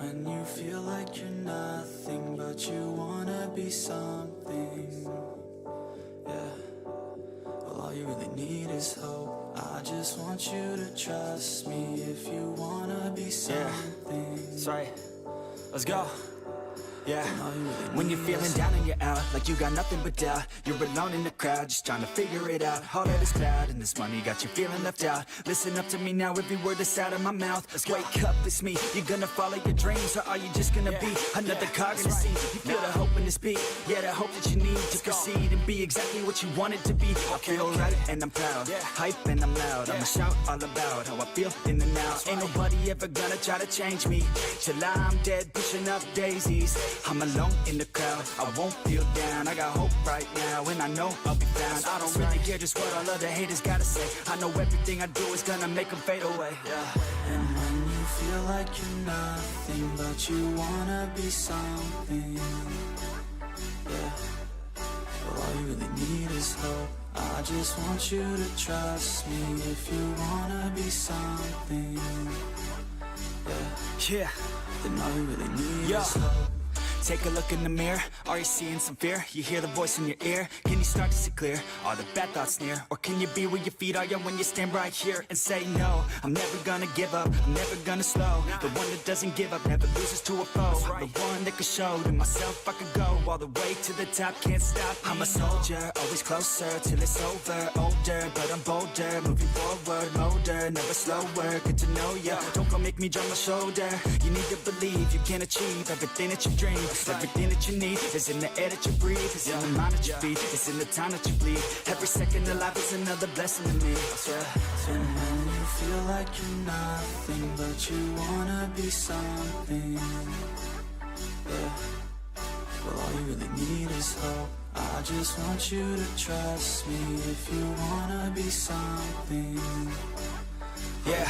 when you feel like you're nothing, but you wanna be something. Yeah, well, all you really need is hope. I just want you to trust me if you wanna be something. That's right. Let's go. Yeah, when you're feeling down and you're out, like you got nothing but doubt, you're alone in the crowd, just trying to figure it out. All of this cloud and this money got you feeling left out. Listen up to me now, every word that's out of my mouth. Wake up, it's me. You're gonna follow your dreams, or are you just gonna be another cog in the scene? You feel the hope in this beat, yeah, the hope that you need to proceed and be exactly what you want it to be. I feel right and I'm proud, hype and I'm loud. I'ma shout all about how I feel in the now. Ain't nobody ever gonna try to change me till I'm dead, pushing up daisies. I'm alone in the crowd, I won't feel down. I got hope right now, and I know I'll be found. I don't really care just what all other haters gotta say. I know everything I do is gonna make them fade away. And when you feel like you're nothing, but you wanna be something. Yeah, well, all you really need is hope. I just want you to trust me if you wanna be something. Yeah, then all you really need is hope. Take a look in the mirror, are you seeing some fear? You hear the voice in your ear, can you start to see clear? Are the bad thoughts near? Or can you be where your feet are, yeah, when you stand right here and say no? I'm never gonna give up, I'm never gonna slow. The one that doesn't give up, never loses to a foe. The one that can show to myself I could go all the way to the top, can't stop me. I'm a soldier, always closer till it's over. Older, but I'm bolder, moving forward, older, never slower. Good to know ya, don't go make me drop my shoulder. You need to believe you can achieve everything that you dream. Everything that you need is in the air that you breathe. It's in the mind that you feed, it's in the time that you bleed. Every second of life is another blessing to me. And when you feel like you're nothing, but you wanna be something. Yeah, well, all you really need is hope. I just want you to trust me if you wanna be something. Yeah,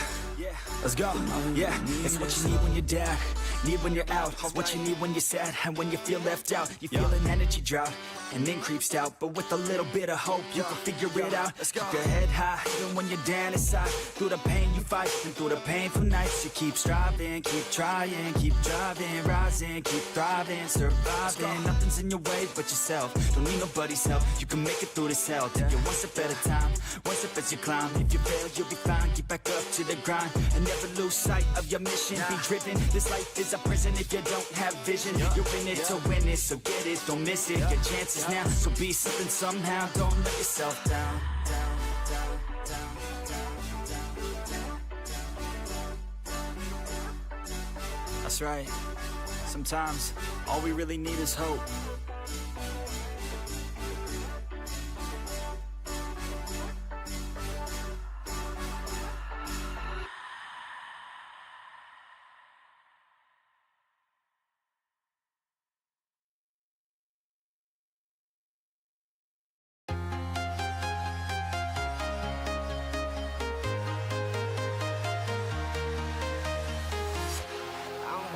let's go. Yeah, it's what you need when you're down, need when you're out. It's what you need when you're sad and when you feel left out. You feel an energy drought and then creeps out, but with a little bit of hope you can figure it out. Keep your head high even when you're down inside. Through the pain you fight and through the painful nights you keep striving, keep trying, keep driving, rising, keep thriving, surviving. Nothing's in your way but yourself, don't need nobody's help. You can make it through this hell. Take it one step at a time, one step as you climb. If you fail you'll be fine, get back up to the grind and never lose sight of your mission. Be driven, this life is a prison if you don't have vision. You're in it to win it, so get it, don't miss it. Your chances now, so be something somehow. Don't let yourself down. That's right. Sometimes all we really need is hope.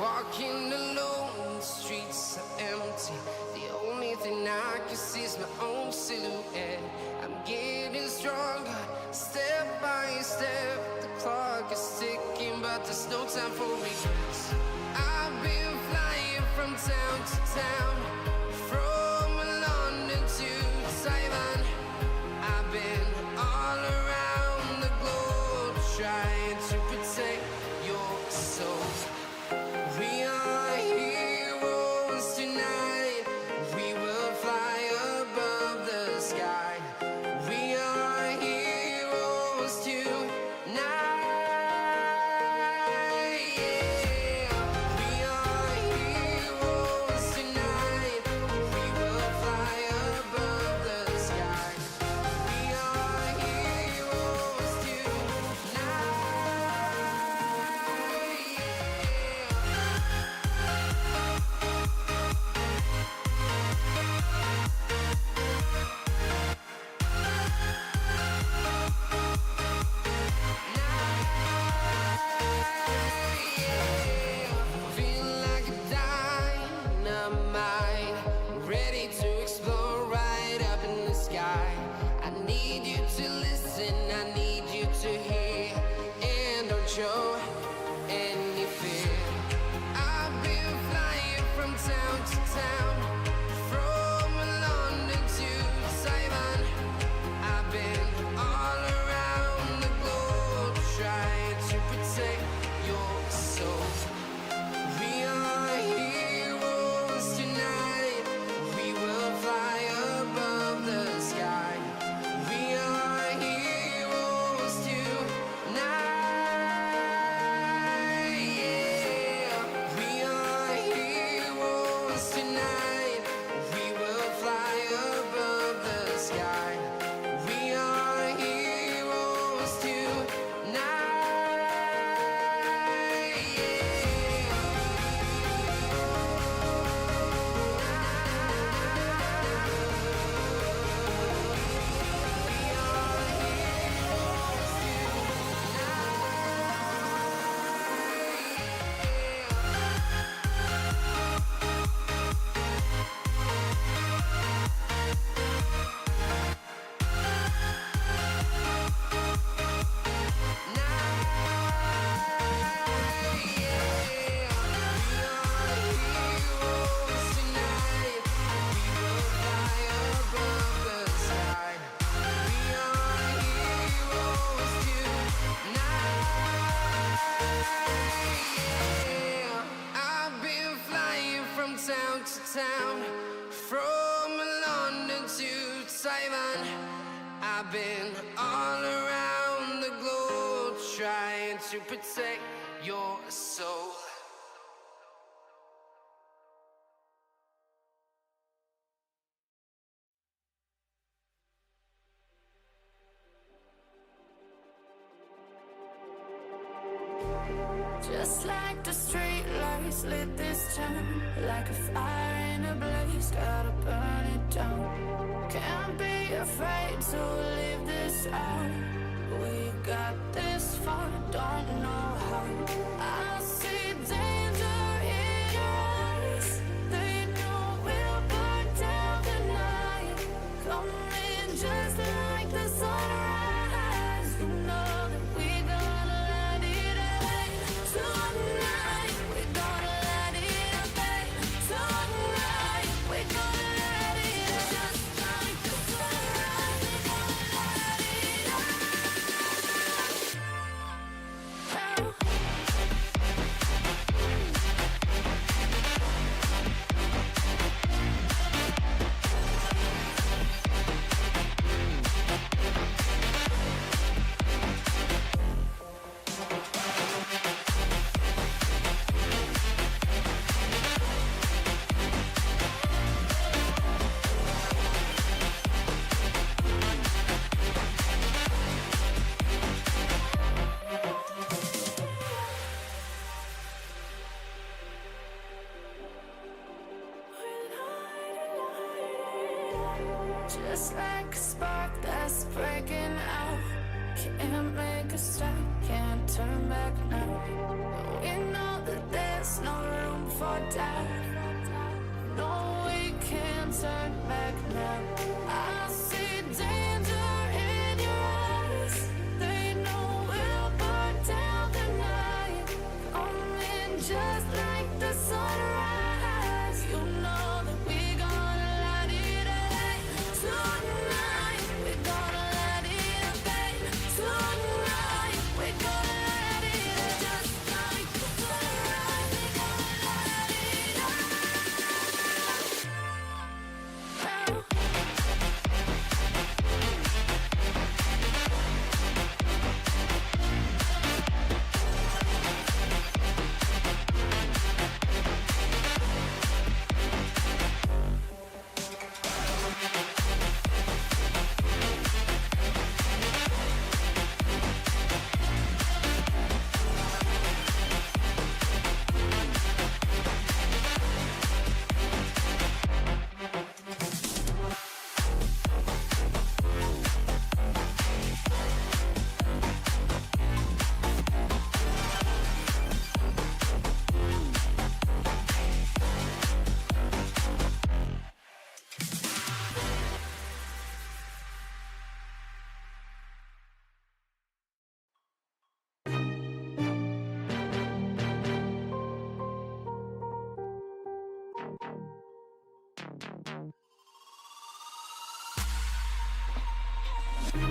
Walking alone, the streets are empty. The only thing I can see is my own silhouette. I'm getting stronger, step by step. The clock is ticking, but there's no time for regrets. I've been flying from town to town, from London to Taiwan. I've been all around the globe, trying to protect your soul. We are heroes tonight. We will fly above the sky. We are heroes tonight. Yeah. We are heroes tonight. to protect your soul. Just like the street lights lit this town, like a fire in a blaze, gotta burn it down. Can't be afraid to leave this out. We got this far, don't know how. I see danger in your eyes. They know we'll burn down the night. Coming just like the sunrise. You know that we're gonna let it out. Tonight, we're gonna let it out. Tonight, we're gonna let it out. Just like the sunrise, we're gonna let it out. Just like a spark that's breaking out. Can't make a stop, can't turn back now. We know that there's no room for doubt. No, we can't turn back now. I see danger in your eyes. They know we'll burn down the night. Coming just like the sunrise. You know that we're gonna let it out. Tonight, we're gonna let it out. Tonight, we're gonna let it out. Just like the sunrise, we're gonna let it out.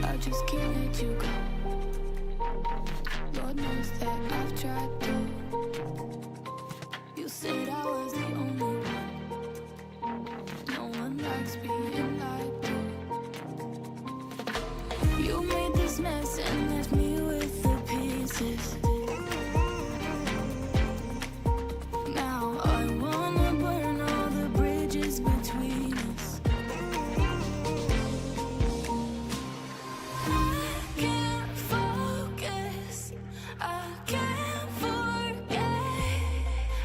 I just can't let you go. Lord knows that I've tried to. You said I was the only one. No one likes being lied to. You made this mess and left me with the pieces. Now I wanna burn all the bridges between us. I can't focus, I can't forget.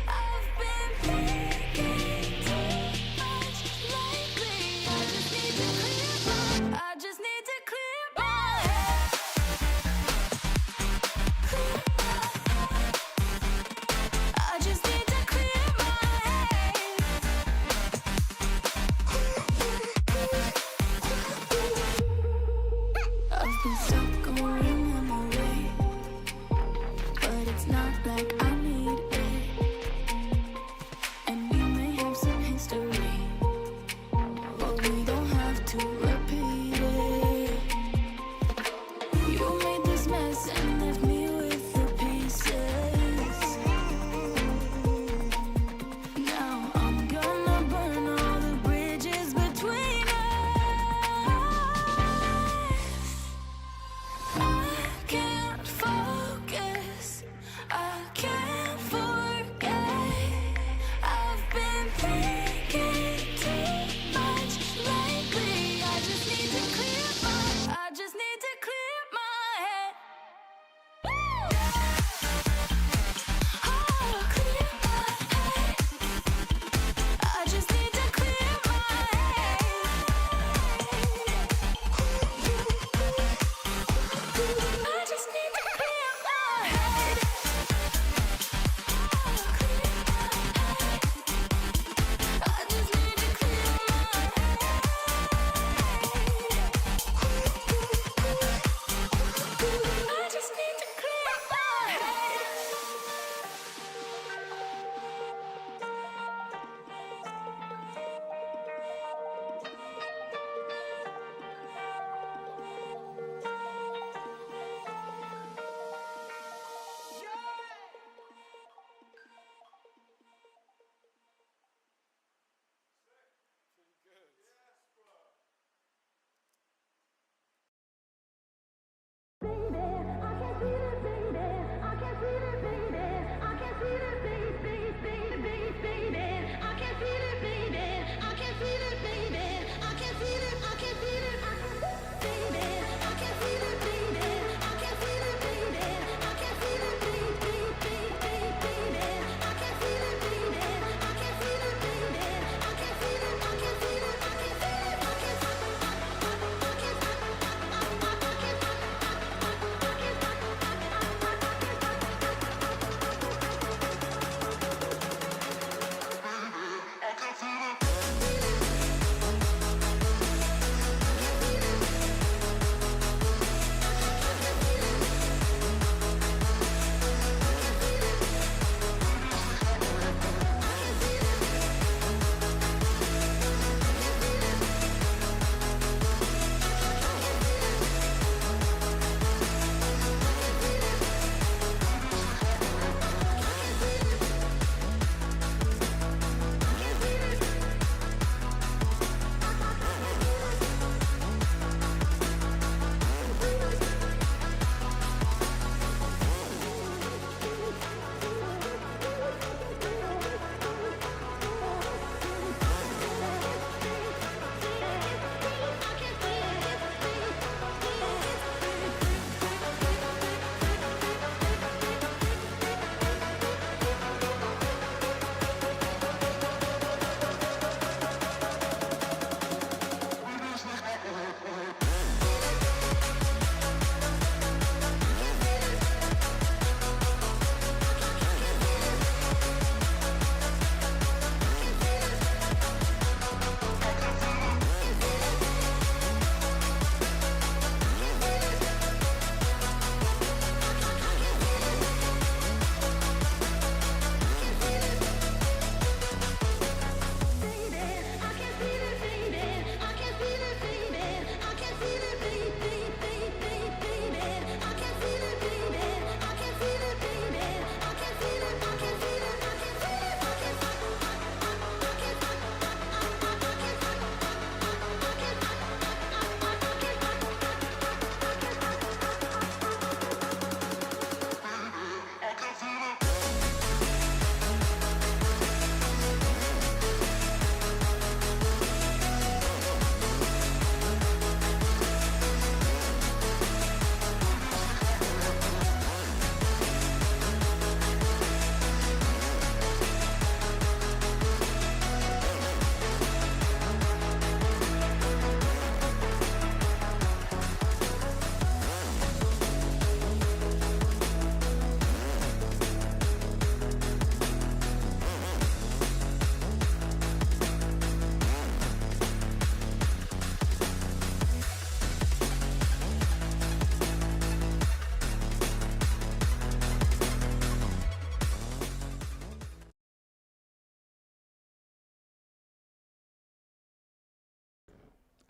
I've been thinking too much lately. I just need to clear my head. I just need to clear my head. I've been stuck going on my way, but it's not like I need it. And we may have some history, but we don't have to repeat it. You made this mess and left me with the pieces. Now I'm gonna burn all the bridges between us. I can't focus,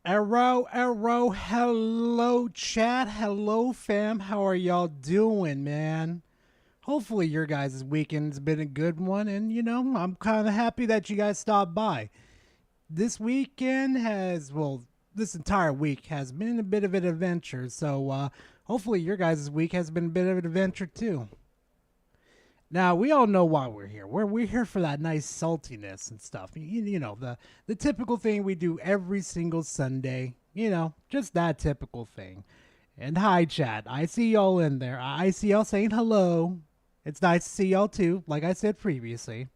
Hello chat, hello fam, how are y'all doing, man? Hopefully your guys' weekend's been a good one, and I'm kind of happy that you guys stopped by. This weekend this entire week has been a bit of an adventure, so hopefully your guys' week has been a bit of an adventure too. Now, we all know why we're here. We're here for that nice saltiness and stuff. You know, the typical thing we do every single Sunday. Just that typical thing. And hi, chat. I see y'all in there. I see y'all saying hello. It's nice to see y'all too, like I said previously.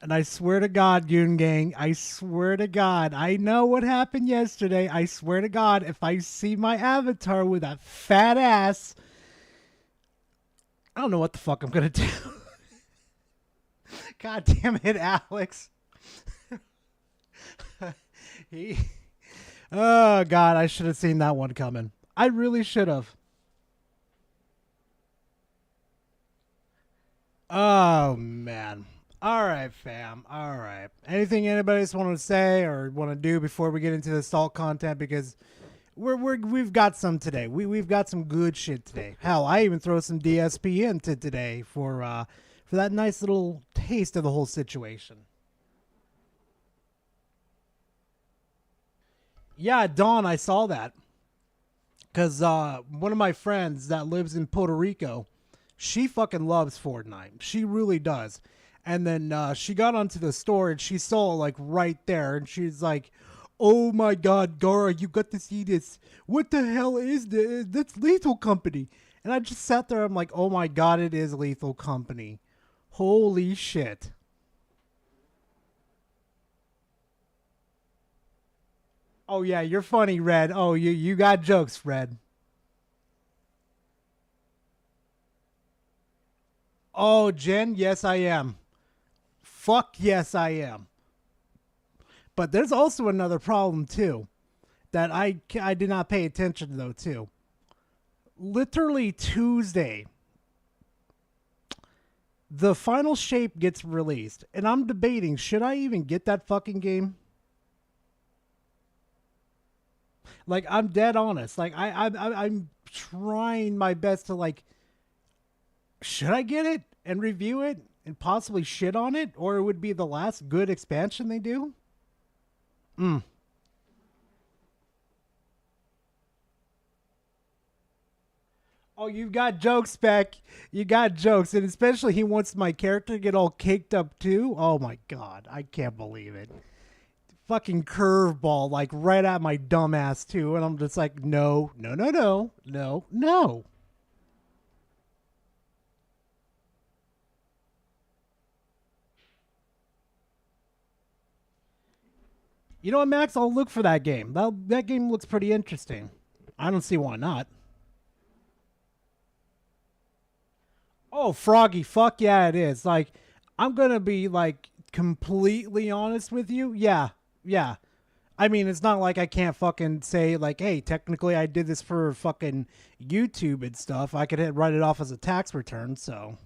And I swear to God, Yoon Gang, I swear to God, I know what happened yesterday. I swear to God, if I see my avatar with that fat ass, I don't know what the fuck I'm gonna do. God damn it, Alex. Oh, God, I should have seen that one coming. I really should have. Oh, man. All right, fam. All right. Anything anybody else want to say or want to do before we get into the salt content? Because we've got some today. We've got some good shit today. Hell, I even throw some DSP into today for that nice little taste of the whole situation. Yeah, Dawn, I saw that. Because one of my friends that lives in Puerto Rico, she fucking loves Fortnite. She really does. And then she got onto the store and she saw it like right there. And she's like, oh my God, Gara, you got to see this. What the hell is this? That's Lethal Company. And I just sat there. I'm like, oh my God, it is Lethal Company. Holy shit. Oh yeah, you're funny, Red. Oh, you got jokes, Red. Oh, Jen, yes I am. Fuck yes I am. But there's also another problem too that I did not pay attention to though too. Literally Tuesday, the final shape gets released, and I'm debating, should I even get that fucking game? Like, I'm dead honest. Like, I'm trying my best to, like, should I get it and review it and possibly shit on it? Or it would be the last good expansion they do? Oh, you got jokes, Spec. You got jokes. And especially he wants my character to get all caked up, too. Oh, my God. I can't believe it. Fucking curveball, like, right at my dumb ass, too. And I'm just like, no. You know what, Max? I'll look for that game. That game looks pretty interesting. I don't see why not. Oh, Froggy, fuck yeah, it is. Like, I'm gonna be, like, completely honest with you. Yeah. I mean, it's not like I can't fucking say, like, hey, technically I did this for fucking YouTube and stuff. I could write it off as a tax return, so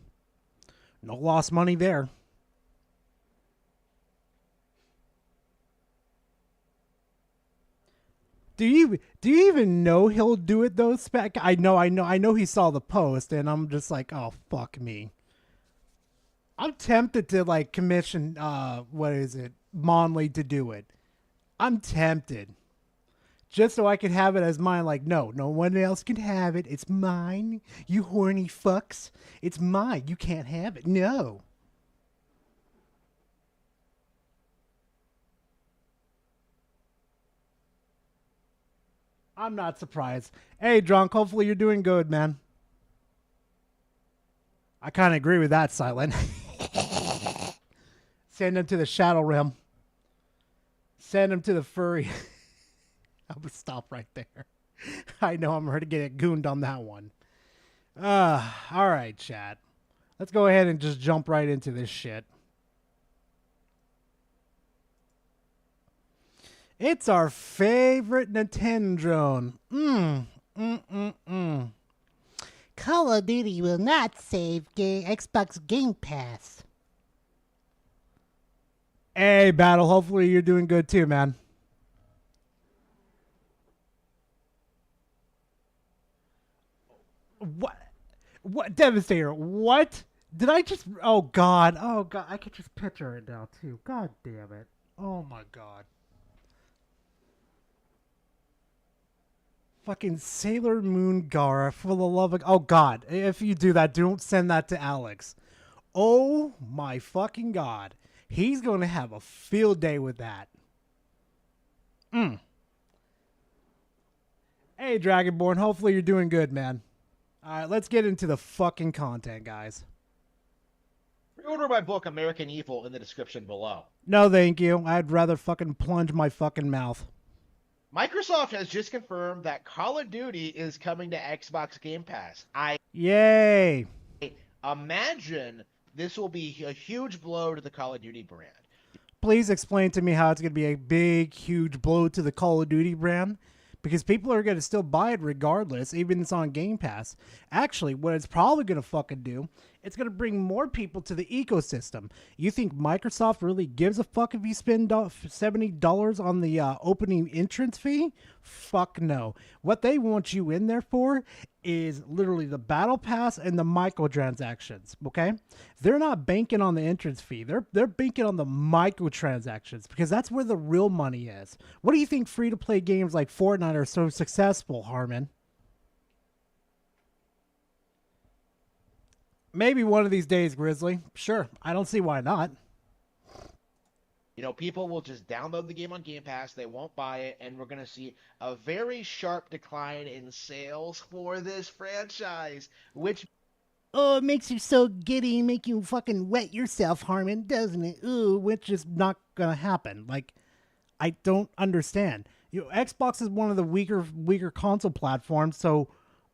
no lost money there. Do you even know he'll do it though, Spec? I know he saw the post, and I'm just like, oh fuck me. I'm tempted to like commission what is it, Monley to do it. I'm tempted. Just so I can have it as mine, like, no one else can have it. It's mine. You horny fucks. It's mine. You can't have it. No. I'm not surprised. Hey, Drunk, hopefully you're doing good, man. I kind of agree with that, Silent. Send him to the Shadow Realm. Send him to the furry. I'm going to stop right there. I know I'm ready to get gooned on that one. All right, chat. Let's go ahead and just jump right into this shit. It's our favorite Nintendo. Call of Duty will not save Xbox Game Pass. Hey, Battle. Hopefully you're doing good too, man. What? What? Devastator. What? Did I just... Oh, God. Oh, God. I could just picture it now, too. God damn it. Oh, my God. Fucking Sailor Moon Gara, for the love of... Oh, God. If you do that, don't send that to Alex. Oh, my fucking God. He's going to have a field day with that. Hey, Dragonborn. Hopefully you're doing good, man. All right, let's get into the fucking content, guys. Pre-order my book, American Evil, in the description below. No, thank you. I'd rather fucking plunge my fucking mouth. Microsoft has just confirmed that Call of Duty is coming to Xbox Game Pass. I Yay. imagine this will be a huge blow to the Call of Duty brand. Please explain to me how it's going to be a big, huge blow to the Call of Duty brand. Because people are going to still buy it regardless, even if it's on Game Pass. Actually, what it's probably going to fucking do, it's going to bring more people to the ecosystem. You think Microsoft really gives a fuck if you spend $70 on the opening entrance fee? Fuck no. What they want you in there for is literally the battle pass and the microtransactions, okay? They're not banking on the entrance fee. They're banking on the microtransactions because that's where the real money is. What do you think free-to-play games like Fortnite are so successful, Harman? Maybe one of these days, Grizzly. Sure, I don't see why not. You know, people will just download the game on Game Pass, they won't buy it, and we're going to see a very sharp decline in sales for this franchise, which... Oh, it makes you so giddy, make you fucking wet yourself, Harman, doesn't it? Ooh, which is not gonna happen. Like, I don't understand. You know, Xbox is one of the weaker console platforms, so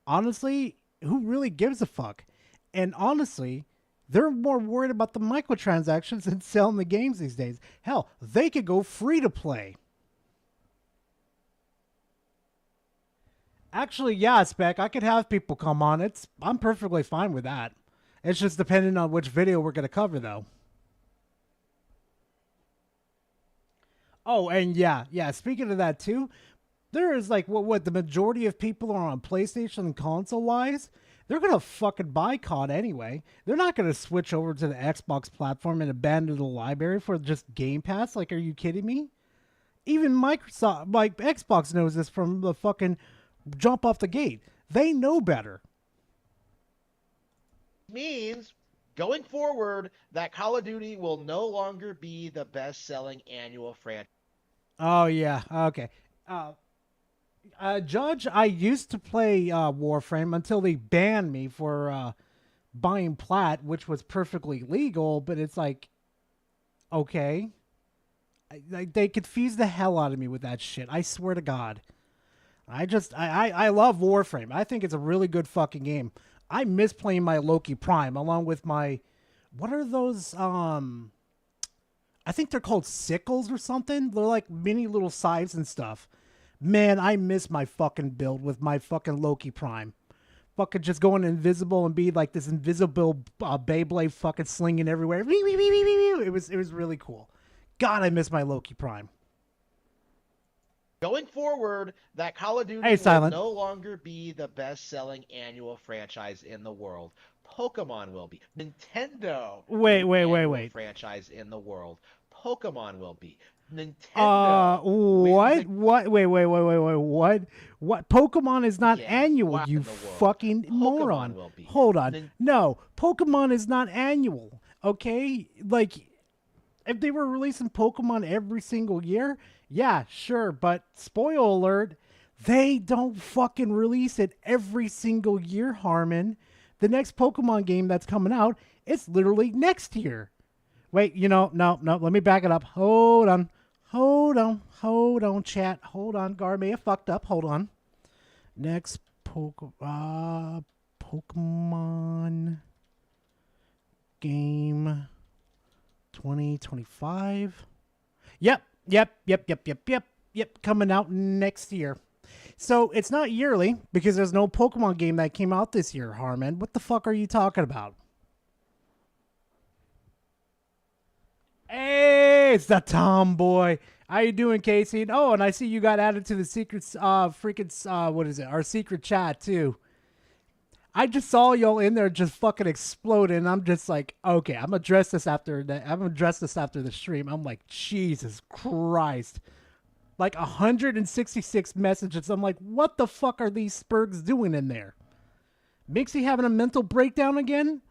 honestly, who really gives a fuck? And honestly, they're more worried about the microtransactions than selling the games these days. Hell, they could go free to play. Actually, yeah, Spec, I could have people come on. I'm perfectly fine with that. It's just depending on which video we're going to cover, though. Oh, and yeah, speaking of that, too, there is like, what the majority of people are on PlayStation console-wise, they're going to fucking buy COD anyway. They're not going to switch over to the Xbox platform and abandon the library for just Game Pass. Like, are you kidding me? Even Microsoft, like, Xbox knows this from the fucking jump off the gate. They know better. means going forward that Call of Duty will no longer be the best-selling annual franchise. Oh, yeah. Okay. Judge, I used to play Warframe until they banned me for buying plat, which was perfectly legal, but it's like, okay. They confuse the hell out of me with that shit. I swear to God. I love Warframe. I think it's a really good fucking game. I miss playing my Loki Prime along with my, what are those, I think they're called sickles or something. They're like mini little scythes and stuff. Man, I miss my fucking build with my fucking Loki Prime. Fucking just going invisible and be like this invisible Beyblade fucking slinging everywhere. It was really cool. God, I miss my Loki Prime. Going forward, that Call of Duty Hey, will Silent. no longer be the best-selling annual franchise in the world. Pokemon will be. Nintendo. Wait. Franchise in the world. Pokemon will be. Nintendo. What? What? Pokemon is not annual, you fucking moron. Will be. Hold on. No, Pokemon is not annual. Okay? Like, if they were releasing Pokemon every single year, yeah, sure. But spoiler alert, they don't fucking release it every single year, Harman. The next Pokemon game that's coming out, it's literally next year. Wait, no, let me back it up. Hold on, chat. Hold on, Gar may have fucked up. Hold on. Next Pokemon game 2025. Yep. Coming out next year. So it's not yearly because there's no Pokemon game that came out this year, Harman. What the fuck are you talking about? Hey, it's the tomboy. How you doing, Casey? Oh, and I see you got added to the secret, what is it? Our secret chat too. I just saw y'all in there just fucking exploding. I'm just like, okay, I'm gonna address this after that. I'm gonna address this after the stream. I'm like, Jesus Christ. Like 166 messages. I'm like, what the fuck are these spurgs doing in there? Mixie having a mental breakdown again?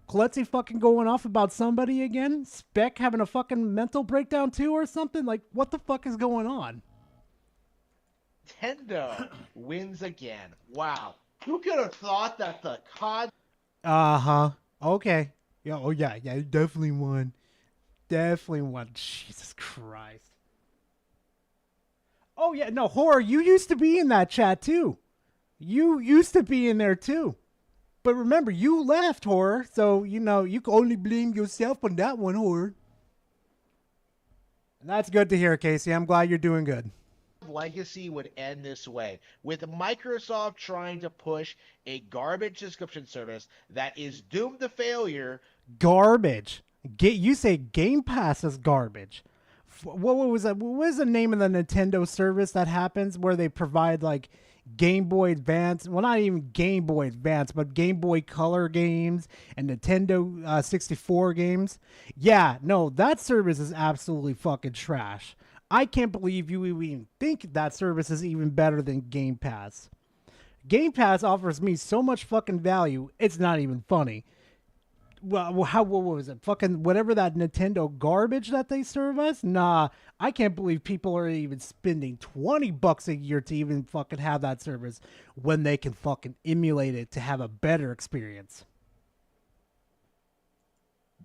Klutzy fucking going off about somebody again? Spec having a fucking mental breakdown too or something? Like, what the fuck is going on? Nintendo wins again. Wow. Who could have thought that the COD... Uh-huh. Okay. Yeah, oh yeah, definitely won. Definitely won. Jesus Christ. Oh yeah, no, Horror, you used to be in that chat too. You used to be in there too. But remember, you left, Horror, so, you know, you can only blame yourself on that one, Horror. And that's good to hear, Casey. I'm glad you're doing good. Legacy would end this way, with Microsoft trying to push a garbage subscription service that is doomed to failure. Garbage. You say Game Pass is garbage. What was that? What was the name of the Nintendo service that happens where they provide like Game Boy Advance? Well, not even Game Boy Advance, but Game Boy Color games and Nintendo 64 games. Yeah, no, that service is absolutely fucking trash. I can't believe you even think that service is even better than Game Pass. Game Pass offers me so much fucking value, it's not even funny. Well, what was it? Fucking whatever that Nintendo garbage that they serve us? Nah, I can't believe people are even spending $20 a year to even fucking have that service when they can fucking emulate it to have a better experience.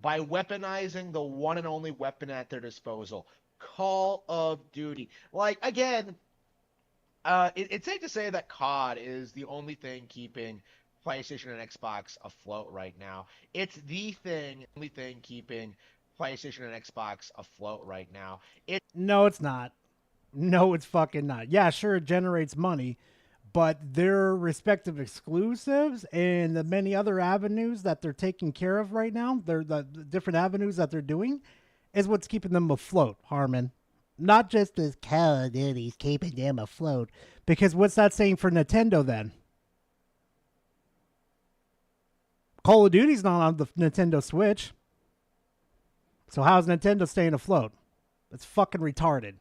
By weaponizing the one and only weapon at their disposal, Call of Duty. Like, again, it's safe to say that COD is the only thing keeping PlayStation and Xbox afloat right now. It's the only thing keeping PlayStation and Xbox afloat right now. No, it's not. No, it's fucking not. Yeah, sure, it generates money, but their respective exclusives and the many other avenues that they're taking care of right now, the different avenues that they're doing, is what's keeping them afloat, Harman. Not just as Call of Duty's keeping them afloat. Because what's that saying for Nintendo then? Call of Duty's not on the Nintendo Switch. So how's Nintendo staying afloat? It's fucking retarded.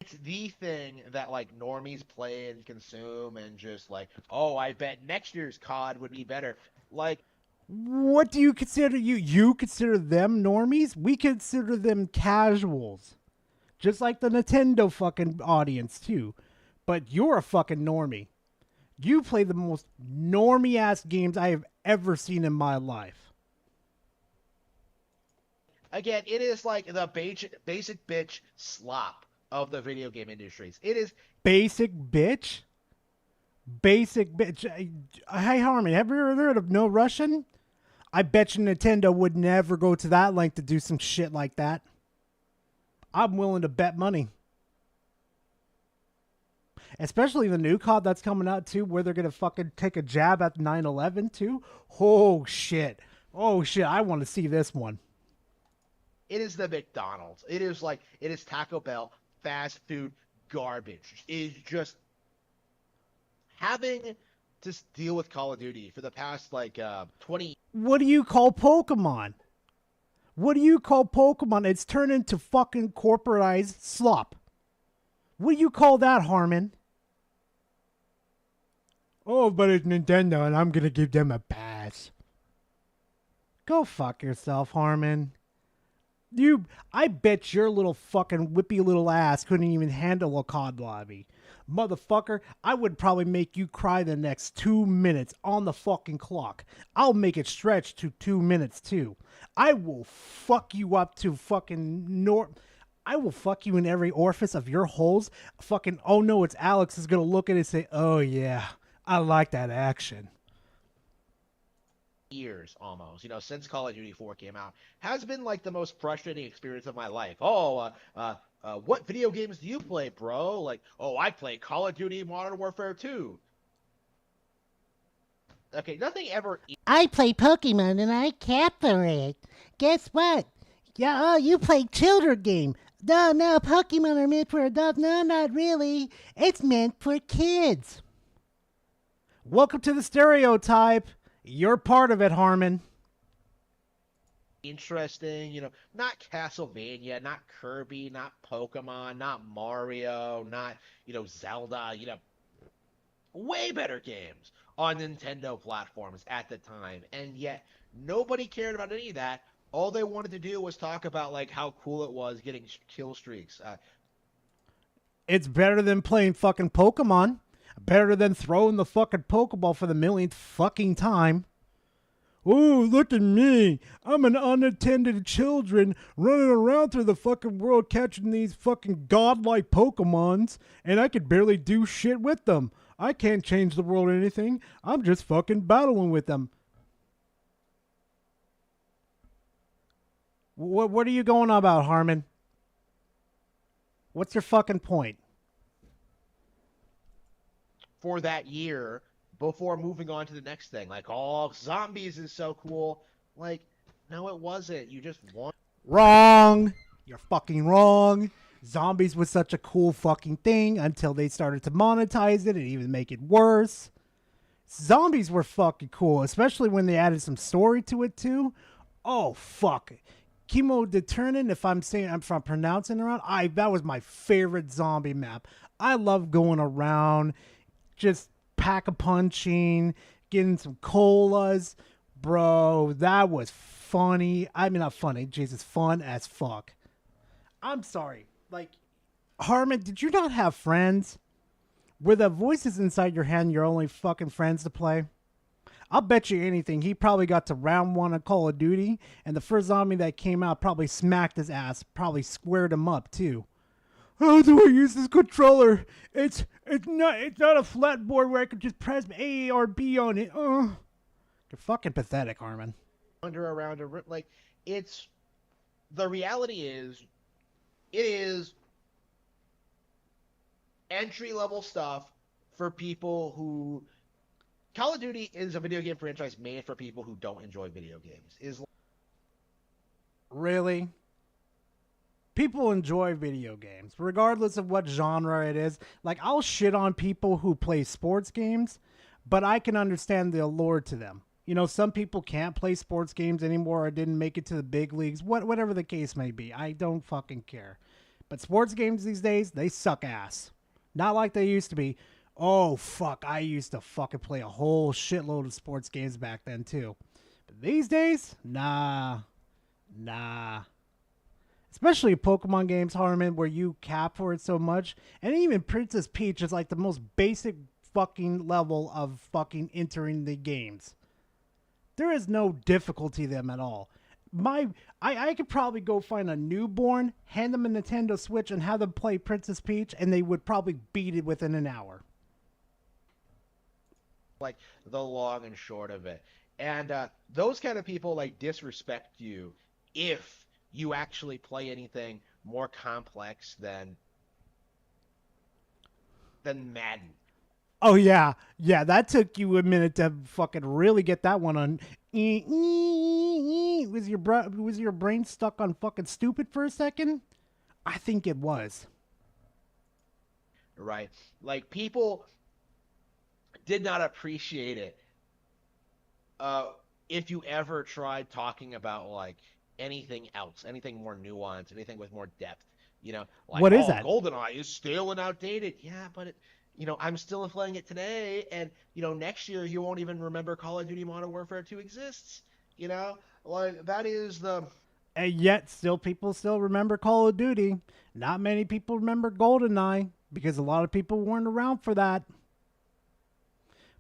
It's the thing that, like, normies play and consume and just like, oh, I bet next year's COD would be better. Like, what do you consider? You consider them normies? We consider them casuals. Just like the Nintendo fucking audience too. But you're a fucking normie. You play the most normie ass games I have ever seen in my life. Again, it is like the basic bitch slop of the video game industries. It is basic bitch. Basic bitch. Hey Harmon, have you ever heard of No Russian? I bet you Nintendo would never go to that length to do some shit like that. I'm willing to bet money. Especially the new COD that's coming out too, where they're gonna fucking take a jab at 9/11 too. Oh shit. Oh shit. I want to see this one. It is the McDonald's. It is Taco Bell fast food garbage. It is just having to deal with Call of Duty for the past 20. What do you call Pokemon? What do you call Pokemon? It's turned into fucking corporatized slop. What do you call that, Harman? Oh, but it's Nintendo and I'm gonna give them a pass. Go fuck yourself, Harman. I bet your little fucking whippy little ass couldn't even handle a COD lobby. Motherfucker, I would probably make you cry the next 2 minutes on the fucking clock. I'll make it stretch to 2 minutes too. I will fuck you up to fucking I will fuck you in every orifice of your holes. Fucking, oh no, it's Alex is gonna look at it and say, oh yeah, I like that action. Years almost, since Call of Duty 4 came out, has been like the most frustrating experience of my life. What video games do you play, bro? Like, oh, I play Call of Duty Modern Warfare 2. Okay, nothing ever. I play Pokemon and I cap for it. Guess what? Yeah, oh, you play children game. No, no, Pokemon are meant for adults. No, not really. It's meant for kids. Welcome to the stereotype. You're part of it, Harman. Interesting, not Castlevania, not Kirby, not Pokemon, not Mario, not, Zelda, way better games on Nintendo platforms at the time. And yet nobody cared about any of that. All they wanted to do was talk about like how cool it was getting kill streaks. It's better than playing fucking Pokemon. Better than throwing the fucking Pokeball for the millionth fucking time. Oh, look at me. I'm an unattended children running around through the fucking world catching these fucking godlike Pokemons, and I could barely do shit with them. I can't change the world or anything. I'm just fucking battling with them. What are you going on about, Harman? What's your fucking point? For that year before moving on to the next thing. Like, oh, zombies is so cool. Like, no, it wasn't. You just want. Wrong. You're fucking wrong. Zombies was such a cool fucking thing until they started to monetize it and even make it worse. Zombies were fucking cool, especially when they added some story to it too. Oh fuck. Chemo Determinant, if I'm pronouncing it wrong, that was my favorite zombie map. I love going around, just pack-a-punching, getting some colas. Bro, that was funny. I mean, not funny. Jesus, fun as fuck. I'm sorry. Like, Harman, did you not have friends? Were the voices inside your head your only fucking friends to play? I'll bet you anything. He probably got to round 1 of Call of Duty, and the first zombie that came out probably smacked his ass, probably squared him up too. How do I use this controller? It's not a flat board where I could just press A or B on it. You're fucking pathetic, Harman. Wander around like it's the reality is it is entry level stuff for people who Call of Duty is a video game franchise made for people who don't enjoy video games. Really? People enjoy video games, regardless of what genre it is. Like, I'll shit on people who play sports games, but I can understand the allure to them. You know, some people can't play sports games anymore or didn't make it to the big leagues, whatever the case may be. I don't fucking care. But sports games these days, they suck ass. Not like they used to be. Oh, fuck, I used to fucking play a whole shitload of sports games back then, too. But these days, nah. Especially Pokemon games, Harman, where you cap for it so much. And even Princess Peach is like the most basic fucking level of fucking entering the games. There is no difficulty to them at all. I could probably go find a newborn, hand them a Nintendo Switch, and have them play Princess Peach, and they would probably beat it within an hour. Like the long and short of it. And those kind of people like disrespect you if you actually play anything more complex than Madden. Oh yeah, that took you a minute to fucking really get that one on. Was your brain stuck on fucking stupid for a second? I think it was. Right. Like, people did not appreciate it if you ever tried talking about like anything else, anything more nuanced, anything with more depth. Like, what is that? GoldenEye is stale and outdated. Yeah, but I'm still playing it today, and next year you won't even remember Call of Duty Modern Warfare 2 exists. Like, that is the. And yet, people still remember Call of Duty. Not many people remember GoldenEye because a lot of people weren't around for that.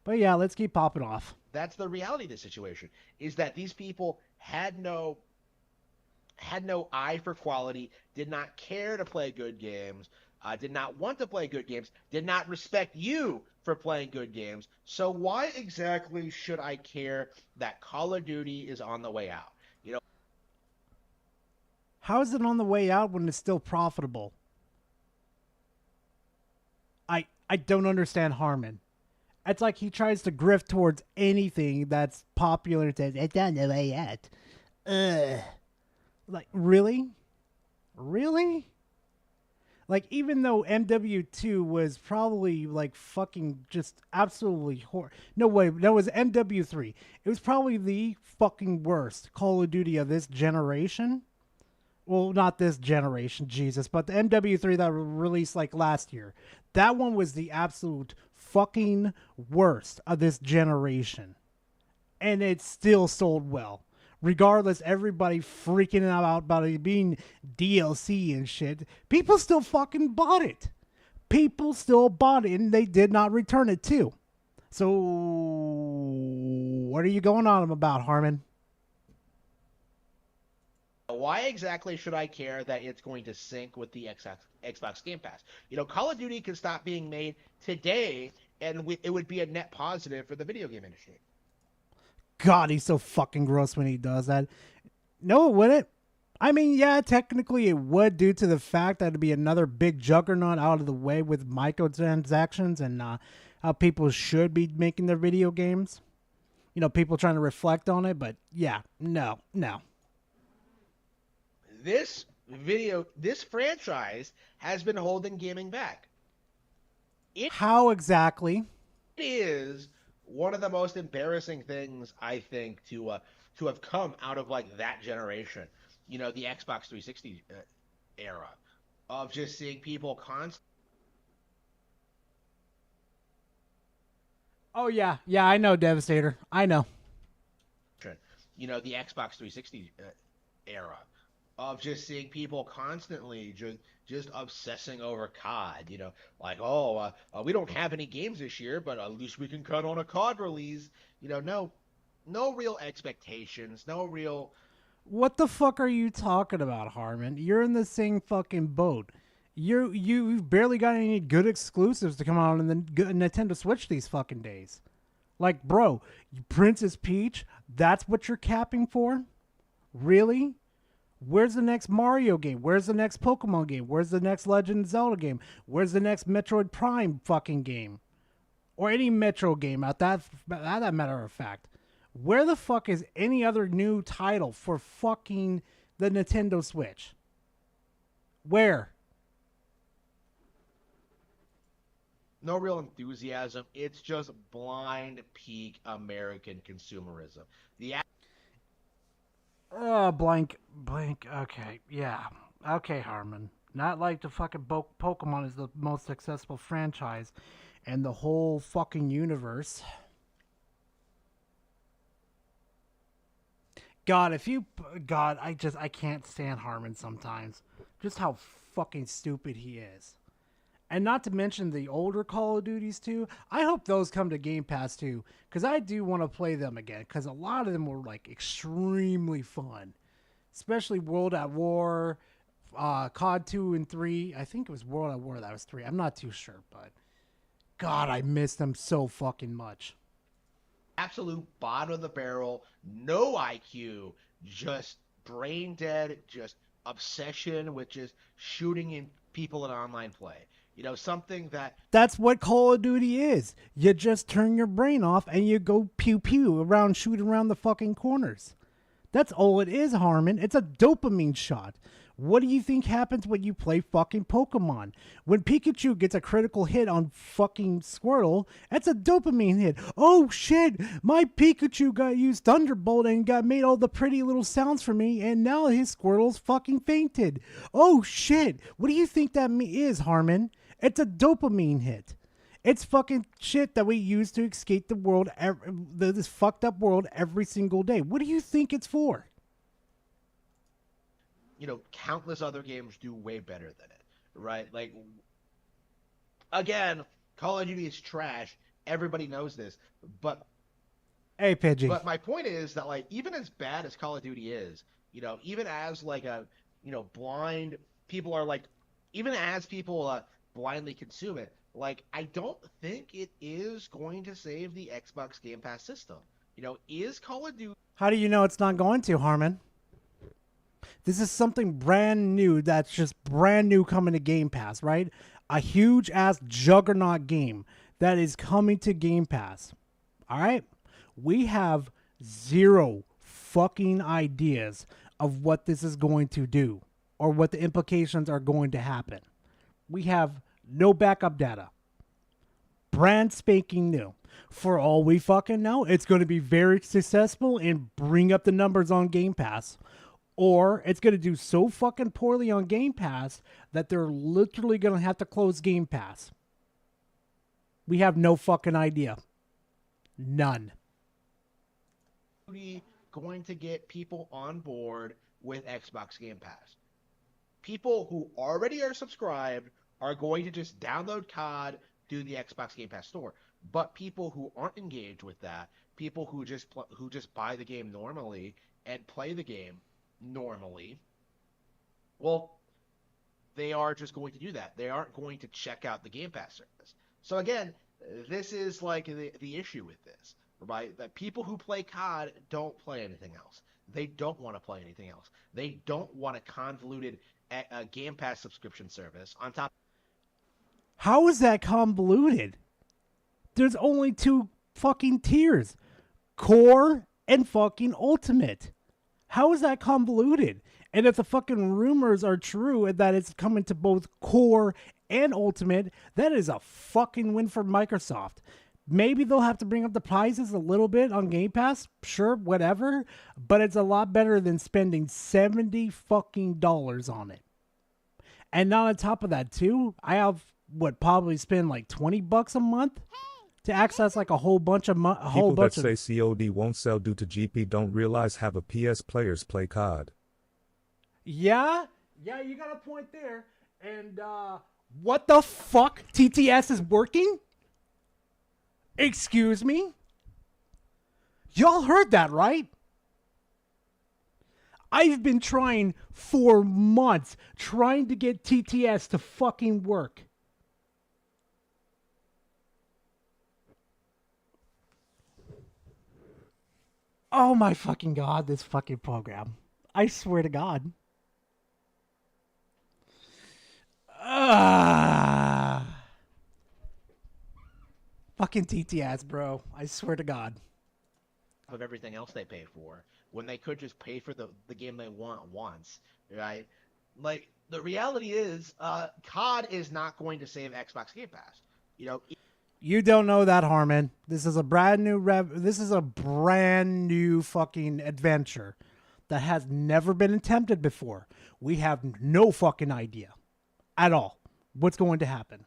But yeah, let's keep popping off. That's the reality of the situation, is that these people had no eye for quality, did not care to play good games, did not want to play good games, did not respect you for playing good games. So why exactly should I care that Call of Duty is on the way out? How is it on the way out when it's still profitable? I don't understand, Harman. It's like he tries to grift towards anything that's popular and says, it's on the way out. Like, really? Really? Like, even though MW2 was probably, like, fucking just absolutely No, wait, that was MW3. It was probably the fucking worst Call of Duty of this generation. Well, not this generation, Jesus, but the MW3 that released, like, last year. That one was the absolute fucking worst of this generation. And it still sold well. Regardless, everybody freaking out about it being DLC and shit. People still fucking bought it. People still bought it, and they did not return it too. So, what are you going on about, Harman? Why exactly should I care that it's going to sync with the Xbox Game Pass? Call of Duty can stop being made today, and it would be a net positive for the video game industry. God, he's so fucking gross when he does that. No, it wouldn't. I mean, yeah, technically it would, due to the fact that it'd be another big juggernaut out of the way with microtransactions and how people should be making their video games. People trying to reflect on it, but yeah, no. This franchise has been holding gaming back. How exactly? It is one of the most embarrassing things, I think, to have come out of like that generation, the Xbox 360 era, of just seeing people constantly. Oh yeah, I know, Devastator. I know. The Xbox 360 era, of just seeing people constantly just obsessing over COD, like, we don't have any games this year, but at least we can cut on a COD release. No real expectations, no real. What the fuck are you talking about, Harman? You're in the same fucking boat. You've barely got any good exclusives to come out on the Nintendo Switch these fucking days. Like, bro, Princess Peach, that's what you're capping for? Really? Where's the next Mario game? Where's the next Pokemon game? Where's the next Legend of Zelda game? Where's the next Metroid Prime fucking game? Or any Metro game, at that matter of fact. Where the fuck is any other new title for fucking the Nintendo Switch? Where? No real enthusiasm. It's just blind peak American consumerism. Blank. Okay, yeah. Okay, Harman. Not like the fucking Pokemon is the most successful franchise in the whole fucking universe. God, I can't stand Harman sometimes. Just how fucking stupid he is. And not to mention the older Call of Duties too. I hope those come to Game Pass too, because I do want to play them again, because a lot of them were like extremely fun. Especially World at War, COD 2 and 3. I think it was World at War that was 3. I'm not too sure, but God, I miss them so fucking much. Absolute bottom of the barrel, no IQ, just brain dead, just obsession with just shooting in people in online play. Something that's what Call of Duty is. You just turn your brain off and you go pew pew around, shoot around the fucking corners. That's all it is, Harman. It's a dopamine shot. What do you think happens when you play fucking Pokemon? When Pikachu gets a critical hit on fucking Squirtle, that's a dopamine hit. Oh shit, my Pikachu got used Thunderbolt and got made all the pretty little sounds for me, and now his Squirtle's fucking fainted. Oh shit, what do you think that is, Harman? It's a dopamine hit. It's fucking shit that we use to escape the world, this fucked up world every single day. What do you think it's for? Countless other games do way better than it, right? Like, again, Call of Duty is trash. Everybody knows this, but hey, Pidgey. But my point is that, like, even as bad as Call of Duty is, even as like a, blind people are like, even as people blindly consume it, like, I don't think it is going to save the Xbox Game Pass system. Is Call of Duty? How do you know it's not going to, Harman? This is something brand new that's just brand new coming to Game Pass, right? A huge-ass juggernaut game that is coming to Game Pass. All right? We have zero fucking ideas of what this is going to do or what the implications are going to happen. We have no backup data. Brand spanking new. For all we fucking know, it's going to be very successful and bring up the numbers on Game Pass. Or it's going to do so fucking poorly on Game Pass that they're literally going to have to close Game Pass. We have no fucking idea. None. Going to get people on board with Xbox Game Pass. People who already are subscribed are going to just download COD, do the Xbox Game Pass store. But people who aren't engaged with that, people who just buy the game normally and play the game normally, well, they are just going to do that. They aren't going to check out the Game Pass service. So again, this is like the issue with this, right? That people who play COD don't play anything else. They don't want to play anything else. They don't want a convoluted Game Pass subscription service on top. How is that convoluted? There's only two fucking tiers. Core and fucking Ultimate. How is that convoluted? And if the fucking rumors are true and that it's coming to both Core and Ultimate, that is a fucking win for Microsoft. Maybe they'll have to bring up the prices a little bit on Game Pass. Sure, whatever. But it's a lot better than spending $70 fucking dollars on it. And now on top of that too, I have probably spend like $20 a month to access like a whole bunch of People that say COD won't sell due to GP don't realize have a PS players play COD. Yeah, you got a point there. And what the fuck? TTS is working? Excuse me? Y'all heard that, right? I've been trying for months trying to get TTS to fucking work. Oh my fucking God, this fucking program. I swear to God. Fucking TTS, bro. I swear to God. Of everything else they pay for, when they could just pay for the game they want once, right? Like, the reality is, COD is not going to save Xbox Game Pass. You know, you don't know that, Harman. This is a brand new fucking adventure that has never been attempted before. We have no fucking idea at all what's going to happen.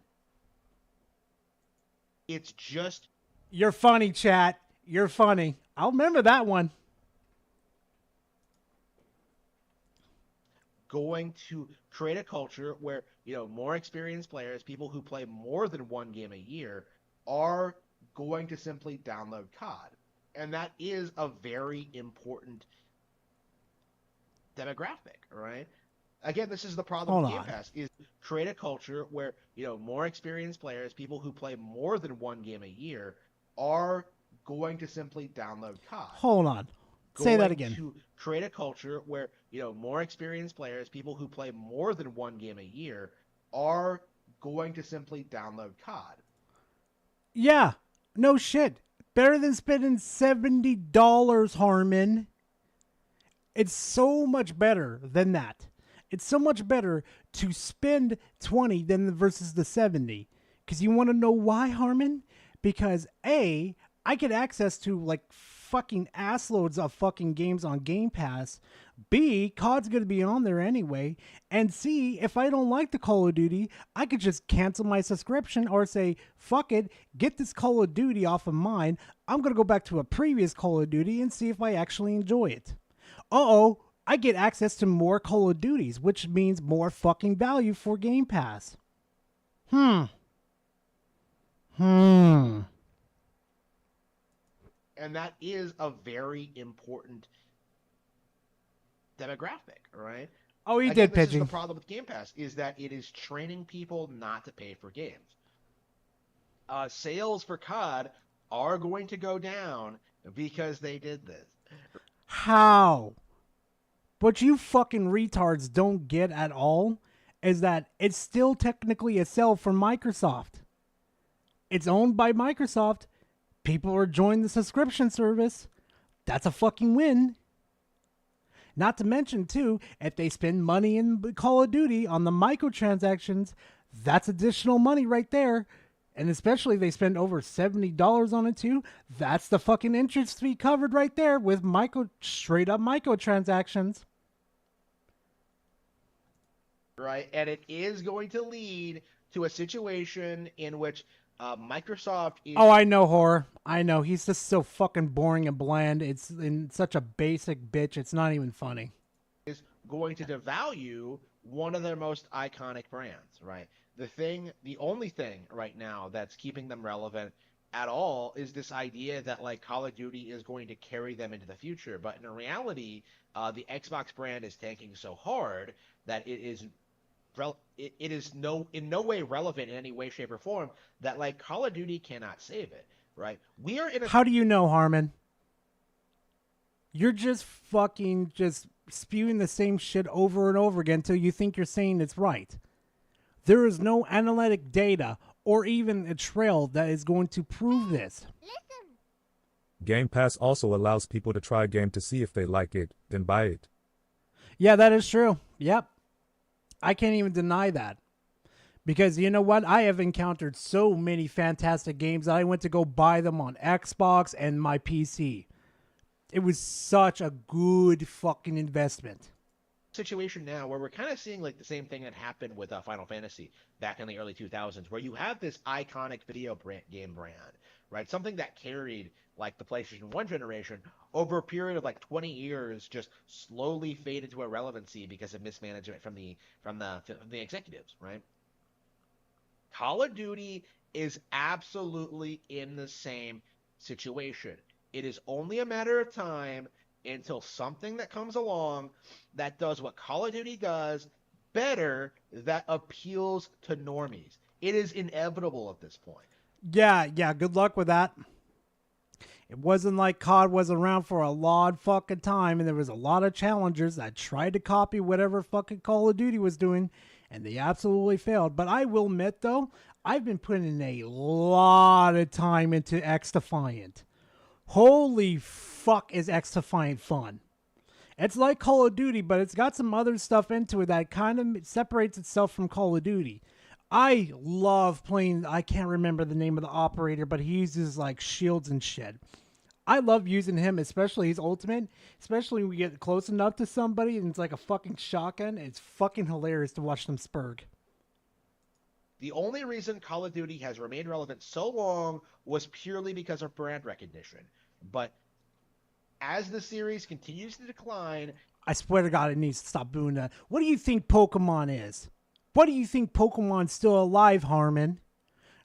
It's just... You're funny, chat. You're funny. I'll remember that one. Going to create a culture where, you know, more experienced players, people who play more than one game a year, are going to simply download COD. And that is a very important demographic, right? Again, this is the problem with Game Pass, is create a culture where, you know, more experienced players, people who play more than one game a year, are going to simply download COD. Hold on. Say that again. To create a culture where, you know, more experienced players, people who play more than one game a year, are going to simply download COD. Yeah, no shit. Better than spending $70, Harman. It's so much better than that. It's so much better to spend 20 than versus the 70. Because you want to know why, Harman? Because A, I get access to like fucking assloads of fucking games on Game Pass. B, COD's going to be on there anyway. And C, if I don't like the Call of Duty, I could just cancel my subscription or say, fuck it, get this Call of Duty off of mine. I'm going to go back to a previous Call of Duty and see if I actually enjoy it. I get access to more Call of Duties, which means more fucking value for Game Pass. And that is a very important demographic, right? Oh, he Again, did, Pidgey. This is the problem with Game Pass, is that it is training people not to pay for games. Sales for COD are going to go down because they did this. How? What you fucking retards don't get at all is that it's still technically a sell for Microsoft. It's owned by Microsoft. People are joining the subscription service. That's a fucking win. Not to mention, too, if they spend money in Call of Duty on the microtransactions, that's additional money right there. And especially if they spend over $70 on it, too, that's the fucking interest fee covered right there with straight up microtransactions. Right, and it is going to lead to a situation in which Microsoft is... Oh, I know, Horror. I know. He's just so fucking boring and bland. It's in such a basic bitch. It's not even funny. Is going to devalue one of their most iconic brands, right? The only thing right now that's keeping them relevant at all is this idea that like Call of Duty is going to carry them into the future. But in reality, the Xbox brand is tanking so hard that it is in no way relevant in any way, shape, or form that like Call of Duty cannot save it, right? We are in a... How do you know, Harman? You're just fucking just spewing the same shit over and over again until you think you're saying it's right. There is no analytic data or even a trail that is going to prove this. Game Pass also allows people to try a game to see if they like it, then buy it. Yeah, that is true. Yep. I can't even deny that. Because you know what? I have encountered so many fantastic games that I went to go buy them on Xbox and my PC. It was such a good fucking investment. Situation now where we're kind of seeing like the same thing that happened with Final Fantasy back in the early 2000s, where you have this iconic video game brand, right? Something that carried like the PlayStation 1 generation over a period of like 20 years, just slowly fade into irrelevancy because of mismanagement from the executives, right? Call of Duty is absolutely in the same situation. It is only a matter of time until something that comes along that does what Call of Duty does better, that appeals to normies. It is inevitable at this point. Yeah, good luck with that. It wasn't like COD wasn't around for a long fucking time, and there was a lot of challengers that tried to copy whatever fucking Call of Duty was doing, and they absolutely failed. But I will admit, though, I've been putting in a lot of time into X-Defiant. Holy fuck, is X-Defiant fun. It's like Call of Duty, but it's got some other stuff into it that kind of separates itself from Call of Duty. I love playing, I can't remember the name of the operator, but he uses like shields and shit. I love using him, especially his ultimate, especially when we get close enough to somebody and it's like a fucking shotgun. It's fucking hilarious to watch them spurg. The only reason Call of Duty has remained relevant so long was purely because of brand recognition. But as the series continues to decline... I swear to God, it needs to stop doing that. What do you think Pokemon is? What do you think Pokemon's still alive, Harman?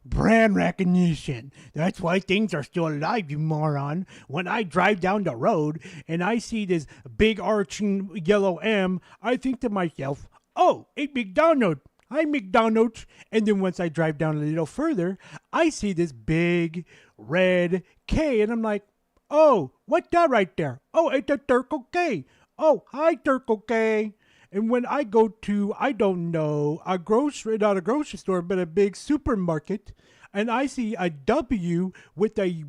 Brand recognition. That's why things are still alive, you moron. When I drive down the road and I see this big arching yellow M, I think to myself, oh, it's McDonald's. Hi, McDonald's. And then once I drive down a little further, I see this big red K. And I'm like, oh, what's that right there? Oh, it's a Turtle K. Oh, hi, Turtle K. And when I go to, I don't know, not a grocery store, but a big supermarket, and I see a W with the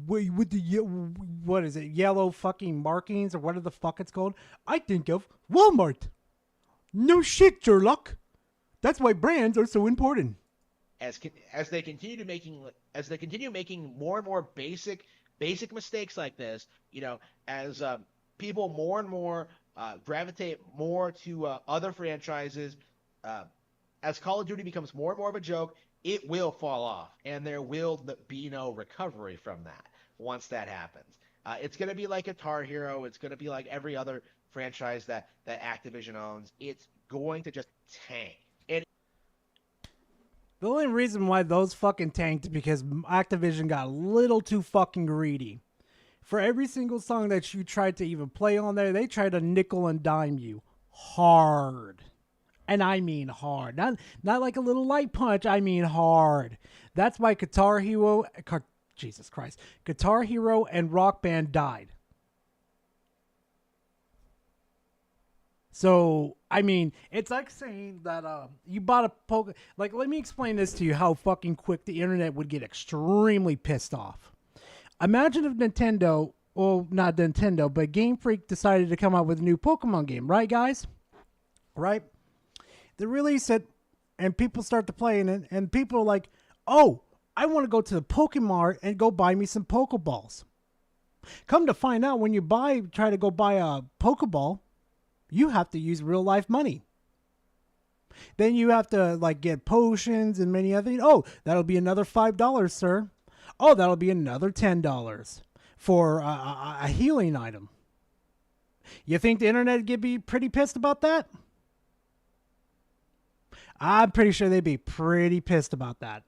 what is it, yellow fucking markings or whatever the fuck it's called, I think of Walmart. No shit, Sherlock. That's why brands are so important. As they continue making more and more basic mistakes like this, you know, as people more and more gravitate more to other franchises, as Call of Duty becomes more and more of a joke, it will fall off, and there will be no recovery from that once that happens. It's going to be like Guitar Hero. It's going to be like every other franchise that Activision owns. It's going to just tank. And the only reason why those fucking tanked is because Activision got a little too fucking greedy. For every single song that you tried to even play on there, they tried to nickel and dime you hard. And I mean hard. Not like a little light punch, I mean hard. That's why Guitar Hero and Rock Band died. So I mean, it's like saying that you bought a Poke. Like, let me explain this to you how fucking quick the internet would get extremely pissed off. Imagine if Nintendo, well, not Nintendo, but Game Freak decided to come out with a new Pokemon game, right, guys? Right? They release it, and people start to play in it, and people are like, oh, I want to go to the Pokemon and go buy me some Pokeballs. Come to find out, when you try to go buy a Pokeball, you have to use real life money. Then you have to like get potions and many other things. Oh, that'll be another $5, sir. Oh, that'll be another $10 for a healing item. You think the internet would be pretty pissed about that? I'm pretty sure they'd be pretty pissed about that.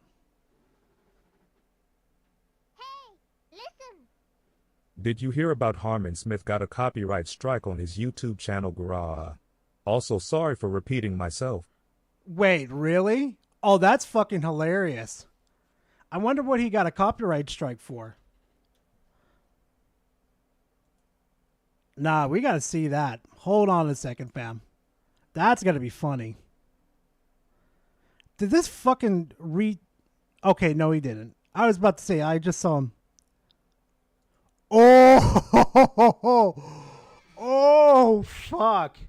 Did you hear about Harman Smith got a copyright strike on his YouTube channel Garage? Also, sorry for repeating myself. Wait, really? Oh, that's fucking hilarious. I wonder what he got a copyright strike for. Nah, we gotta see that. Hold on a second, fam. That's gonna be funny. Did this fucking Okay, no, he didn't. I was about to say, I just saw him. Oh, oh, fuck.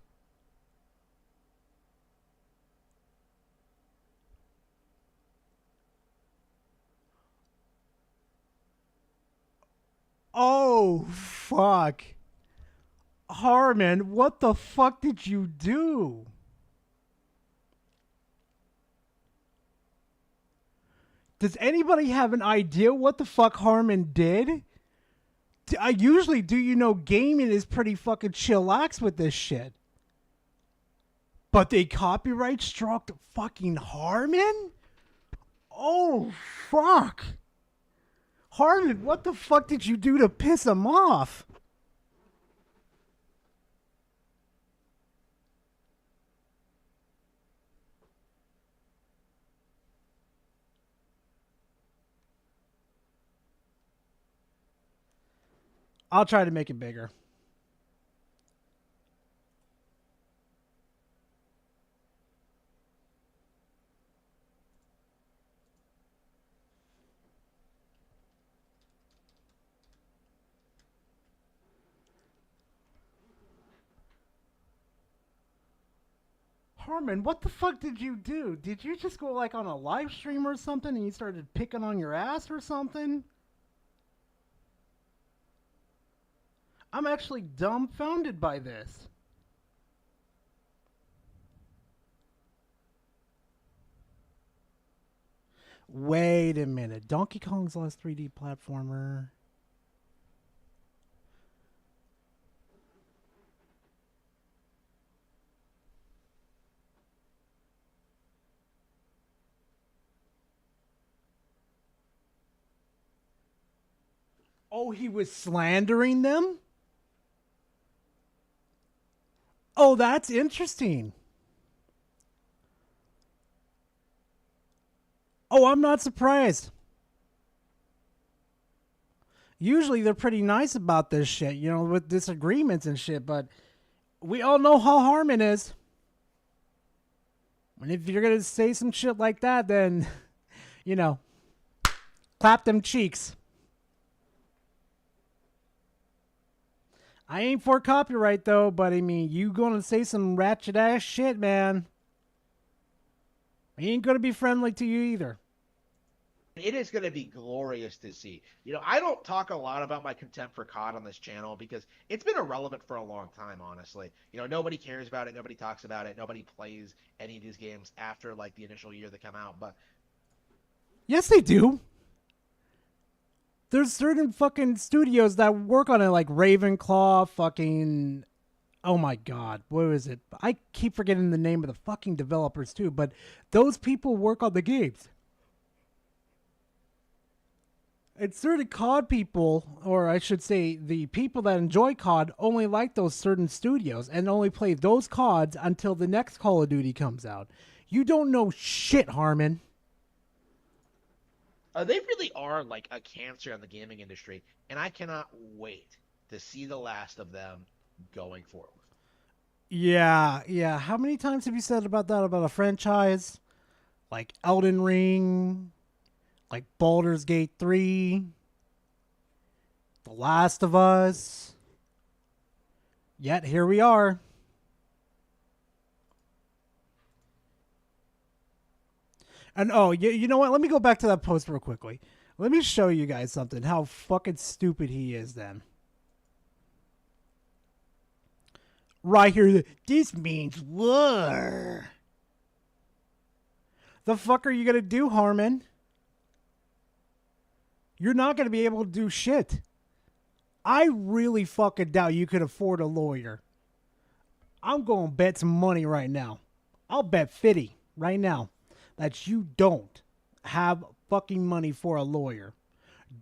Oh, fuck. Harman, what the fuck did you do? Does anybody have an idea what the fuck Harman did? I usually do, gaming is pretty fucking chillax with this shit. But they copyright struck fucking Harman? Oh, fuck. Harman, what the fuck did you do to piss him off? I'll try to make it bigger. Harman, what the fuck did you do? Did you just go like on a live stream or something and you started picking on your ass or something? I'm actually dumbfounded by this. Wait a minute. Donkey Kong's last 3D platformer. Oh, he was slandering them? Oh, that's interesting. Oh, I'm not surprised. Usually they're pretty nice about this shit, with disagreements and shit, but we all know how Harman is. And if you're going to say some shit like that, then, clap them cheeks. I ain't for copyright, though, but I mean, you gonna say some ratchet ass shit, man. I ain't gonna be friendly to you either. It is going to be glorious to see. I don't talk a lot about my contempt for COD on this channel because it's been irrelevant for a long time, honestly. Nobody cares about it. Nobody talks about it. Nobody plays any of these games after, like, the initial year they come out. But yes, they do. There's certain fucking studios that work on it, like Ravenclaw, fucking... Oh my god, what is it? I keep forgetting the name of the fucking developers, too, but those people work on the games. And certain COD people, or I should say the people that enjoy COD, only like those certain studios and only play those CODs until the next Call of Duty comes out. You don't know shit, Harman. They really are like a cancer on the gaming industry, and I cannot wait to see the last of them going forward. Yeah. How many times have you said about that about a franchise? Like Elden Ring, like Baldur's Gate 3, The Last of Us. Yet here we are. And oh, you know what? Let me go back to that post real quickly. Let me show you guys something. How fucking stupid he is then. Right here. This means war. The fuck are you going to do, Harman? You're not going to be able to do shit. I really fucking doubt you could afford a lawyer. I'm going to bet some money right now. I'll bet 50 right now that you don't have fucking money for a lawyer.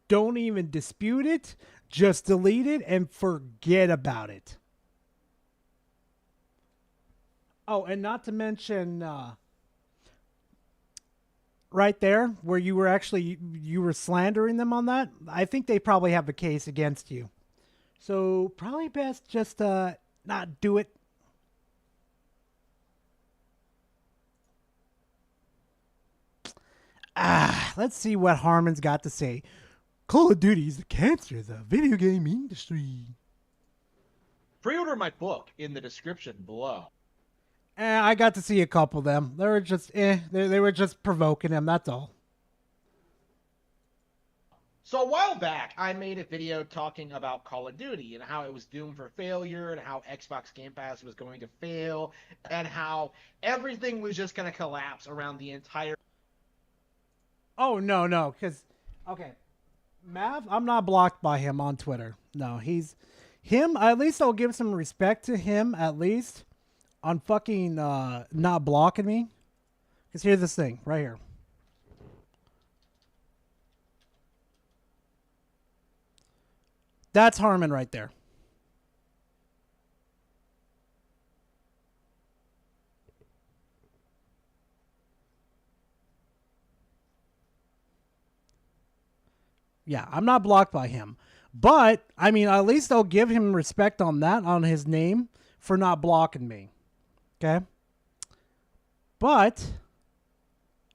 Don't even dispute it. Just delete it and forget about it. Oh, and not to mention, right there where you were slandering them on that. I think they probably have a case against you. So probably best just not do it. Let's see what Harman's got to say. Call of Duty is the cancer of the video game industry. Pre-order my book in the description below. I got to see a couple of them. They were just they were just provoking him, that's all. So a while back, I made a video talking about Call of Duty and how it was doomed for failure and how Xbox Game Pass was going to fail and how everything was just going to collapse around the entire... Oh, no, because, okay, Mav, I'm not blocked by him on Twitter. No, at least I'll give some respect to him, at least, on fucking not blocking me. Because here's this thing, right here. That's Harman right there. Yeah, I'm not blocked by him. But, I mean, at least I'll give him respect on that, on his name, for not blocking me. Okay? But,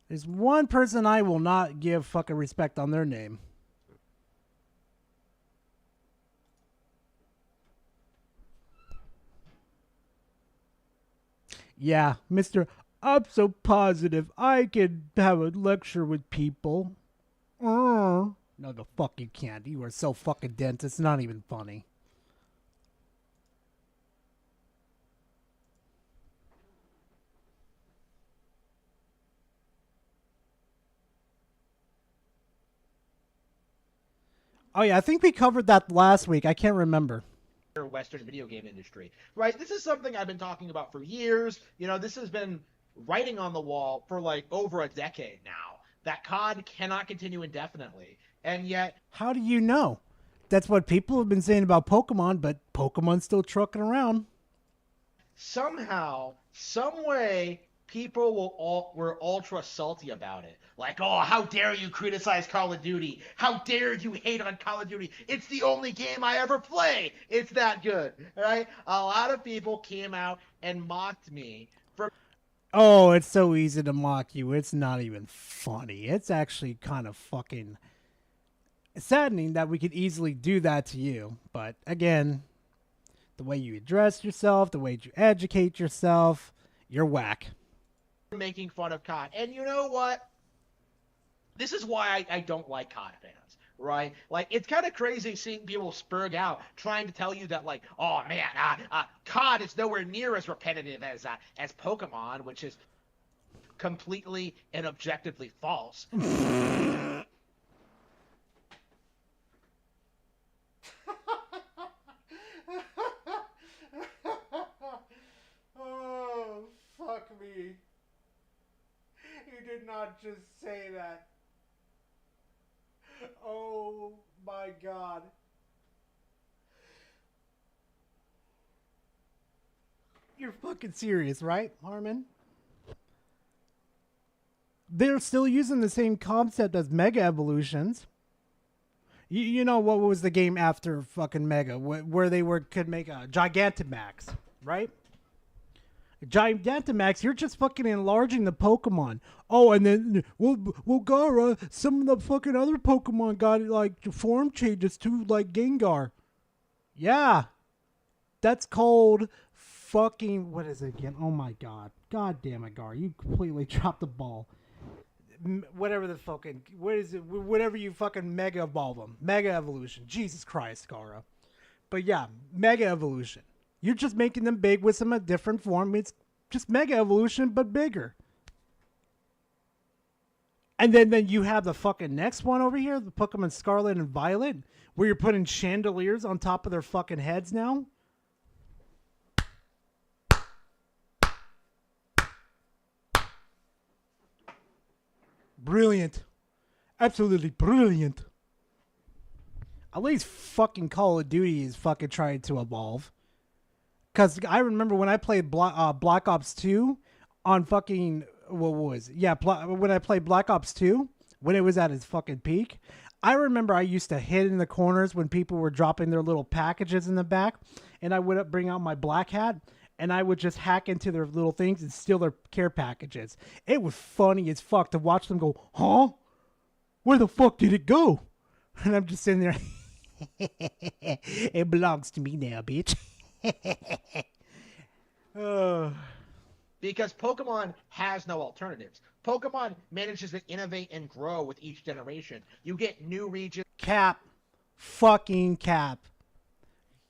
there's one person I will not give fucking respect on their name. Yeah, Mr. I'm so positive I could have a lecture with people. No, the fuck you can't. You are so fucking dense. It's not even funny. Oh, yeah, I think we covered that last week. I can't remember. Western video game industry, right? This is something I've been talking about for years. You know, this has been writing on the wall for like over a decade now. That COD cannot continue indefinitely. And yet... How do you know? That's what people have been saying about Pokemon, but Pokemon's still trucking around. Somehow, some way, people were ultra salty about it. Like, oh, how dare you criticize Call of Duty? How dare you hate on Call of Duty? It's the only game I ever play. It's that good, right? A lot of people came out and mocked me for... Oh, it's so easy to mock you. It's not even funny. It's actually kind of fucking saddening that we could easily do that to you. But again, the way you address yourself, the way you educate yourself, you're whack. Making fun of COD. And you know what? This is why I don't like COD fans, right? Like, it's kind of crazy seeing people spurg out trying to tell you that, like, oh man, COD is nowhere near as repetitive as Pokemon, which is completely and objectively false. Oh, fuck me. You did not just say that. Oh my god. You're fucking serious, right, Harman? They're still using the same concept as Mega Evolutions. You know what was the game after fucking Mega, where they could make a Gigantamax, right? Gigantamax, you're just fucking enlarging the Pokemon. Oh, and then, well, Gara, some of the fucking other Pokemon got, like, form changes too, like Gengar. Yeah. That's called fucking, what is it again? Oh my god. God damn it, Gar. You completely dropped the ball. Whatever the fucking, what is it? Whatever you fucking Mega Evolve them. Mega Evolution. Jesus Christ, Gara. But yeah, Mega Evolution. You're just making them big with some different form. It's just Mega Evolution, but bigger. And then you have the fucking next one over here, the Pokemon Scarlet and Violet, where you're putting chandeliers on top of their fucking heads now. Brilliant. Absolutely brilliant. At least fucking Call of Duty is fucking trying to evolve. Because I remember when I played Black Ops 2 on fucking, what was it? Yeah, when I played Black Ops 2, when it was at its fucking peak, I remember I used to hid in the corners when people were dropping their little packages in the back, and I would bring out my black hat, and I would just hack into their little things and steal their care packages. It was funny as fuck to watch them go, huh? Where the fuck did it go? And I'm just sitting there, it belongs to me now, bitch. Because Pokemon has no alternatives. Pokemon manages to innovate and grow with each generation. You get new regions. Cap. Fucking cap.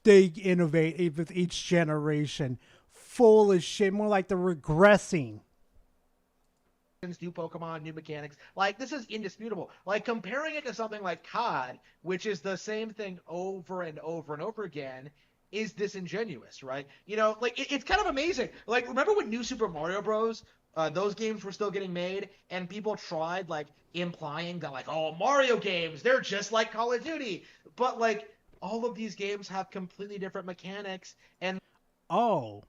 They innovate with each generation. Full of shit. More like they're regressing. New Pokemon, new mechanics. Like, this is indisputable. Like, comparing it to something like COD, which is the same thing over and over and over again, is disingenuous, right? You know, like, it's kind of amazing. Like, remember when New Super Mario Bros., those games were still getting made, and people tried, like, implying that, like, oh, Mario games, they're just like Call of Duty. But, like, all of these games have completely different mechanics, and... Oh,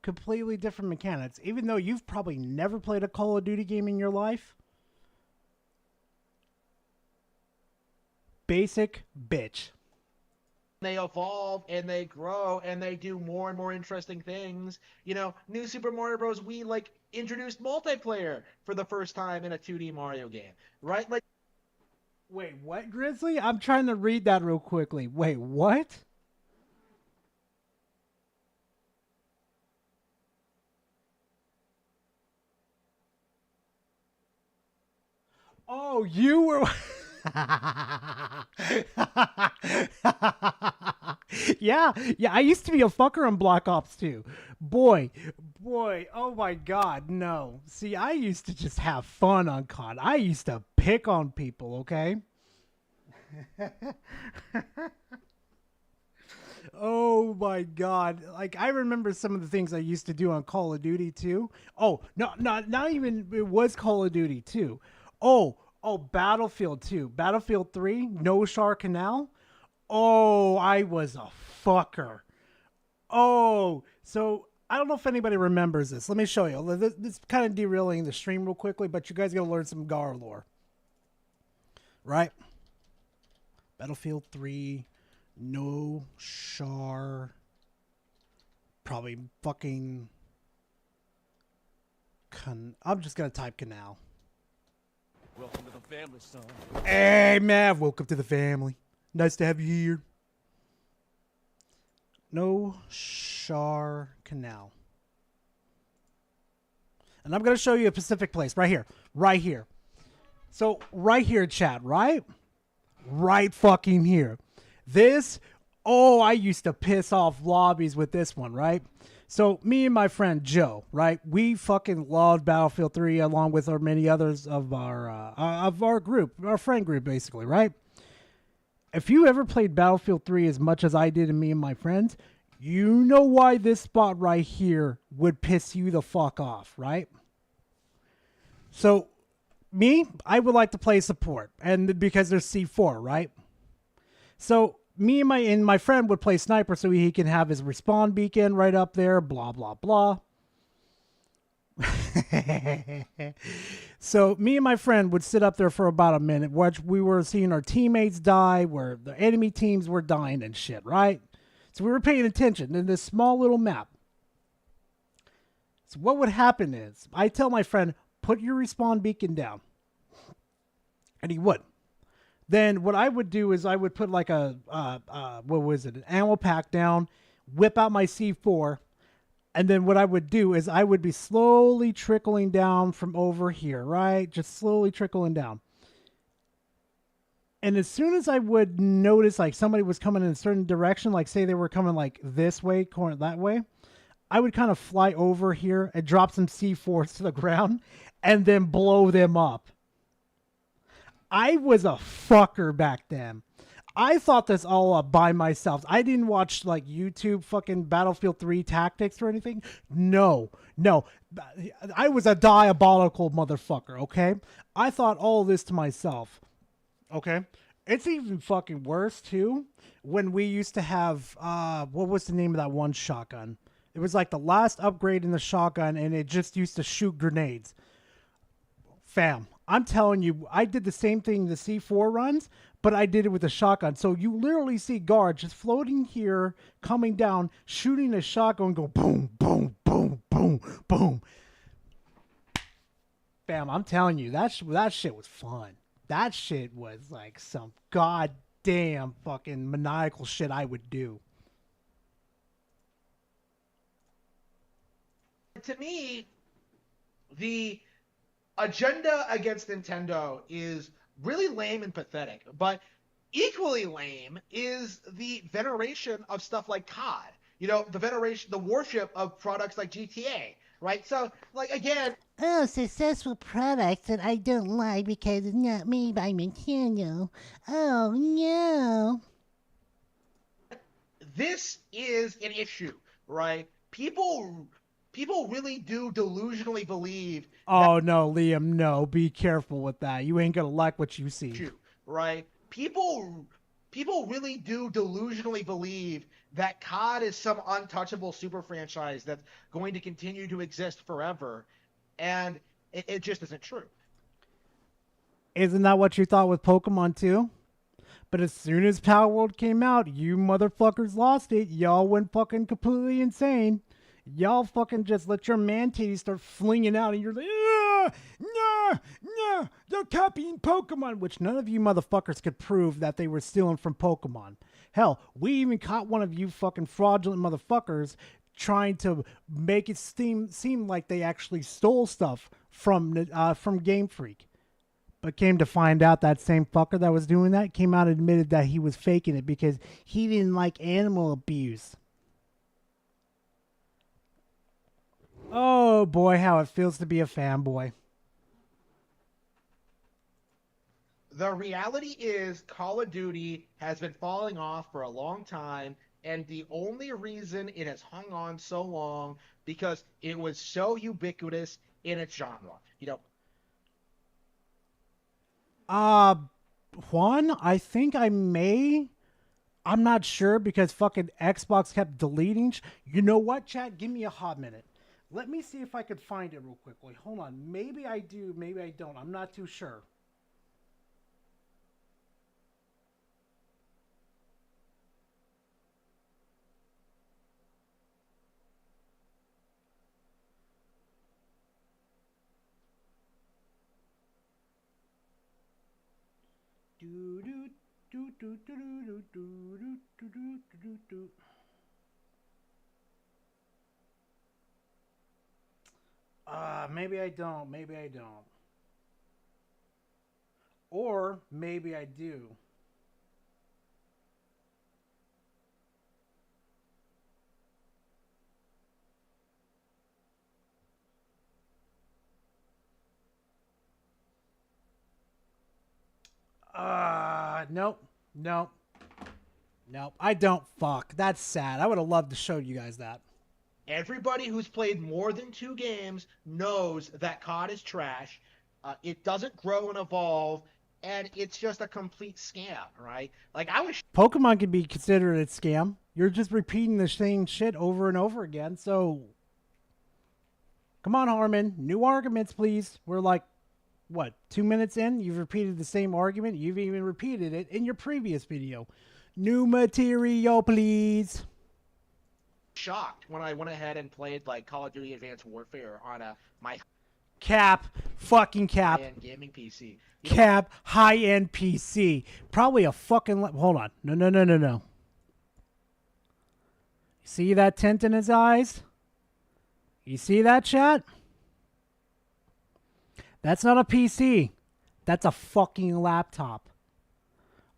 completely different mechanics. Even though you've probably never played a Call of Duty game in your life. Basic bitch. They evolve and they grow and they do more and more interesting things. You know, New Super Mario Bros. Wii, like, introduced multiplayer for the first time in a 2D Mario game, right? Like, wait, what, Grizzly? I'm trying to read that real quickly. Wait, what? Oh, you were... yeah, I used to be a fucker on Black Ops 2. Boy, oh my god, no. See, I used to just have fun on COD. I used to pick on people, okay? Oh my god. Like, I remember some of the things I used to do on Call of Duty 2. Oh, no, not even, it was Call of Duty 2. Oh, Battlefield 2. Battlefield 3, No Shar Canal. Oh, I was a fucker. Oh, so I don't know if anybody remembers this. Let me show you. This is kind of derailing the stream real quickly, but you guys got to learn some Gar lore. Right? Battlefield 3, No Shar. Probably fucking... I'm just going to type Canal. Welcome to the family, son. Hey, Mav, welcome to the family. Nice to have you here. No Shar Canal. And I'm going to show you a specific place right here. Right here. So, right here, chat, right? Right fucking here. This, oh, I used to piss off lobbies with this one, right? So, me and my friend Joe, right? We fucking loved Battlefield 3 along with our many others of our group, our friend group, basically, right? If you ever played Battlefield 3 as much as I did and me and my friends, you know why this spot right here would piss you the fuck off, right? So, me, I would like to play support, and because there's C4, right? So, me and my friend would play sniper so he can have his respawn beacon right up there, blah, blah, blah. So me and my friend would sit up there for about a minute, watch. We were seeing our teammates die, where the enemy teams were dying and shit, right? So we were paying attention in this small little map. So what would happen is I tell my friend, put your respawn beacon down. And he would. Then what I would do is I would put like an ammo pack down, whip out my C4, and then what I would do is I would be slowly trickling down from over here, right? Just slowly trickling down. And as soon as I would notice like somebody was coming in a certain direction, like say they were coming like this way, corner that way, I would kind of fly over here and drop some C4s to the ground and then blow them up. I was a fucker back then. I thought this all up by myself. I didn't watch like YouTube fucking Battlefield 3 tactics or anything. No. I was a diabolical motherfucker, okay? I thought all this to myself. Okay? It's even fucking worse too when we used to have what was the name of that one shotgun? It was like the last upgrade in the shotgun and it just used to shoot grenades. Fam, I'm telling you, I did the same thing in the C4 runs, but I did it with a shotgun. So you literally see guards just floating here, coming down, shooting a shotgun, go boom, boom, boom, boom, boom. Fam, I'm telling you, that shit was fun. That shit was like some goddamn fucking maniacal shit I would do. To me, the agenda against Nintendo is really lame and pathetic, but equally lame is the veneration of stuff like COD. You know, the veneration, the worship of products like GTA, right? So, like, again... Oh, successful products that I don't like because it's not made by Nintendo. Oh, no. This is an issue, right? People really do delusionally believe... Oh, no, Liam, no. Be careful with that. You ain't gonna like what you see. Right? People really do delusionally believe that COD is some untouchable super franchise that's going to continue to exist forever, and it just isn't true. Isn't that what you thought with Pokemon too? But as soon as Power World came out, you motherfuckers lost it. Y'all went fucking completely insane. Y'all fucking just let your man titties start flinging out, and you're like, no, they're copying Pokemon, which none of you motherfuckers could prove that they were stealing from Pokemon. Hell, we even caught one of you fucking fraudulent motherfuckers trying to make it seem like they actually stole stuff from Game Freak. But came to find out that same fucker that was doing that came out and admitted that he was faking it because he didn't like animal abuse. Oh boy, how it feels to be a fanboy. The reality is Call of Duty has been falling off for a long time, and the only reason it has hung on so long because it was so ubiquitous in its genre. You know, Juan, I think I'm not sure because fucking Xbox kept deleting. You know what, chat? Give me a hot minute. Let me see if I could find it real quickly. Hold on. Maybe I do, maybe I don't. I'm not too sure. Maybe I don't. Maybe I don't. Or maybe I do. Nope. I don't. Fuck. That's sad. I would have loved to show you guys that. everybody who's played more than 2 games knows that COD is trash. It doesn't grow and evolve, and it's just a complete scam, right? Like, I was... Pokemon can be considered a scam. You're just repeating the same shit over and over again, so... Come on, Harman. New arguments, please. We're like, what, 2 minutes in? You've repeated the same argument. You've even repeated it in your previous video. New material, please. shocked when I went ahead and played like Call of Duty Advanced Warfare on my Cap. Fucking cap. high-end gaming PC. Cap. High-end PC. Probably a fucking... Hold on. No. See that tint in his eyes? You see that, chat? That's not a PC. That's a fucking laptop.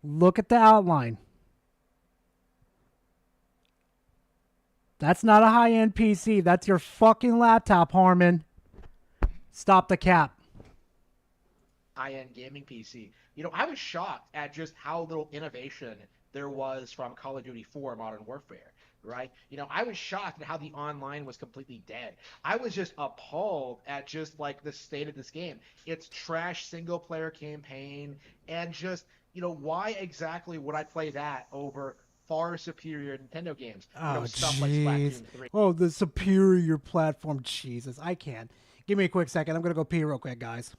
Look at the outline. That's not a high-end PC. That's your fucking laptop, Harman. Stop the cap. high-end gaming PC. I was shocked at just how little innovation there was from Call of Duty 4 Modern Warfare, right? I was shocked at how the online was completely dead. I was just appalled at just like the state of this game. It's trash single-player campaign, and just, why exactly would I play that over far superior Nintendo games? Oh, Stuff like jeez. Splatoon 3. Oh, the superior platform. Jesus, I can't. Give me a quick second. I'm going to go pee real quick, guys.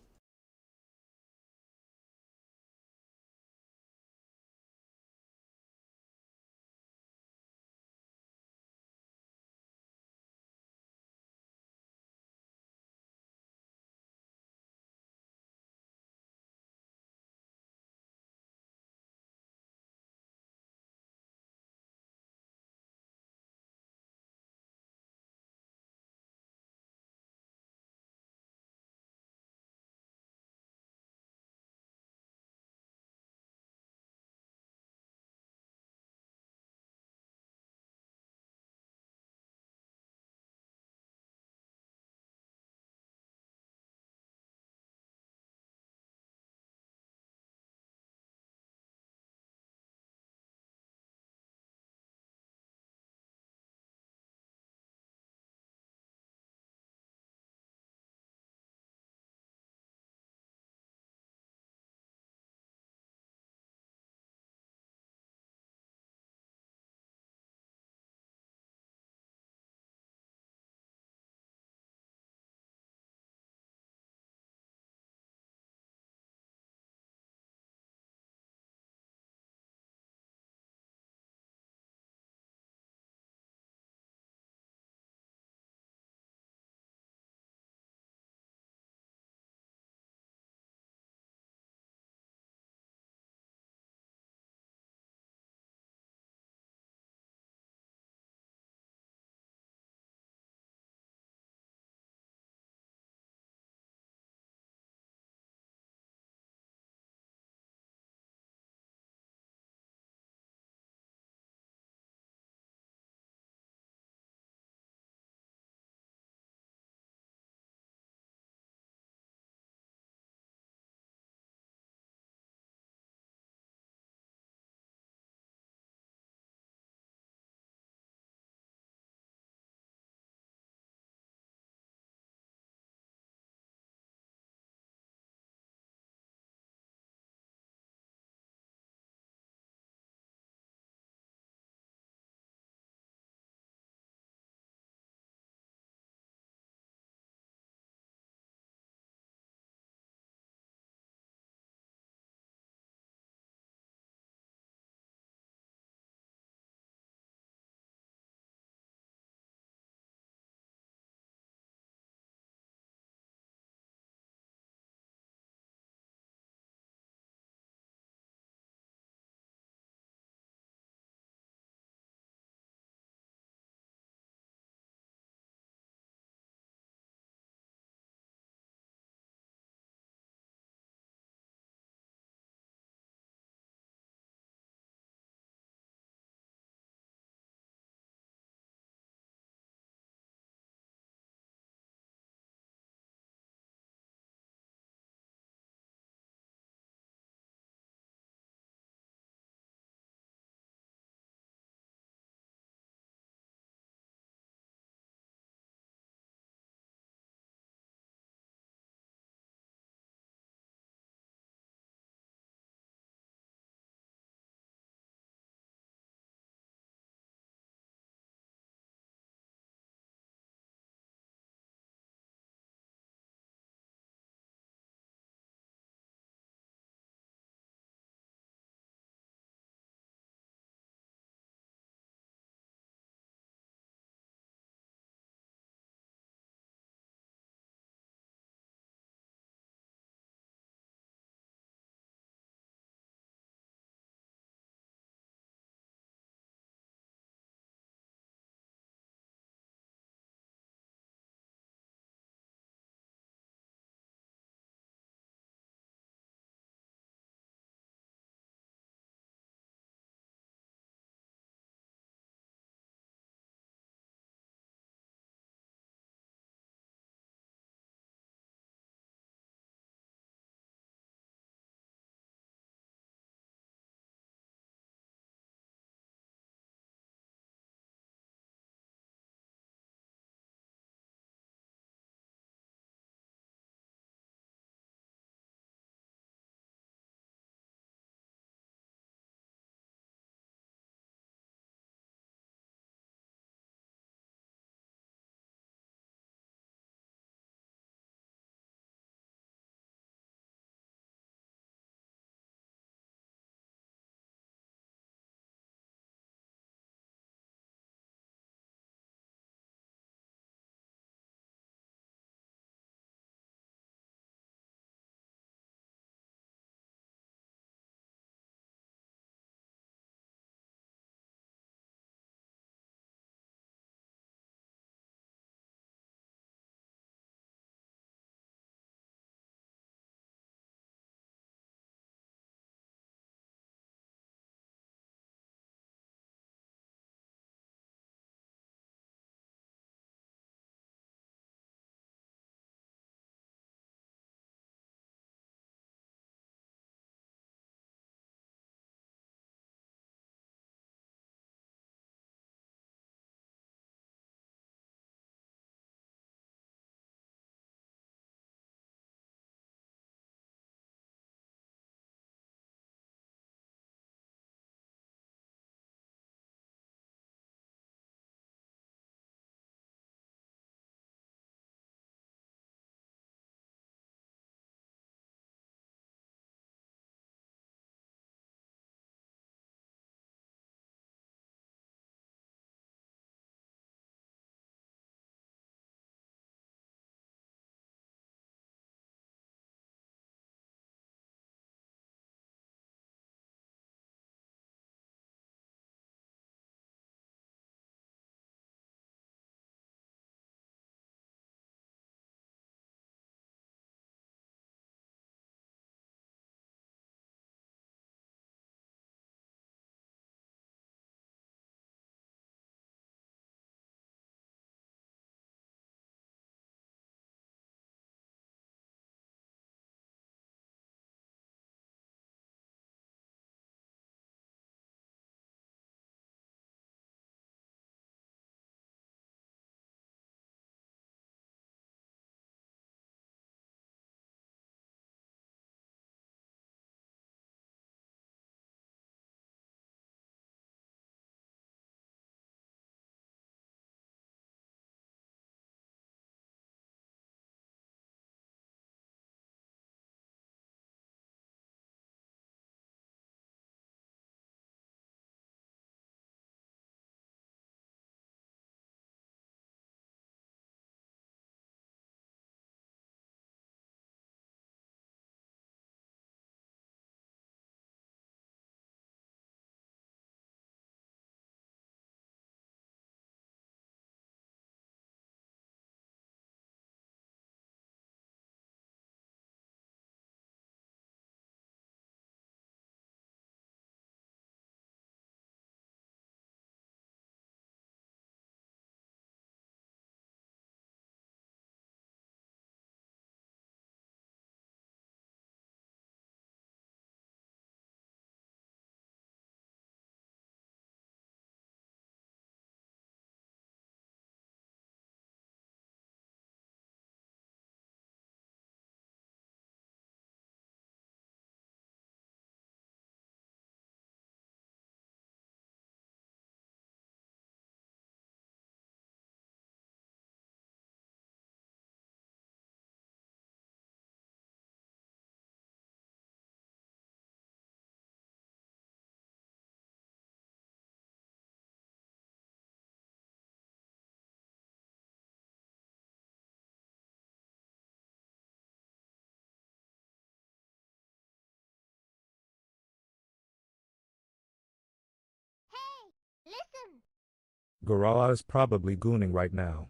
Garage is probably gooning right now.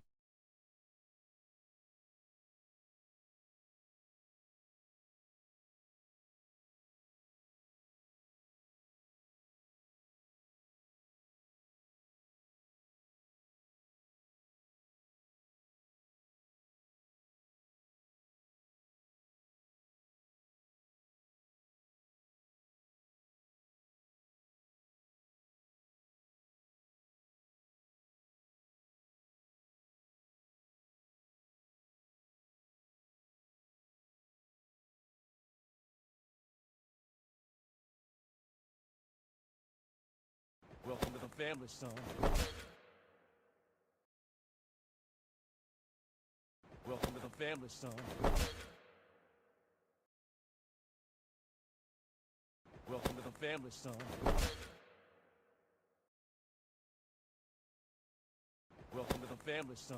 Welcome to the family, son. Welcome to the family, son. Welcome to the family, son. Welcome to the family, son.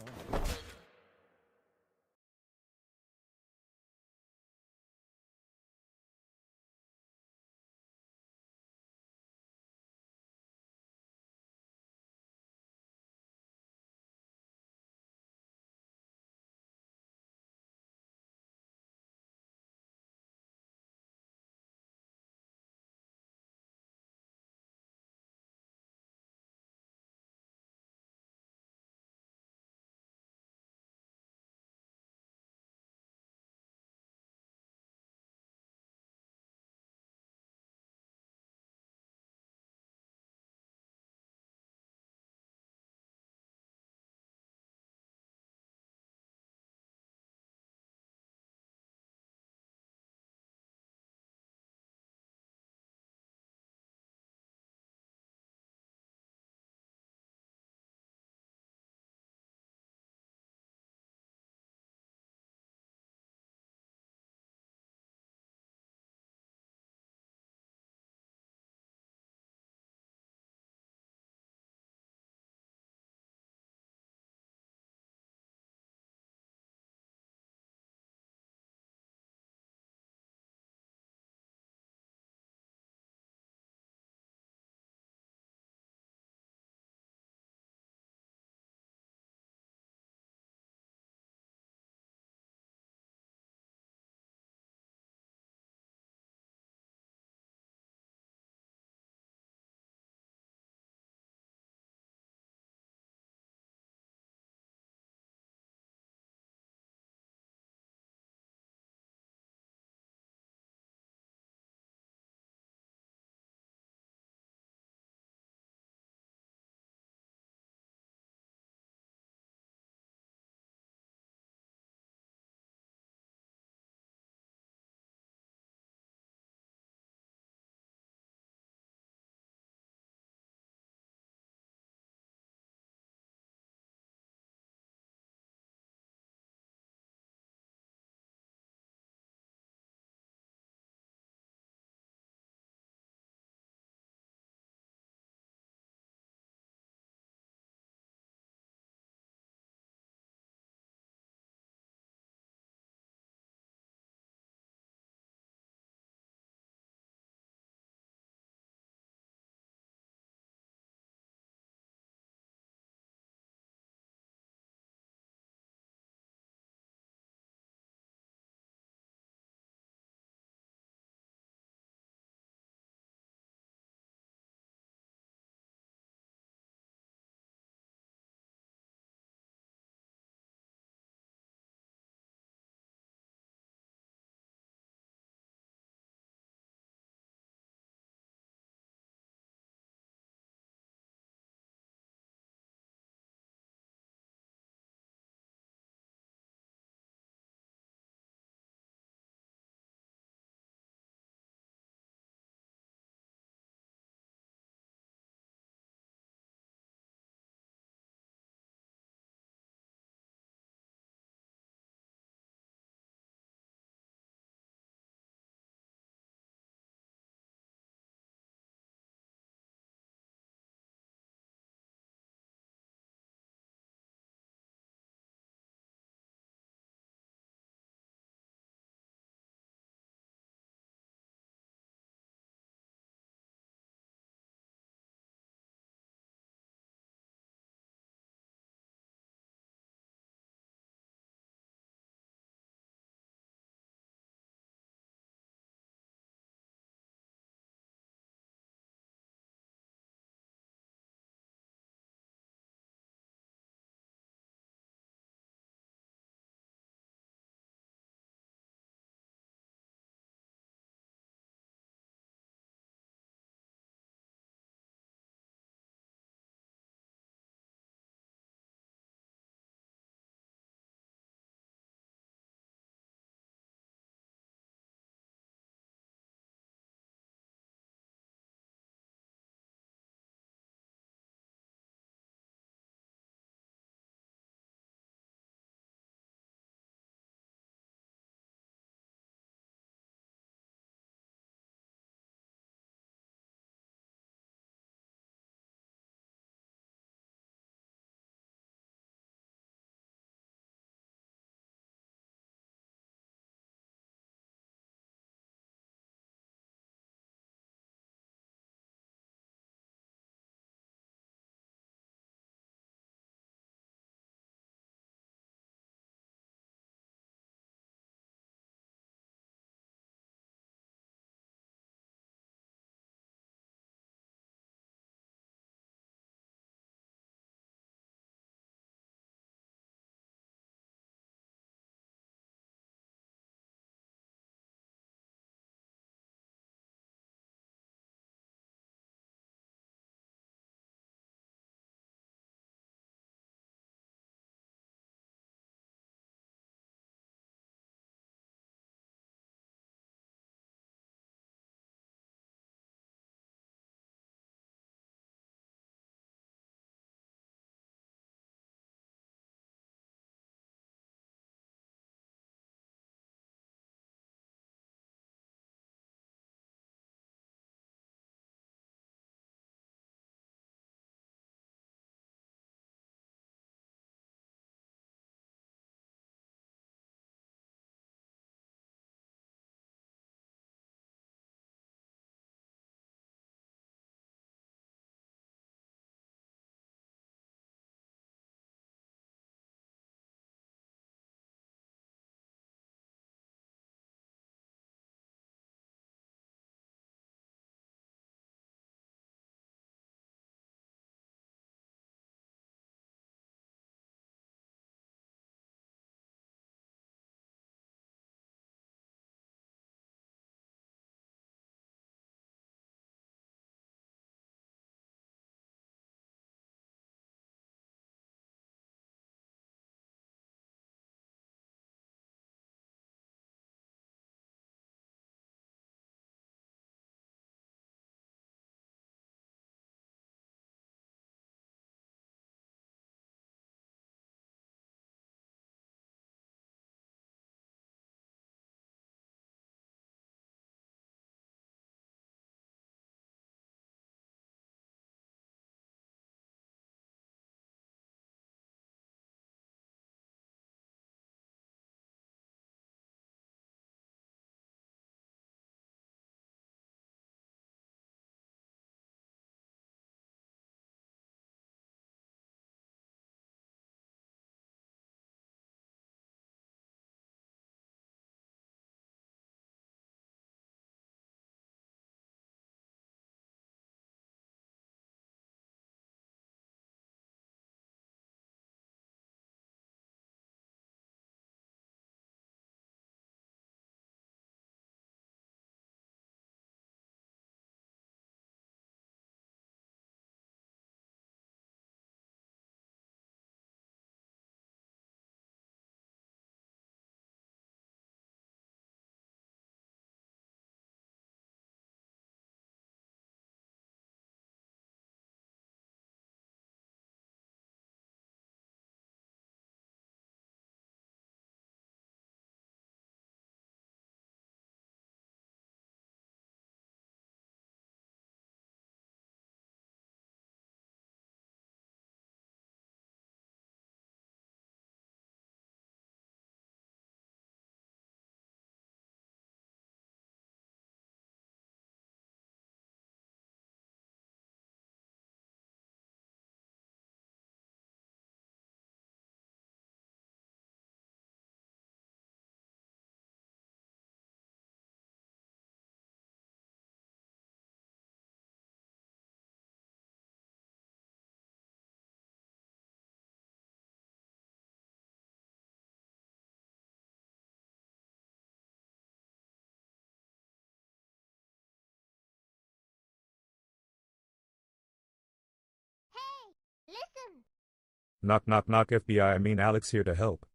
Knock knock knock FBI, I mean Alex here to help.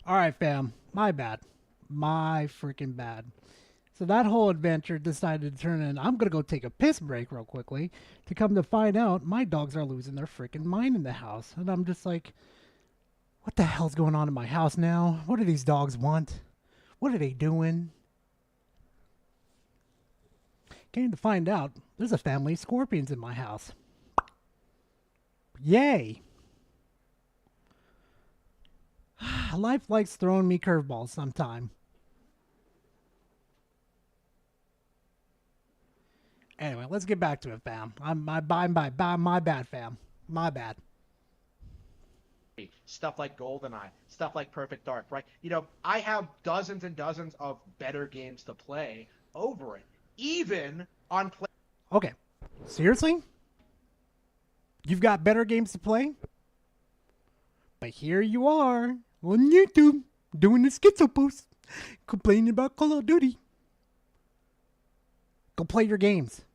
All right, fam. My bad. My freaking bad. So that whole adventure decided to turn in. I'm gonna go take a piss break real quickly. To come to find out, my dogs are losing their freaking mind in the house, and I'm just like, what the hell's going on in my house now? What do these dogs want? What are they doing? Came to find out, there's a family of scorpions in my house. Yay! Life likes throwing me curveballs sometime. Anyway, let's get back to it, fam. My bad, fam. My bad. Stuff like GoldenEye, stuff like Perfect Dark, right? You know, I have dozens and dozens of better games to play over it, even on play. Okay, seriously? You've got better games to play? But here you are on YouTube doing a schizo post, complaining about Call of Duty. Go play your games.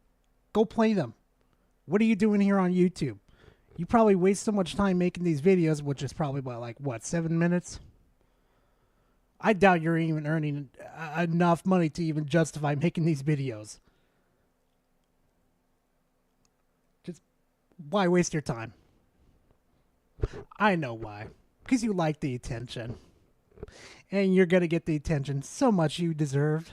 Go play them. What are you doing here on YouTube? You probably waste so much time making these videos, which is probably what, 7 minutes? I doubt you're even earning enough money to even justify making these videos. Just why waste your time? I know why. Because you like the attention. And you're going to get the attention so much you deserve.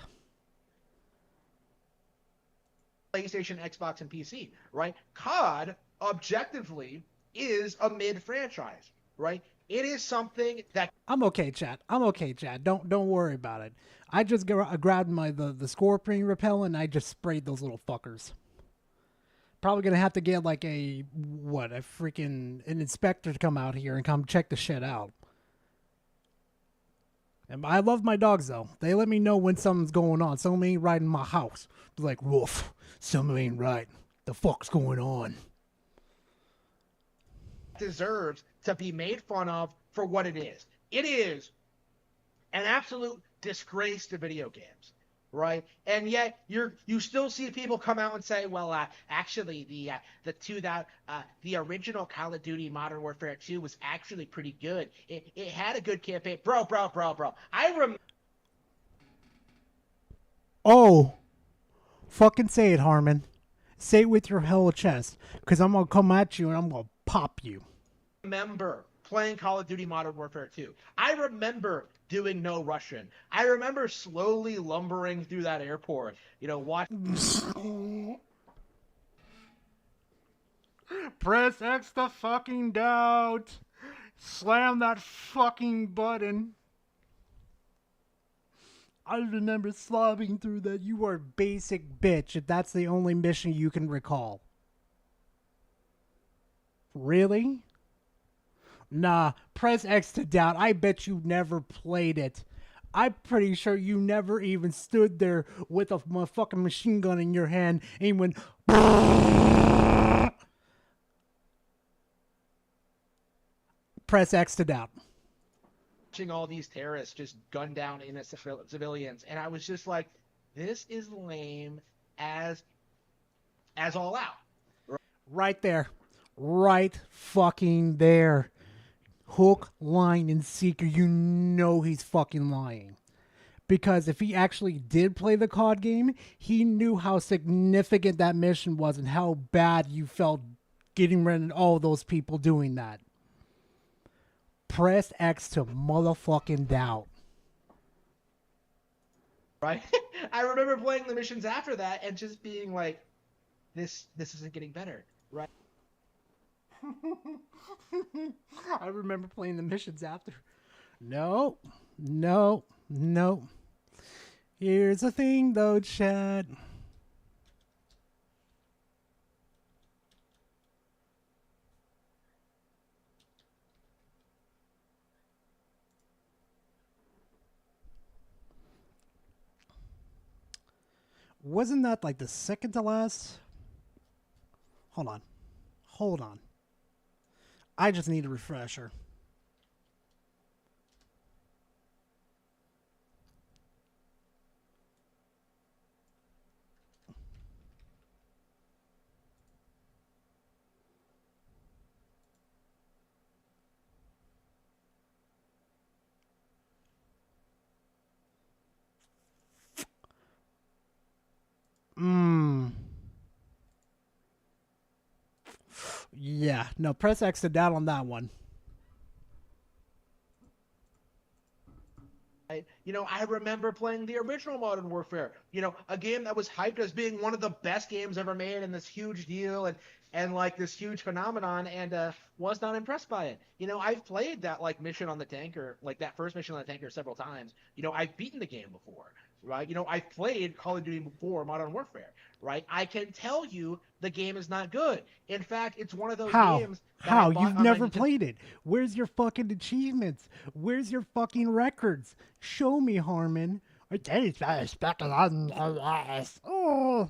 PlayStation, Xbox, and PC, right? COD, objectively, is a mid-franchise, right? It is something that... I'm okay, chat. Don't worry about it. I just grabbed the scorpion repellent and I just sprayed those little fuckers. Probably gonna have to get like an inspector to come out here and come check the shit out. And I love my dogs though. They let me know when something's going on. Something ain't right in my house. They're like, woof, something ain't right. The fuck's going on? Deserves to be made fun of for what it is. It is an absolute disgrace to video games, right? And yet you still see people come out and say, well, actually the original Call of Duty Modern Warfare 2 was actually pretty good. It had a good campaign, bro. Oh, fucking say it, Harman. Say it with your hell chest, because I'm going to come at you and I'm going to pop you. Remember playing Call of Duty Modern Warfare 2. I remember doing no Russian. I remember slowly lumbering through that airport, watching... Press X the fucking doubt. Slam that fucking button. I remember slobbing through that. You are a basic bitch if that's the only mission you can recall. Really? Nah, press X to doubt. I bet you never played it. I'm pretty sure you never even stood there with a fucking machine gun in your hand and you went... Press X to doubt. Watching all these terrorists just gun down innocent civilians, and I was just like, this is lame as all out. Right there. Right fucking there. Hook, line, and seeker. You know he's fucking lying. Because if he actually did play the COD game, he knew how significant that mission was and how bad you felt getting rid of all those people doing that. Press X to motherfucking doubt. Right? I remember playing the missions after that and just being like, this isn't getting better, right? I remember playing the missions after. No. Here's the thing though, Chad. Wasn't that like the second to last? Hold on. I just need a refresher. Yeah, no, press X to down on that one. I remember playing the original Modern Warfare, a game that was hyped as being one of the best games ever made and this huge deal and like this huge phenomenon, and was not impressed by it. I've played that like mission on the tanker, like that first mission on the tanker several times. I've beaten the game before, right? I've played Call of Duty before Modern Warfare, right? I can tell you the game is not good. In fact, it's one of those games that I bought You've on never my Nintendo- played it? Where's your fucking achievements? Where's your fucking records? Show me, Harman. I tell you, oh.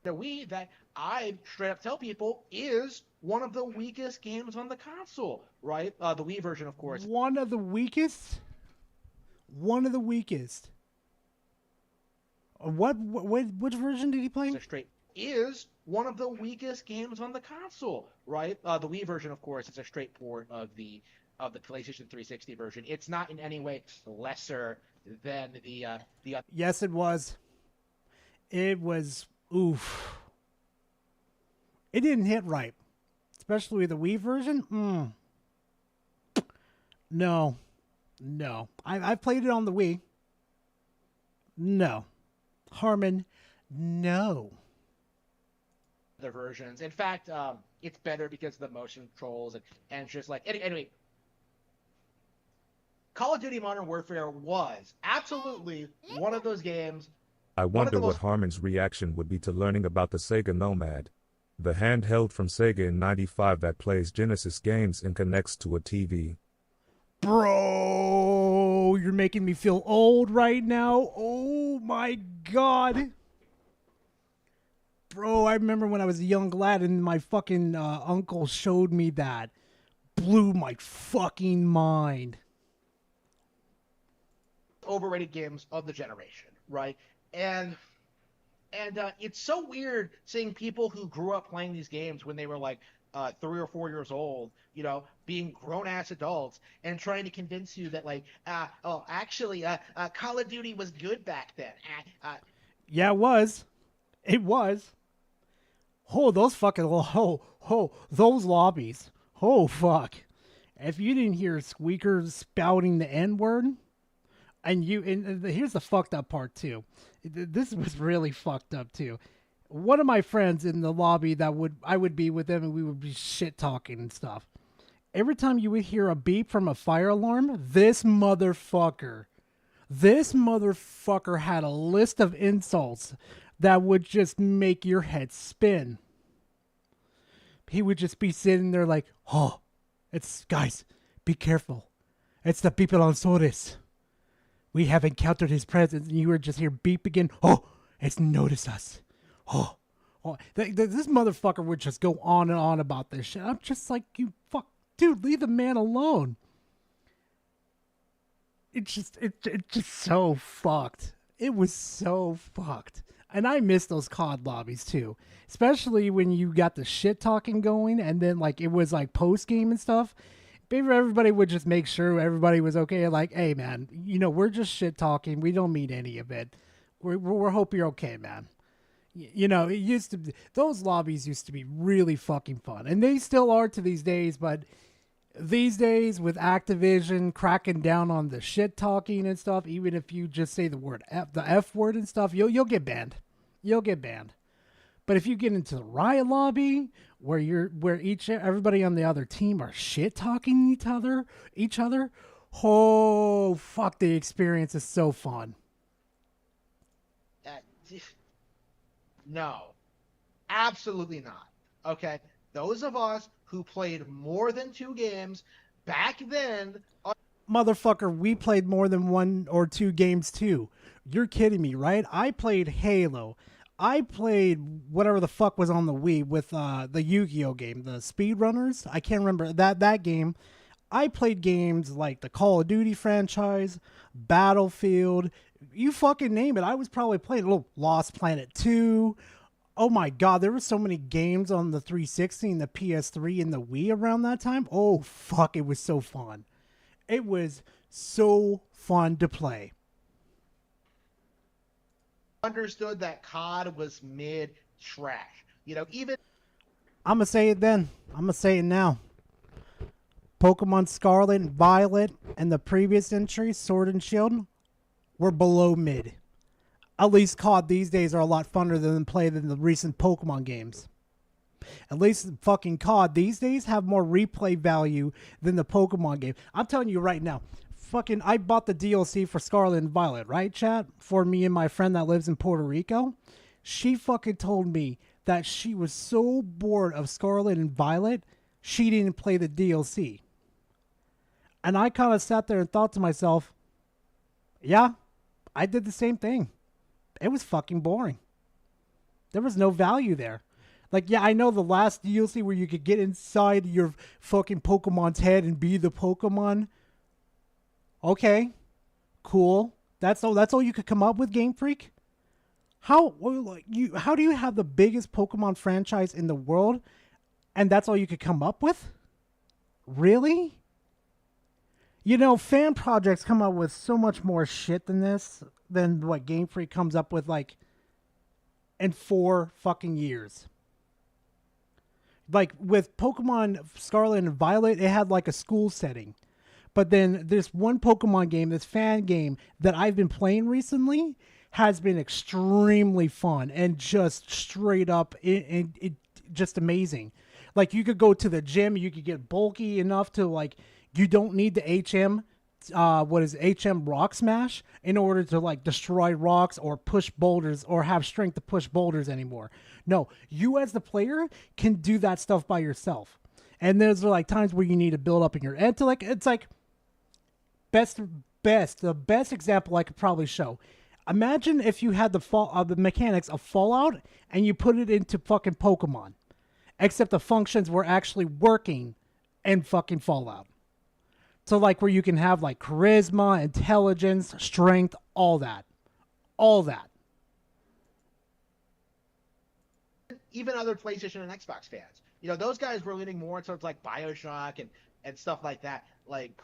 the Wii that I straight up tell people is one of the weakest games on the console, right? The Wii version, of course. One of the weakest? One of the weakest. Which version did he play? Is one of the weakest games on the console, right? The Wii version, of course, is a straight port of the PlayStation 360 version. It's not in any way lesser than the Yes, it was. It was oof. It didn't hit right, especially the Wii version. No. I played it on the Wii. No, Harman, no. other versions. In fact, it's better because of the motion controls and just like anyway. Call of Duty Modern Warfare was absolutely one of those games. I wonder what Harman's reaction would be to learning about the Sega Nomad, the handheld from Sega in '95 that plays Genesis games and connects to a TV. Bro, you're making me feel old right now. Oh my god. Bro, I remember when I was a young lad and my fucking uncle showed me that. Blew my fucking mind. Overrated games of the generation, right? And it's so weird seeing people who grew up playing these games when they were like 3 or 4 years old, being grown-ass adults and trying to convince you that like, actually, Call of Duty was good back then. Yeah, it was. It was. Oh, those fucking, those lobbies. Oh, fuck. If you didn't hear squeakers spouting the N-word, and here's the fucked up part too. This was really fucked up too. One of my friends in the lobby I would be with them and we would be shit talking and stuff. Every time you would hear a beep from a fire alarm, this motherfucker had a list of insults that would just make your head spin. He would just be sitting there like, oh, guys, be careful. It's the people on Soris. We have encountered his presence, and you would just hear beep again. Oh, it's noticed us. Oh. This motherfucker would just go on and on about this shit. I'm just like, you fuck, dude, leave the man alone. It's just so fucked. It was so fucked. And I miss those COD lobbies too. Especially when you got the shit talking going and then like it was like post game and stuff. Maybe everybody would just make sure everybody was okay. Like, hey man, we're just shit talking. We don't mean any of it. We're hope you're okay, man. It used to be, those lobbies used to be really fucking fun. And they still are to these days, but these days with Activision cracking down on the shit talking and stuff, even if you just say the F word and stuff, you'll get banned. You'll get banned. But if you get into the Riot lobby where everybody on the other team are shit talking each other, oh fuck, the experience is so fun. No, absolutely not. Okay, those of us who played more than 2 games back then. Motherfucker, we played more than 1 or 2 games too. You're kidding me, right? I played Halo. I played whatever the fuck was on the Wii with the Yu-Gi-Oh game, the Speedrunners. I can't remember that game. I played games like the Call of Duty franchise, Battlefield, you fucking name it. I was probably playing Lost Planet 2. Oh my god, there were so many games on the 360 and the PS3 and the Wii around that time. Oh fuck, it was so fun. It was so fun to play. Understood that COD was mid trash. Even I'm gonna say it then. I'm gonna say it now. Pokemon Scarlet and Violet and the previous entry, Sword and Shield, were below mid. At least COD these days are a lot funner than play than the recent Pokemon games. At least fucking COD these days have more replay value than the Pokemon game. I'm telling you right now, fucking I bought the DLC for Scarlet and Violet, right, chat? For me and my friend that lives in Puerto Rico. She fucking told me that she was so bored of Scarlet and Violet, she didn't play the DLC. And I kind of sat there and thought to myself, yeah, I did the same thing. It was fucking boring. There was no value there. Like, yeah, I know the last DLC where you could get inside your fucking Pokemon's head and be the Pokemon. Okay, cool. That's all you could come up with, Game Freak? How do you have the biggest Pokemon franchise in the world and that's all you could come up with? Really? You know, fan projects come up with so much more shit than this, than what Game Freak comes up with, like, in 4 fucking years. Like, with Pokemon Scarlet and Violet, it had, like, a school setting. But then this one Pokemon game, this fan game that I've been playing recently, has been extremely fun and just straight up, it just amazing. Like, you could go to the gym, you could get bulky enough to, like, you don't need the HM Rock Smash in order to, like, destroy rocks or push boulders or have strength to push boulders anymore. No, you as the player can do that stuff by yourself. And there's, like, times where you need to build up in your intellect. It's like the best example I could probably show. Imagine if you had the mechanics of Fallout and you put it into fucking Pokemon, except the functions were actually working in fucking Fallout. So, like, where you can have, like, charisma, intelligence, strength, all that. All that. Even other PlayStation and Xbox fans. You know, those guys were leaning more towards, like, BioShock and stuff like that. Like,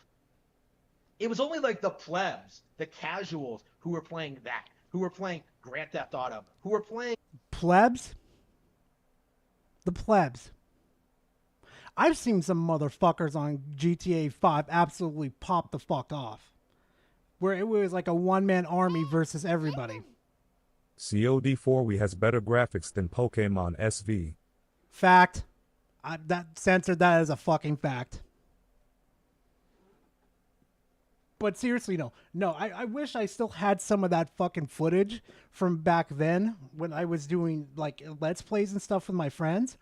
it was only, like, the plebs, the casuals, who were playing that. Who were playing Grand Theft Auto. Who were playing... Plebs? The plebs. I've seen some motherfuckers on GTA 5 absolutely pop the fuck off. Where it was like a one-man army versus everybody. COD4 we has better graphics than Pokémon SV. Fact. That censored that as a fucking fact. But seriously, no. No, I wish I still had some of that fucking footage from back then when I was doing, like, Let's Plays and stuff with my friends.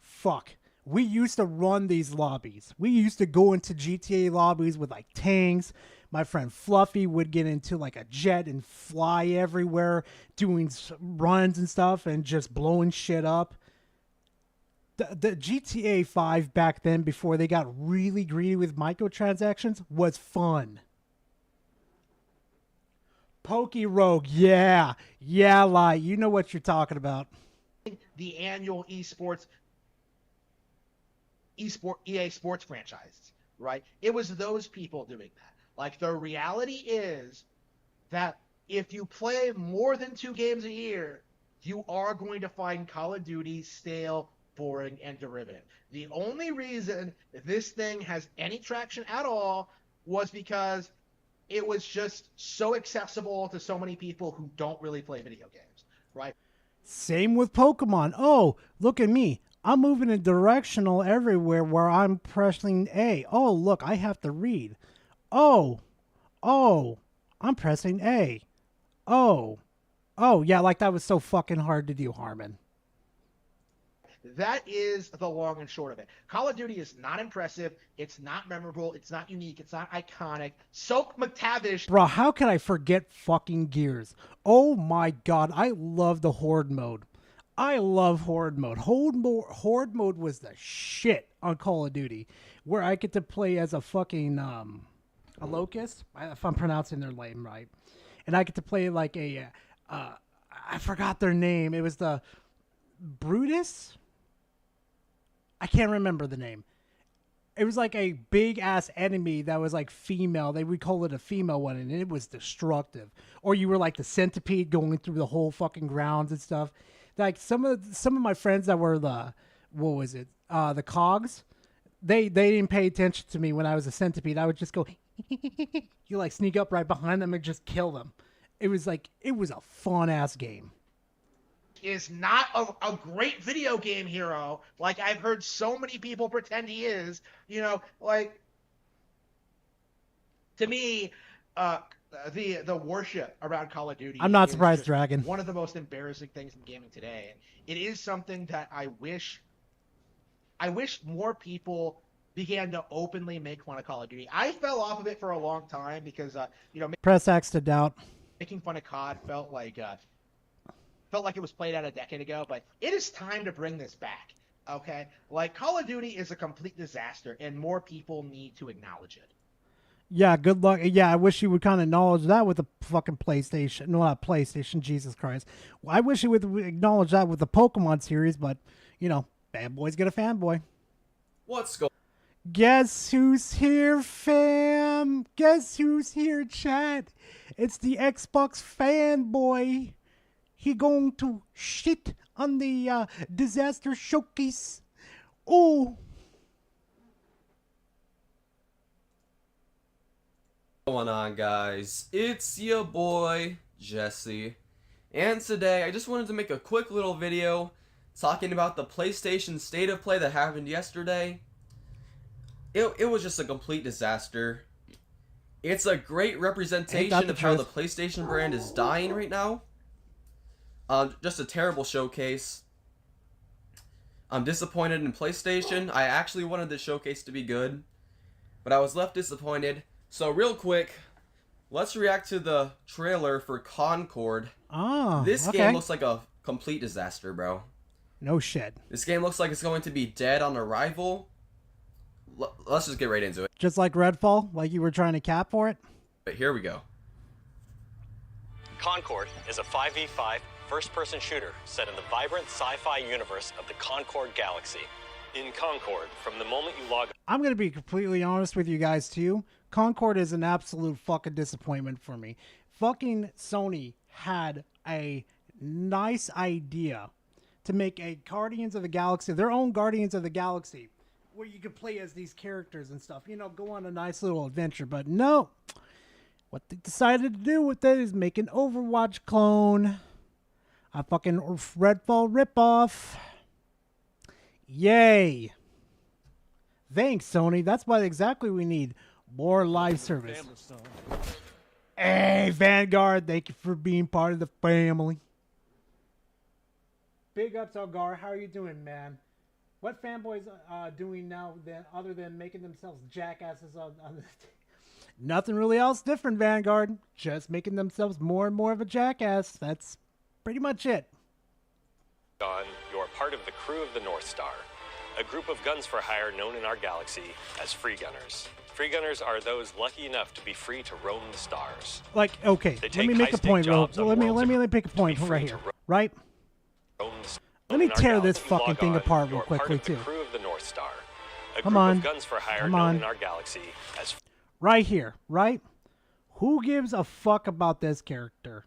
Fuck. We used to run these lobbies. We used to go into GTA lobbies with, like, tanks. My friend Fluffy would get into, like, a jet and fly everywhere, doing runs and stuff and just blowing shit up. The GTA 5 back then, before they got really greedy with microtransactions, was fun. Poke-Rogue, yeah. Yeah, Light. You know what you're talking about. The annual EA Sports franchises, right? It was those people doing that. Like, the reality is that if you play more than 2 games a year, you are going to find Call of Duty stale, boring, and derivative. The only reason this thing has any traction at all was because it was just so accessible to so many people who don't really play video games, right? Same with Pokemon. Oh, look at me. I'm moving in directional everywhere where I'm pressing A. Oh, look, I have to read. Oh, I'm pressing A. Oh, yeah, like that was so fucking hard to do, Harman. That is the long and short of it. Call of Duty is not impressive. It's not memorable. It's not unique. It's not iconic. Soak McTavish. Bro, how could I forget fucking Gears? Oh my god, I love the Horde mode. I love Horde mode. Horde mode was the shit on Call of Duty, where I get to play as a fucking a locust, if I'm pronouncing their name right, and I get to play like a I forgot their name. It was the Brutus. I can't remember the name. It was like a big ass enemy that was like female. They would call it a female one, and it was destructive. Or you were like the centipede going through the whole fucking grounds and stuff. Like some of my friends that were what was it? The cogs. They didn't pay attention to me when I was a centipede. I would just go, you like sneak up right behind them and just kill them. It was a fun ass game. Is not a great video game hero like I've heard so many people pretend he is. You know, like, to me, the worship around Call of Duty. I'm not is surprised, just Dragon. One of the most embarrassing things in gaming today. And it is something that I wish more people began to openly make fun of Call of Duty. I fell off of it for a long time because, Press X to doubt. making fun of COD felt like it was played out a decade ago. But it is time to bring this back. Okay, like, Call of Duty is a complete disaster, and more people need to acknowledge it. Yeah, good luck. Yeah, I wish you would kind of acknowledge that with the fucking PlayStation. No, not PlayStation. Jesus Christ. Well, I wish you would acknowledge that with the Pokemon series, but, fanboys get a fanboy. What's going Guess who's here, fam? Guess who's here, chat? It's the Xbox fanboy. He going to shit on the disaster showcase. Oh. on, guys? It's your boy, Jesse. And today, I just wanted to make a quick little video talking about the PlayStation State of Play that happened yesterday. It was just a complete disaster. It's a great representation of how the PlayStation brand is dying right now. Just a terrible showcase. I'm disappointed in PlayStation. I actually wanted the showcase to be good, but I was left disappointed. So real quick, let's react to the trailer for Concord. This game looks like a complete disaster, bro. No shit. This game looks like it's going to be dead on arrival. Let's just get right into it. Just like Redfall, like you were trying to cap for it? But here we go. Concord is a 5v5 first-person shooter set in the vibrant sci-fi universe of the Concord Galaxy. In Concord, from the moment you log... I'm going to be completely honest with you guys, too. Concord is an absolute fucking disappointment for me. Fucking Sony had a nice idea to make a Guardians of the Galaxy, their own Guardians of the Galaxy, where you could play as these characters and stuff, go on a nice little adventure. But no, what they decided to do with it is make an Overwatch clone, a fucking Redfall ripoff. Yay. Thanks, Sony. That's what exactly we need. More live service. Hey, Vanguard, thank you for being part of the family. Big ups, Algar. How are you doing, man? What fanboys doing now then, other than making themselves jackasses on the Nothing really else different, Vanguard. Just making themselves more and more of a jackass. That's pretty much it. You're part of the crew of the North Star, a group of guns for hire known in our galaxy as free gunners. Free gunners are those lucky enough to be free to roam the stars. Like, okay, let me make a point, bro. Let me make a point right here, right? Let me tear this fucking thing apart real quickly, too. Crew of the North Star, a Come group on. of guns for hire Come known on. in our galaxy as... Right here, right? Who gives a fuck about this character?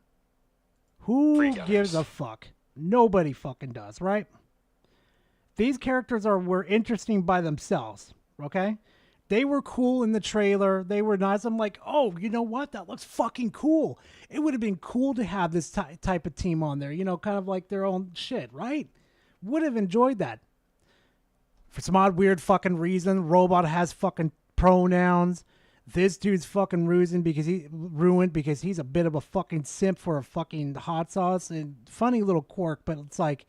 Who gives a fuck? Nobody fucking does, right? These characters were interesting by themselves, okay? They were cool in the trailer. They were nice. I'm like, oh, you know what? That looks fucking cool. It would have been cool to have this type of team on there, kind of like their own shit, right? Would have enjoyed that. For some odd, weird fucking reason, Robot has fucking pronouns. This dude's fucking ruined because he's a bit of a fucking simp for a fucking hot sauce. And funny little quirk, but it's like,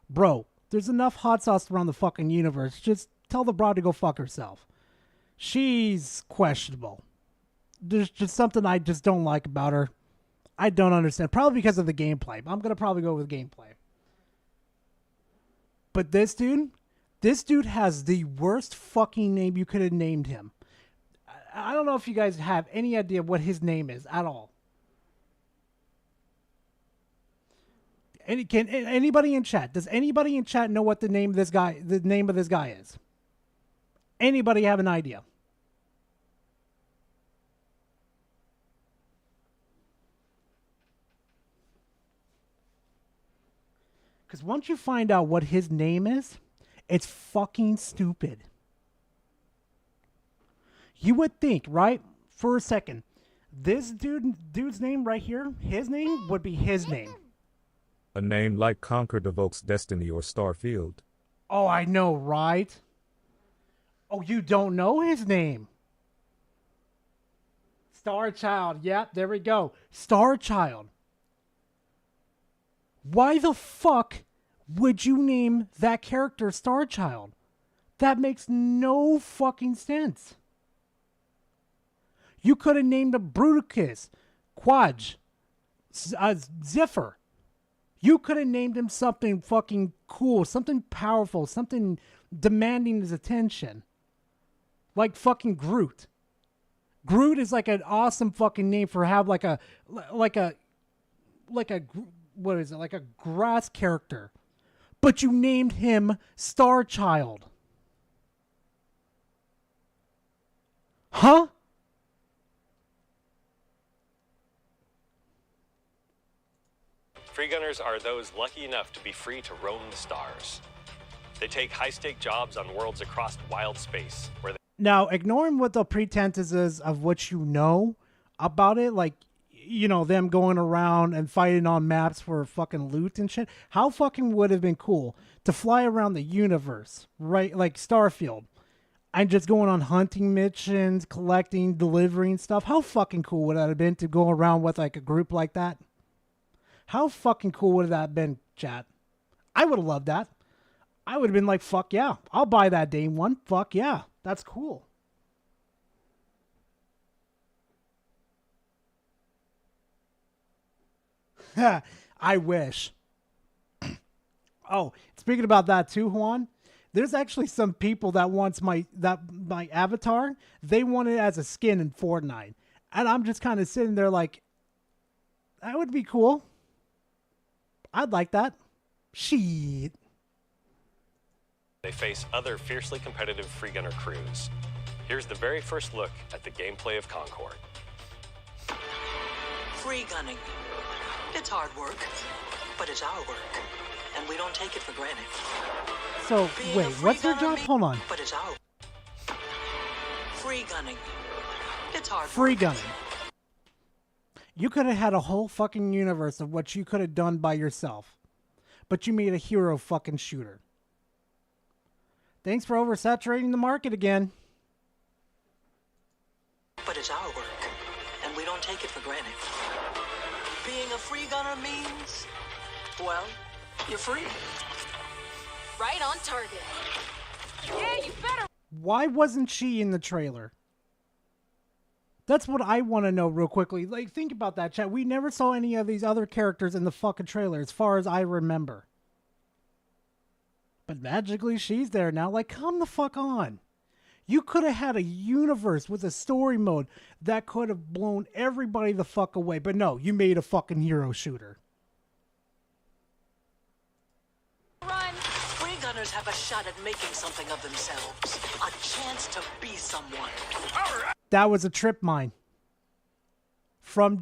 bro, there's enough hot sauce around the fucking universe. Just tell the broad to go fuck herself. She's questionable. There's just something I just don't like about her. I don't understand. Probably because of the gameplay. I'm going to probably go with gameplay. But this dude has the worst fucking name you could have named him. I don't know if you guys have any idea what his name is at all. Can anybody in chat? Does anybody in chat know what the name of this guy is? Anybody have an idea? Because once you find out what his name is, It's fucking stupid. You would think, right? For a second, this dude's name right here, his name would be his name. A name like Concord evokes destiny or Starfield. Oh, I know, right? Oh, you don't know his name. Star Child. Yep, there we go. Star Child. Why the fuck would you name that character Star Child? That makes no fucking sense. You could have named him Bruticus, Quadge, Zephyr. You could have named him something fucking cool, something powerful, something demanding his attention. Like fucking Groot. Groot is like an awesome fucking name for have like a what is it? Like a grass character. But you named him Star Child. Huh? Free gunners are those lucky enough to be free to roam the stars. They take high-stake jobs on worlds across wild space where they... Now, ignoring what the pretenses is of what you know about it, like, you know, them going around and fighting on maps for fucking loot and shit, how fucking would have been cool to fly around the universe, right? Like Starfield, and just going on hunting missions, collecting, delivering stuff. How fucking cool would that have been to go around with like a group like that? How fucking cool would that have been, chat? I would have loved that. I would have been like, fuck yeah, I'll buy that day one. Fuck yeah, that's cool. I wish. Oh, speaking about that too, Juan, there's actually some people that wants my avatar. They want it as a skin in Fortnite, and I'm just kind of sitting there like, that would be cool. I'd like that. Shit. They face other fiercely competitive free gunner crews. Here's the very first look at the gameplay of Concord. Free gunning. It's hard work, but it's our work, and we don't take it for granted. So, wait, what's their job? Hold on. But it's our free gunning. It's hard Free work. gunning. You could have had a whole fucking universe of what you could have done by yourself, but you made a hero fucking shooter. Thanks for oversaturating the market again. But it's our work, and we don't take it for granted. Being a free gunner means, well, you're free. Right on target. Yeah, you better. Why wasn't she in the trailer? That's what I want to know real quickly. Like, think about that, chat. We never saw any of these other characters in the fucking trailer, as far as I remember. But magically, she's there now. Like, come the fuck on. You could have had a universe with a story mode that could have blown everybody the fuck away. But no, you made a fucking hero shooter. Run! Free gunners have a shot at making something of themselves. A chance to be someone. All right. That was a trip mine. From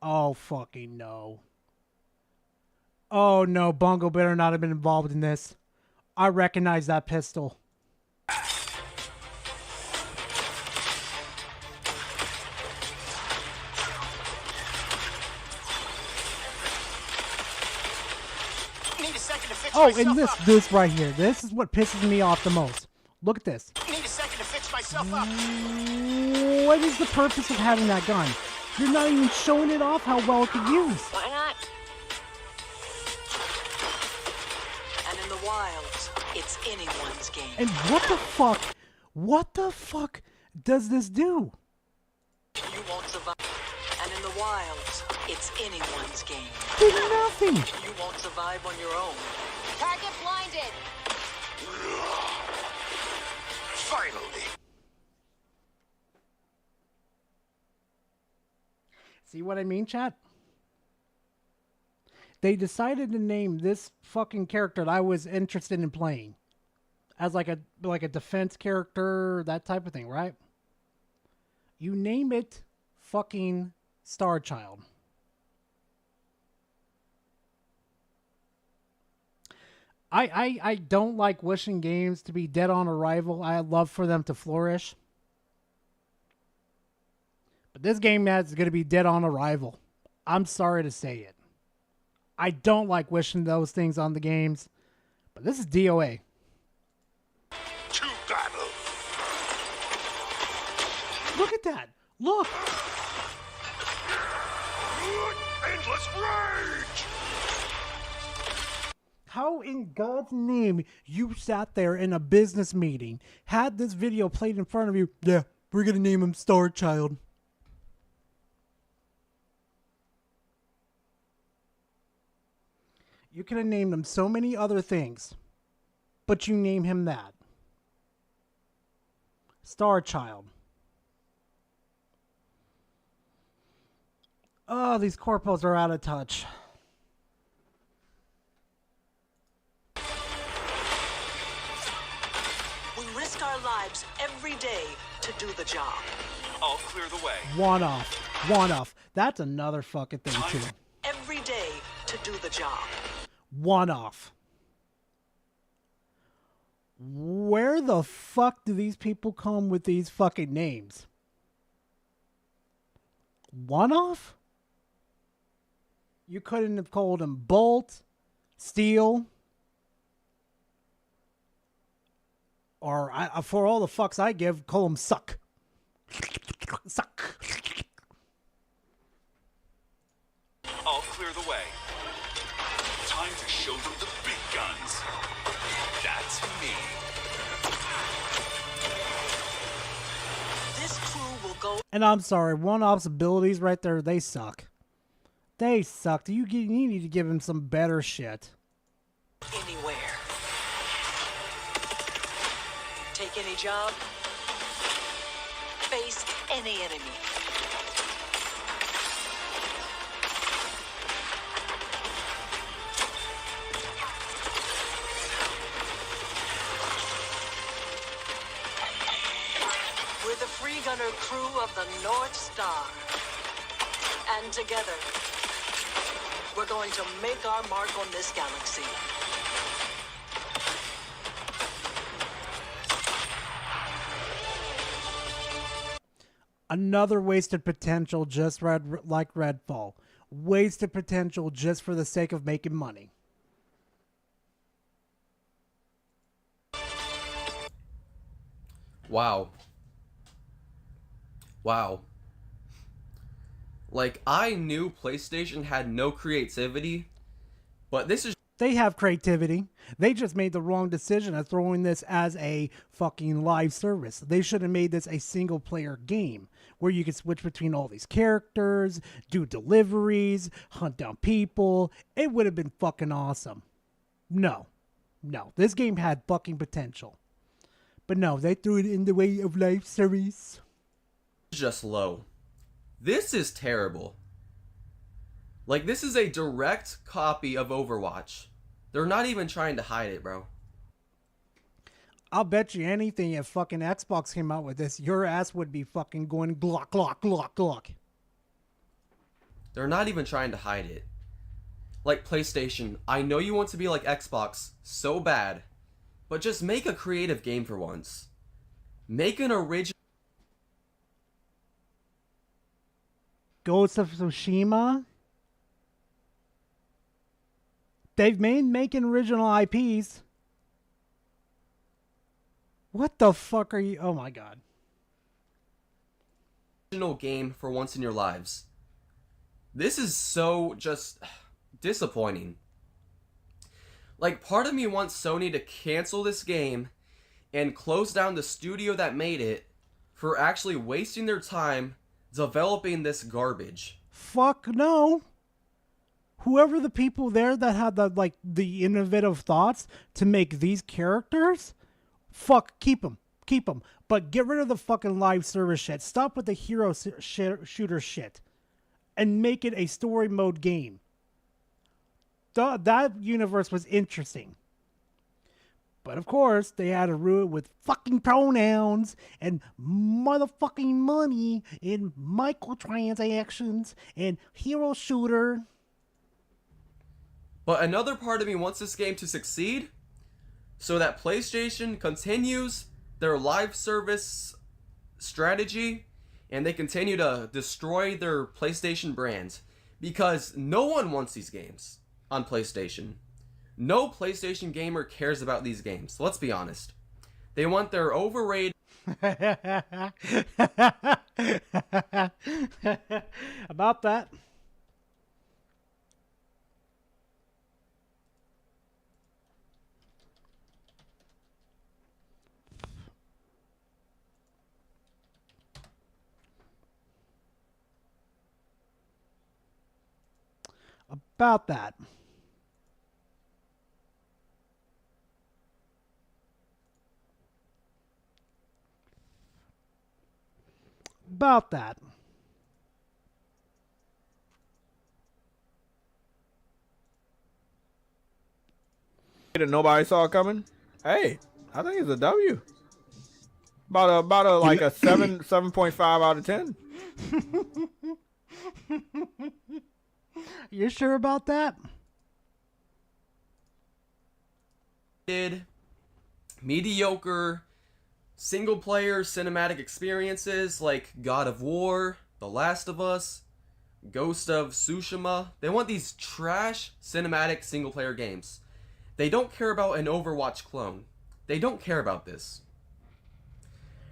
Oh, fucking no. Oh, no. Bungo better not have been involved in this. I recognize that pistol. Need a second to fix Oh, myself and up. this right here. This is what pisses me off the most. Look at this. Need a second to fix myself up. What is the purpose of having that gun? You're not even showing it off how well it could use. Why not? And in the wilds, it's anyone's game. And what the fuck does this do? You won't survive. And in the wilds, it's anyone's game. Did nothing. You won't survive on your own. Target blinded. Finally. See what I mean, chat? They decided to name this fucking character that I was interested in playing as like a defense character, that type of thing, right? You name it fucking Star Child. I don't like wishing games to be dead on arrival. I love for them to flourish. But this game is going to be dead on arrival. I'm sorry to say it. I don't like wishing those things on the games. But this is DOA. To battle. Look at that. Look. Endless rage. How in God's name you sat there in a business meeting, had this video played in front of you? Yeah, we're going to name him Star Child. You could have named him so many other things, but you name him that. Star Child. Oh, these corpos are out of touch. We risk our lives every day to do the job. I'll clear the way. One off. One off. That's another fucking thing, too. Every day to do the job. One off. Where the fuck do these people come with these fucking names? One off? You couldn't have called him Bolt, Steel, or for all the fucks I give, call him Suck. Suck. I'll clear the way. Time to show them the big guns. That's me. This crew will go. And I'm sorry, one-off's abilities right there, they suck. They suck. You need to give him some better shit. Anywhere. Take any job. Face any enemy. We're the free gunner crew of the North Star. And together, we're going to make our mark on this galaxy. Another wasted potential just like Redfall. Wasted potential just for the sake of making money. Wow. Wow. Like, I knew PlayStation had no creativity, but this is... They have creativity. They just made the wrong decision of throwing this as a fucking live service. They should have made this a single player game where you could switch between all these characters, do deliveries, hunt down people. It would have been fucking awesome. No. This game had fucking potential. But no, they threw it in the way of live service. Just low. This is terrible. Like, this is a direct copy of Overwatch. They're not even trying to hide it, bro. I'll bet you anything if fucking Xbox came out with this, your ass would be fucking going glock, glock, glock, glock. They're not even trying to hide it. Like, PlayStation, I know you want to be like Xbox so bad, but just make a creative game for once. Make an original... Ghost of Tsushima? They've been making original IPs. What the fuck are you... Oh my god. Original game for once in your lives. This is so just disappointing. Like, part of me wants Sony to cancel this game and close down the studio that made it for actually wasting their time developing this garbage. Fuck no. Whoever the people there that had the innovative thoughts to make these characters, fuck, keep them. But get rid of the fucking live service shit. Stop with the hero shooter shit. And make it a story mode game. That universe was interesting. But of course, they had to ruin it with fucking pronouns and motherfucking money and microtransactions and hero shooter. But another part of me wants this game to succeed so that PlayStation continues their live service strategy and they continue to destroy their PlayStation brand, because no one wants these games on PlayStation. No PlayStation gamer cares about these games. Let's be honest. They want their overrated about that. About that. About that. That nobody saw it coming. Hey, I think it's a W. About a like a 7.5 out of 10. You sure about that? Mediocre single player cinematic experiences like God of War, The Last of Us, Ghost of Tsushima. They want these trash cinematic single player games. They don't care about an Overwatch clone. They don't care about this.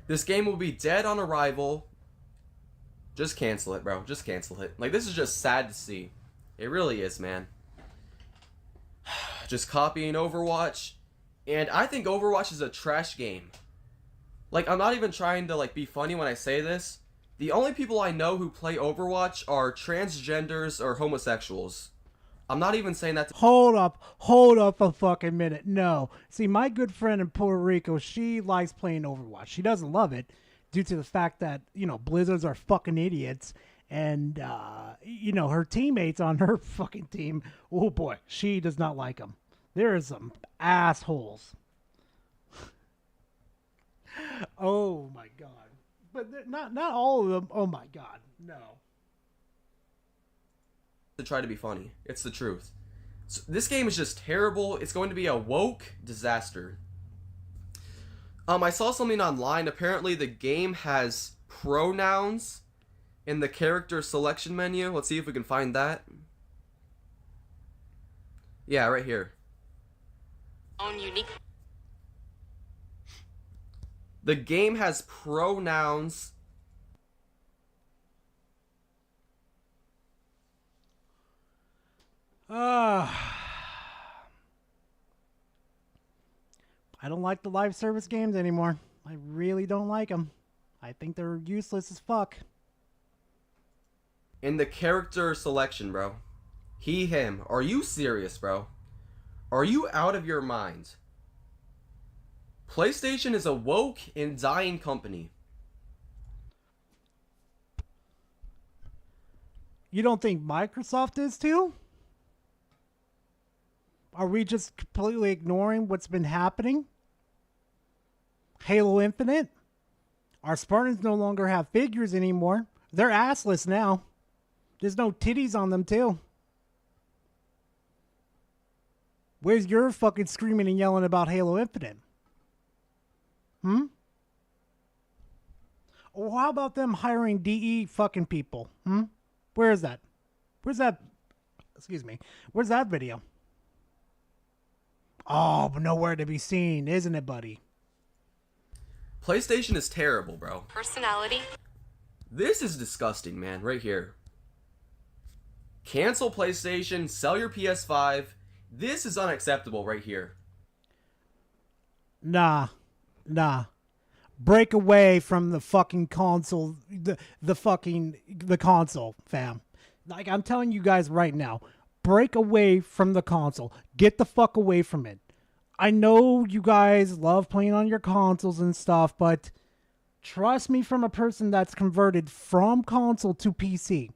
This game will be dead on arrival. Just cancel it, bro. Just cancel it. Like, this is just sad to see. It really is, man. Just copying Overwatch. And I think Overwatch is a trash game. Like, I'm not even trying to, like, be funny when I say this. The only people I know who play Overwatch are transgenders or homosexuals. I'm not even saying that to... Hold up a fucking minute. No. See, my good friend in Puerto Rico, she likes playing Overwatch. She doesn't love it due to the fact that, you know, Blizzards are fucking idiots. And, you know, her teammates on her fucking team, oh boy, she does not like them. There are some assholes. Oh my god. But not all of them. Oh my god. No. To try to be funny. It's the truth. So this game is just terrible. It's going to be a woke disaster. I saw something online. Apparently the game has pronouns in the character selection menu. Let's see if we can find that. Yeah, right here. Own unique. The game has pronouns. I don't like the live service games anymore. I really don't like them. I think they're useless as fuck. In the character selection, bro. He, him. Are you serious, bro? Are you out of your mind? PlayStation is a woke and dying company. You don't think Microsoft is too? Are we just completely ignoring what's been happening? Halo Infinite? Our Spartans no longer have figures anymore. They're assless now. There's no titties on them too. Where's your fucking screaming and yelling about Halo Infinite? Or how about them hiring DE fucking people? Where is that? Where's that? Excuse me. Where's that video? Oh, but nowhere to be seen, isn't it, buddy? PlayStation is terrible, bro. Personality. This is disgusting, man, right here. Cancel PlayStation, sell your PS5. This is unacceptable right here. Nah. Break away from the fucking console, the console, fam. Like, I'm telling you guys right now, break away from the console. Get the fuck away from it. I know you guys love playing on your consoles and stuff, but trust me, from a person that's converted from console to PC,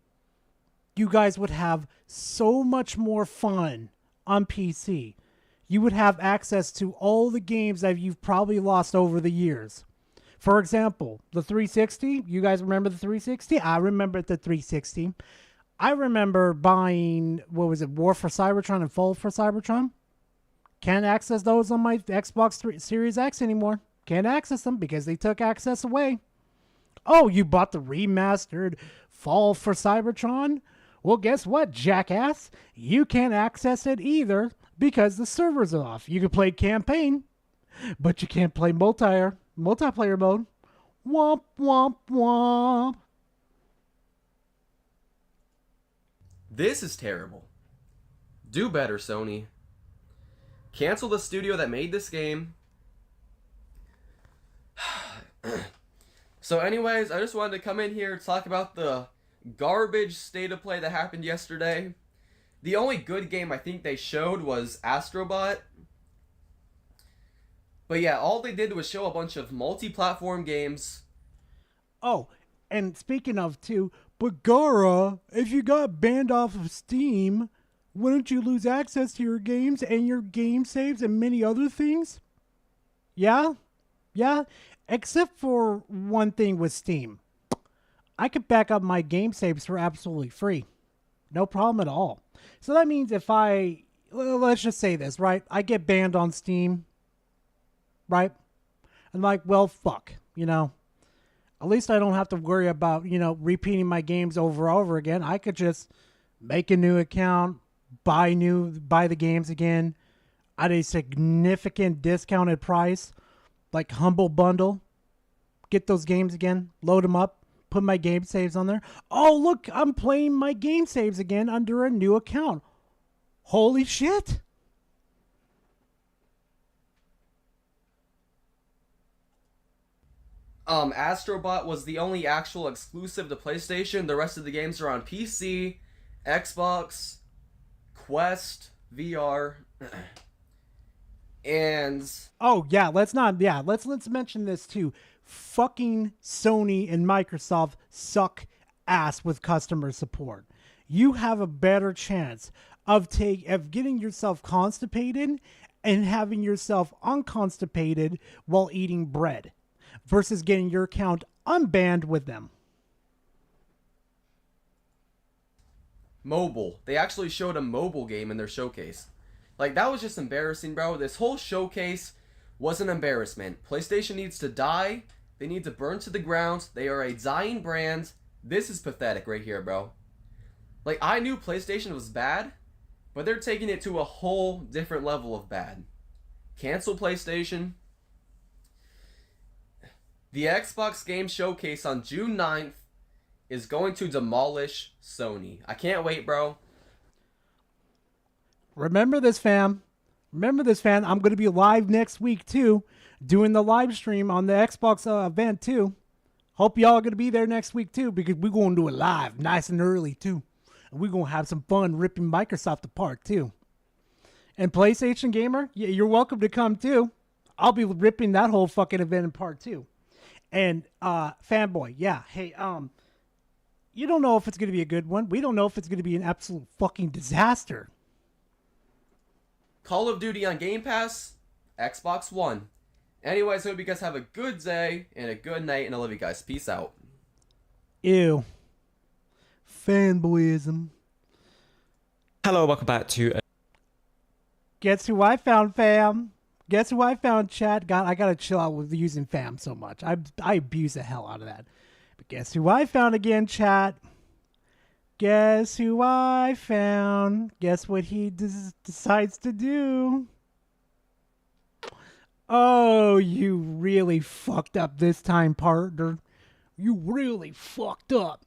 you guys would have so much more fun on PC. You would have access to all the games that you've probably lost over the years. For example, the 360. You guys remember the 360? I remember the 360. I remember buying, what was it, War for Cybertron and Fall for Cybertron? Can't access those on my Xbox Series X anymore. Can't access them because they took access away. Oh, you bought the remastered Fall for Cybertron? Well, guess what, jackass? You can't access it either because the server's off. You can play campaign, but you can't play multiplayer mode. Womp, womp, womp. This is terrible. Do better, Sony. Cancel the studio that made this game. So anyways, I just wanted to come in here to talk about the garbage state of play that happened yesterday. The only good game I think they showed was Astrobot. But yeah, all they did was show a bunch of multi-platform games. Oh, and speaking of too, but Gara, if you got banned off of Steam, wouldn't you lose access to your games and your game saves and many other things? Yeah? Yeah? Except for one thing with Steam. I could back up my game saves for absolutely free. No problem at all. So that means if let's just say this, right? I get banned on Steam, right? I'm like, well, fuck, you know. At least I don't have to worry about, you know, repeating my games over and over again. I could just make a new account, buy the games again at a significant discounted price, like Humble Bundle. Get those games again, load them up, put my game saves on there. Oh, look, I'm playing my game saves again under a new account. Holy shit. Astrobot was the only actual exclusive to PlayStation. The rest of the games are on PC, Xbox, Quest, VR, and oh yeah, let's mention this too. Fucking Sony and Microsoft suck ass with customer support. You have a better chance of getting yourself constipated and having yourself unconstipated while eating bread versus getting your account unbanned with them. Mobile. They actually showed a mobile game in their showcase. Like, that was just embarrassing, bro. This whole showcase was an embarrassment. PlayStation needs to die. They need to burn to the ground. They are a dying brand. This is pathetic right here, bro. Like, I knew PlayStation was bad, but they're taking it to a whole different level of bad. Cancel PlayStation. The Xbox Game Showcase on June 9th is going to demolish Sony. I can't wait, bro. Remember this, fam. Remember this, fam. I'm going to be live next week, too, doing the live stream on the Xbox event, too. Hope y'all are going to be there next week, too, because we're going to do it live, nice and early, too. And we're going to have some fun ripping Microsoft apart, too. And PlayStation Gamer, yeah, you're welcome to come, too. I'll be ripping that whole fucking event apart, too. And Fanboy, yeah, hey, you don't know if it's going to be a good one. We don't know if it's going to be an absolute fucking disaster. Call of Duty on Game Pass, Xbox One. Anyways, hope you guys have a good day and a good night, and I love you guys. Peace out. Ew. Fanboyism. Hello, welcome back to... Guess who I found, fam? Guess who I found, chat? God, I gotta chill out with using fam so much. I abuse the hell out of that. But guess who I found again, chat? Guess who I found? Guess what he decides to do? Oh, you really fucked up this time, partner. You really fucked up.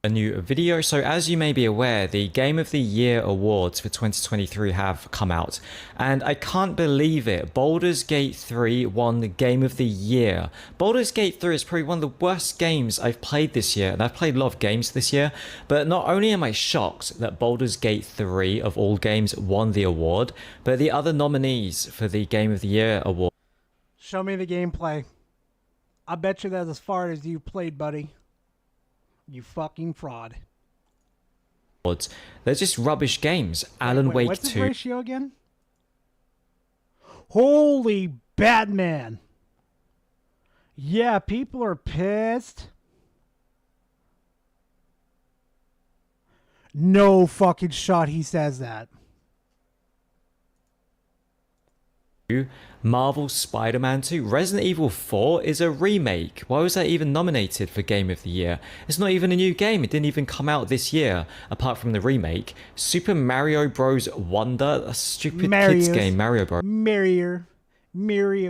A new video. So as you may be aware, the Game of the Year awards for 2023 have come out, and I can't believe it. Baldur's Gate 3 won the Game of the Year. Baldur's Gate 3 is probably one of the worst games I've played this year, and I've played a lot of games this year, but not only am I shocked that Baldur's Gate 3 of all games won the award, but the other nominees for the Game of the Year award. Show me the gameplay. I bet you that's as far as you've played, buddy. You fucking fraud. They're just rubbish games. Alan Wake 2. What's the ratio again? Holy Batman. Yeah, people are pissed. No fucking shot he says that. Marvel Spider-Man 2. Resident Evil 4 is a remake. Why was that even nominated for Game of the Year? It's not even a new game. It didn't even come out this year, apart from the remake. Super Mario Bros. Wonder, a stupid kids game, Mario Bros. Mario.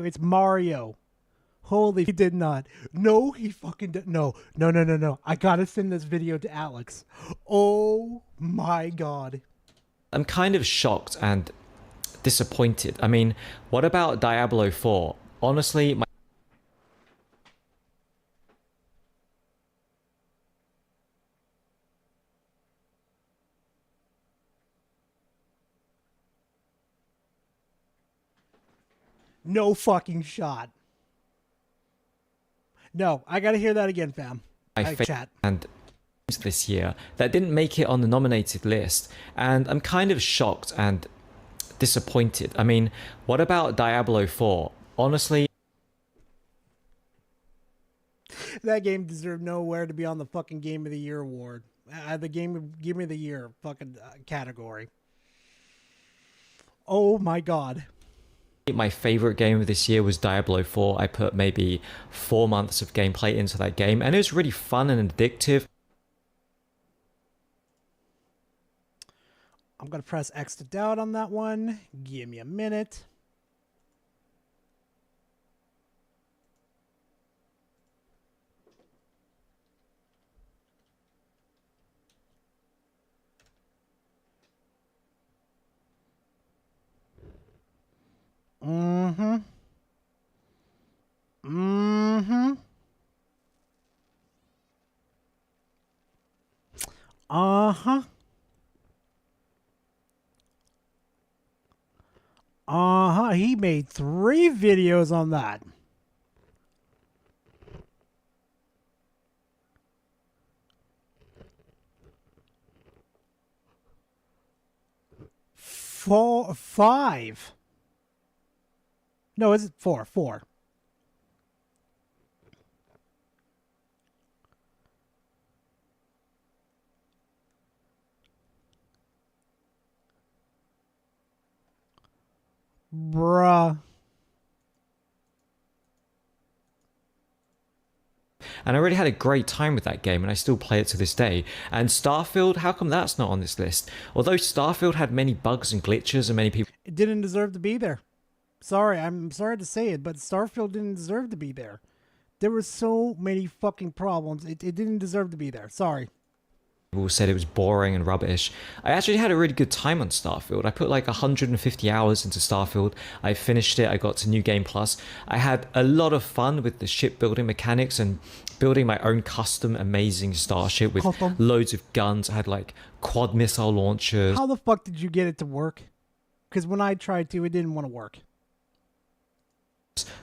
It's Mario. Holy, he did not. No, he fucking did. No. I gotta send this video to Alex. Oh my god. I'm kind of shocked and disappointed. I mean, what about Diablo 4? Honestly, No fucking shot. No, I gotta hear that again, fam. Chat. And this year that didn't make it on the nominated list, and I'm kind of shocked and disappointed. I mean, what about Diablo 4? Honestly, that game deserved nowhere to be on the fucking Game of the Year award. The Game of the Year fucking category. Oh my god. my favorite game of this year was Diablo 4. I put maybe 4 months of gameplay into that game, and it was really fun and addictive. I'm gonna press X to doubt on that one. Give me a minute. Mm-hmm. Uh-huh. He made 3 videos on that. Four, 5. No, is it 4? 4. Bruh. And I really had a great time with that game, and I still play it to this day. And Starfield, how come that's not on this list? Although Starfield had many bugs and glitches and many people... It didn't deserve to be there. Sorry, I'm sorry to say it, but Starfield didn't deserve to be there. There were so many fucking problems. It didn't deserve to be there. Sorry. People said it was boring and rubbish. I actually had a really good time on Starfield. I put like 150 hours into Starfield. I finished it. I got to New Game Plus. I had a lot of fun with the shipbuilding mechanics and building my own custom amazing starship with loads of guns. I had like quad missile launchers. How the fuck did you get it to work? Because when I tried to, it didn't want to work.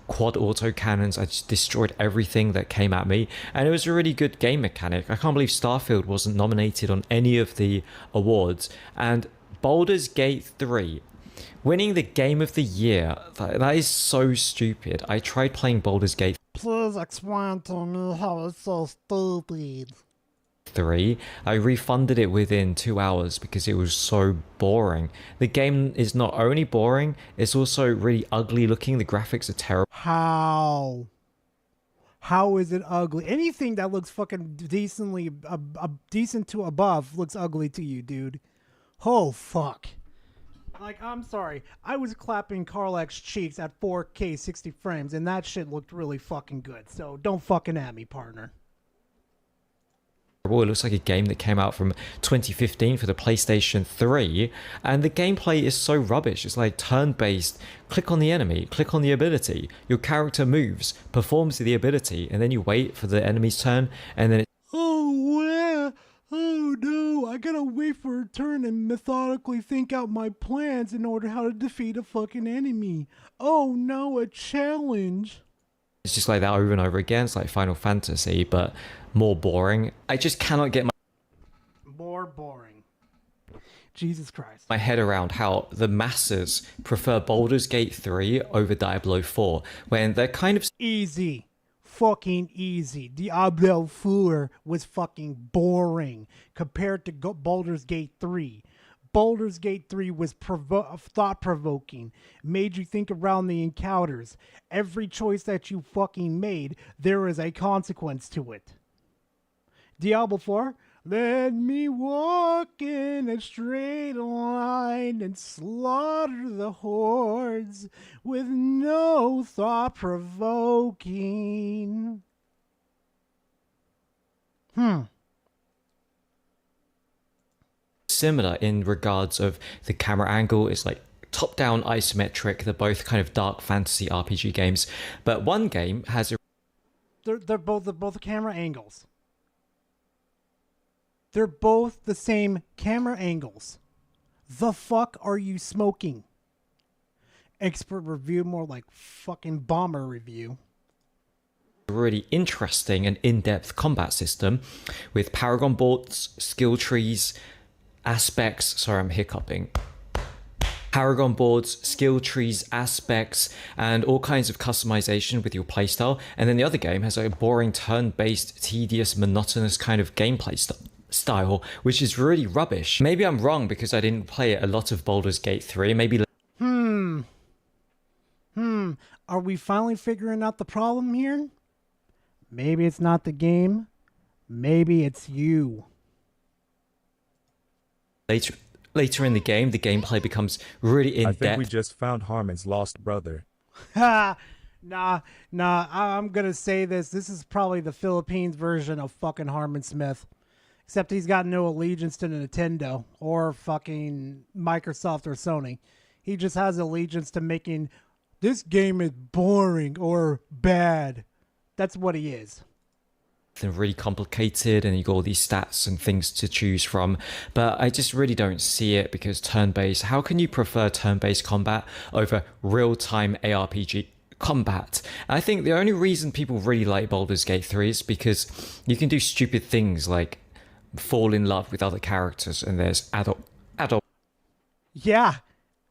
Quad auto cannons. I just destroyed everything that came at me, and it was a really good game mechanic. I can't believe Starfield wasn't nominated on any of the awards. And Baldur's Gate 3 winning the Game of the Year, that is so stupid. I tried playing Baldur's Gate. Please explain to me how it's so stupid. 3. I refunded it within 2 hours because it was so boring. The game is not only boring, it's also really ugly looking. The graphics are terrible. How? How is it ugly? Anything that looks fucking decently decent to above looks ugly to you, dude. Oh fuck. Like, I'm sorry. I was clapping Carlax's cheeks at 4K 60 frames and that shit looked really fucking good. So don't fucking at me, partner. It looks like a game that came out from 2015 for the PlayStation 3, and the gameplay is so rubbish. It's like turn-based, click on the enemy, click on the ability, your character moves, performs the ability, and then you wait for the enemy's turn, and then Oh no, I gotta wait for a turn and methodically think out my plans in order how to defeat a fucking enemy. Oh no, a challenge. it's just like that over and over again. It's like Final Fantasy, but more boring. I just cannot get More boring. Jesus Christ. my head around how the masses prefer Baldur's Gate 3 over Diablo 4 when they're kind of easy. fucking easy. Diablo 4 was fucking boring compared to Baldur's Gate 3. Baldur's Gate 3 was thought-provoking, made you think around the encounters. Every choice that you fucking made, there is a consequence to it. Diablo 4, let me walk in a straight line and slaughter the hordes with no thought-provoking. Similar in regards of the camera angle. It's like top-down isometric. They're both kind of dark fantasy RPG games, but one game has a They're both camera angles. They're both the same camera angles. The fuck are you smoking? Expert review, more like fucking bomber review. really interesting and in-depth combat system with paragon boards, skill trees, aspects. Sorry, I'm hiccuping. Paragon boards, skill trees, aspects, and all kinds of customization with your playstyle. And then the other game has a boring turn-based, tedious, monotonous kind of gameplay style, which is really rubbish. Maybe I'm wrong because I didn't play a lot of Baldur's Gate 3. Maybe. Are we finally figuring out the problem here? Maybe it's not the game. Maybe it's you. Later in the game, the gameplay becomes really in-depth. I think we just found Harman's lost brother. Nah, I'm gonna say this. This is probably the Philippines version of fucking Harman Smith. Except he's got no allegiance to Nintendo or fucking Microsoft or Sony. He just has allegiance to making this game is boring or bad. That's what he is. And really complicated, and you got all these stats and things to choose from, but I just really don't see it because turn-based. How can you prefer turn-based combat over real-time ARPG combat? And I think the only reason people really like Baldur's Gate 3 is because you can do stupid things like fall in love with other characters, and there's adult. Yeah,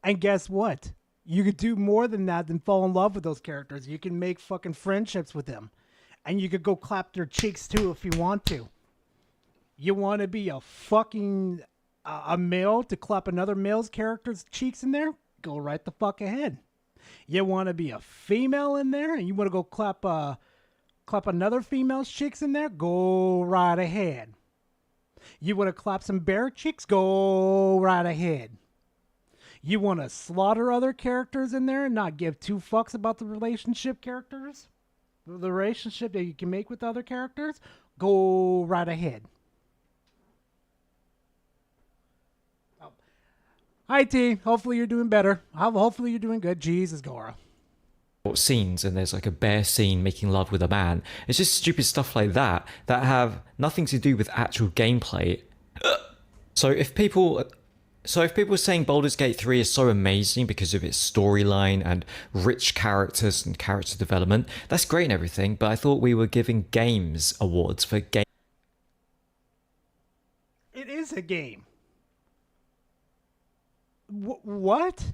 and guess what? You could do more than that than fall in love with those characters. You can make fucking friendships with them. And you could go clap their cheeks too if you want to. You want to be a fucking a male to clap another male's character's cheeks in there? Go right the fuck ahead. You want to be a female in there and you want to go clap another female's cheeks in there? Go right ahead. You want to clap some bear cheeks? Go right ahead. You want to slaughter other characters in there and not give two fucks about the relationship characters? The relationship that you can make with other characters? Go right ahead. Oh. Hi, T. Hopefully you're doing better. Hopefully you're doing good. Jesus, Gora. Scenes, and there's like a bear scene making love with a man. It's just stupid stuff like that that have nothing to do with actual gameplay. So if people are saying Baldur's Gate 3 is so amazing because of its storyline and rich characters and character development, that's great and everything, but I thought we were giving games awards for game. It is a game. What?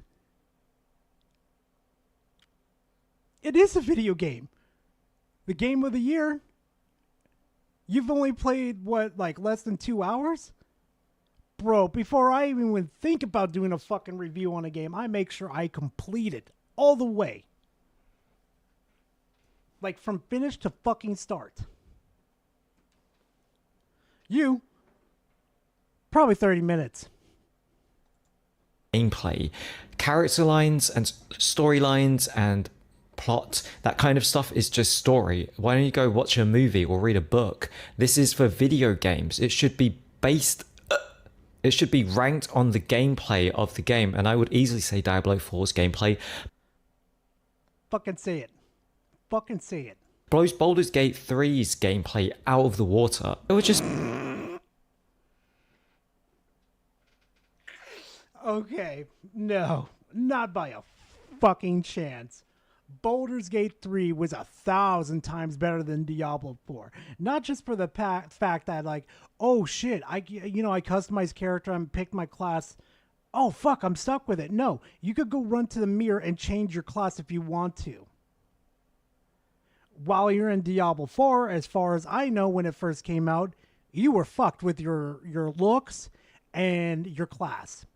It is a video game. The game of the year. You've only played, what, like less than 2 hours? Bro, before I even would think about doing a fucking review on a game, I make sure I complete it all the way. Like from finish to fucking start. You, probably 30 minutes. Gameplay, character lines and storylines and plot, that kind of stuff is just story. Why don't you go watch a movie or read a book? This is for video games. It should be based... It should be ranked on the gameplay of the game, and I would easily say Diablo 4's gameplay. Fucking say it. Fucking say it. Blows Baldur's Gate 3's gameplay out of the water. It was just... Okay, no, not by a fucking chance. Baldur's Gate 3 was 1,000 times better than Diablo 4. Not just for the fact that, like, oh shit, I customized character and picked my class. Oh fuck, I'm stuck with it. No, you could go run to the mirror and change your class if you want to. while you're in Diablo 4, as far as I know, when it first came out, you were fucked with your looks and your class.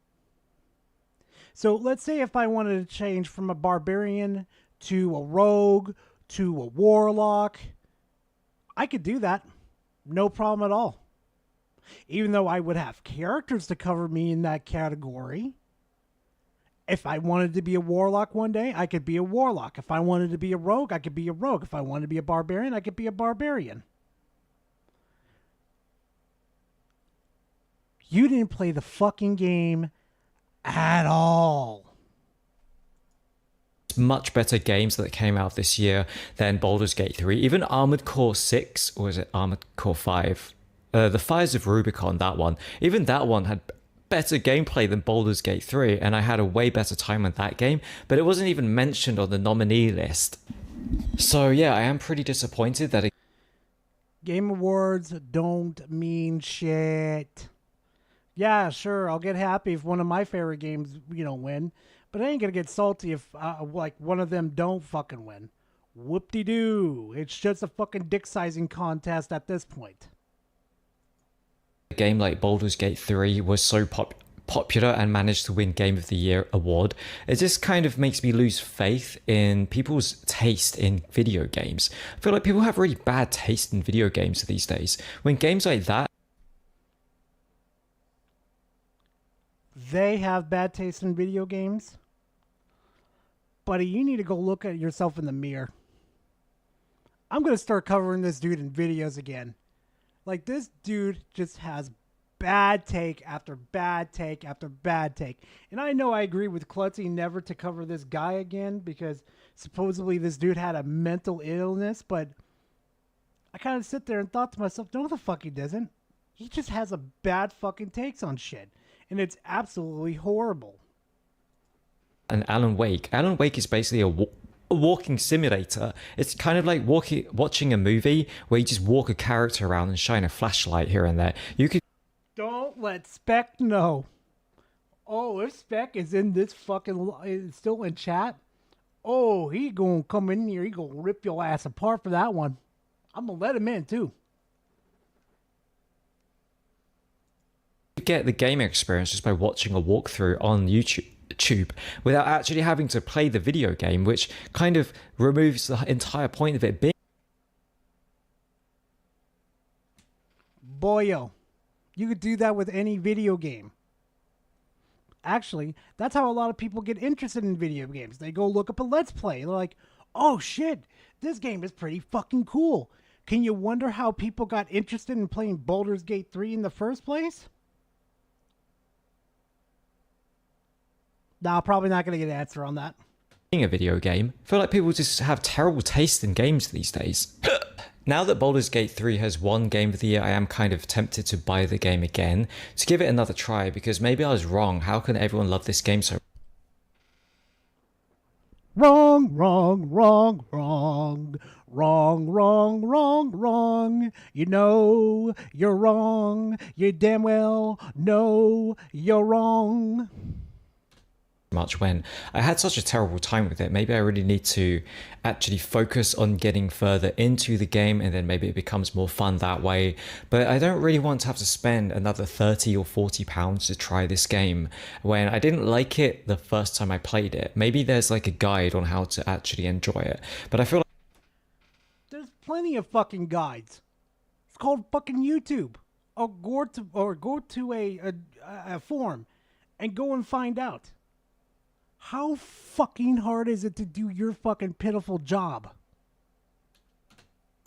So let's say if I wanted to change from a barbarian to a rogue to a warlock, I could do that. No problem at all. Even though I would have characters to cover me in that category. If I wanted to be a warlock one day, I could be a warlock. If I wanted to be a rogue, I could be a rogue. If I wanted to be a barbarian, I could be a barbarian. You didn't play the fucking game at all. Much better games that came out this year than Baldur's Gate 3. Even Armored Core 6, or is it Armored Core 5? The Fires of Rubicon, that one. Even that one had better gameplay than Baldur's Gate 3, and I had a way better time with that game, but it wasn't even mentioned on the nominee list. So yeah, I am pretty disappointed that Game Awards don't mean shit. Yeah, sure, I'll get happy if one of my favorite games, win, but I ain't gonna get salty if, one of them don't fucking win. Whoop-de-doo. It's just a fucking dick-sizing contest at this point. a game like Baldur's Gate 3 was so popular and managed to win Game of the Year award, it just kind of makes me lose faith in people's taste in video games. I feel like people have really bad taste in video games these days. When games like that... They have bad taste in video games? Buddy, you need to go look at yourself in the mirror. I'm going to start covering this dude in videos again. Like, this dude just has bad take after bad take after bad take. And I know I agree with Klutzy never to cover this guy again because supposedly this dude had a mental illness, but I kind of sit there and thought to myself, no, the fuck he doesn't. He just has a bad fucking takes on shit. And it's absolutely horrible. And Alan Wake. Alan Wake is basically a walking simulator. It's kind of like watching a movie where you just walk a character around and shine a flashlight here and there. You could... Don't let Spec know. Oh, if Spec is in this fucking... still in chat, oh, he gonna come in here. He gonna rip your ass apart for that one. I'm gonna let him in, too. Get the gaming experience just by watching a walkthrough on YouTube without actually having to play the video game, which kind of removes the entire point of it being. Boyo, you could do that with any video game. Actually, that's how a lot of people get interested in video games. They go look up a Let's Play. They're like, oh shit, this game is pretty fucking cool. Can you wonder how people got interested in playing Baldur's Gate 3 in the first place? Nah, probably not going to get an answer on that. A video game. I feel like people just have terrible taste in games these days. Now that Baldur's Gate 3 has won Game of the Year, I am kind of tempted to buy the game again to give it another try because maybe I was wrong. How can everyone love this game so Wrong, wrong, wrong, wrong. Wrong, wrong, wrong, wrong. You know you're wrong. You damn well know you're wrong. much when I had such a terrible time with it? Maybe I really need to actually focus on getting further into the game and then maybe it becomes more fun that way. But I don't really want to have to spend another 30 or 40 pounds to try this game when I didn't like it the first time I played it. Maybe there's like a guide on how to actually enjoy it, but I feel like there's plenty of fucking guides. It's called fucking YouTube. Or go to a forum and go and find out. How fucking hard is it to do your fucking pitiful job?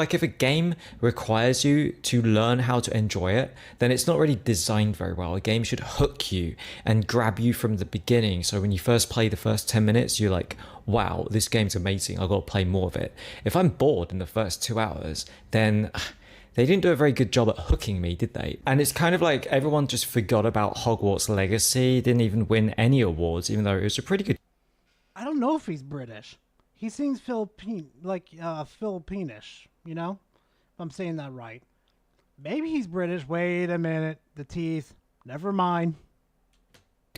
like if a game requires you to learn how to enjoy it, then it's not really designed very well. A game should hook you and grab you from the beginning. So when you first play the first 10 minutes, you're like, wow, this game's amazing. I've got to play more of it. If I'm bored in the first 2 hours, then they didn't do a very good job at hooking me, did they? And it's kind of like everyone just forgot about Hogwarts Legacy. Didn't even win any awards, even though it was a pretty good... I don't know if he's British. He seems Filipinish, you know? If I'm saying that right. Maybe he's British. Wait a minute. The teeth. Never mind.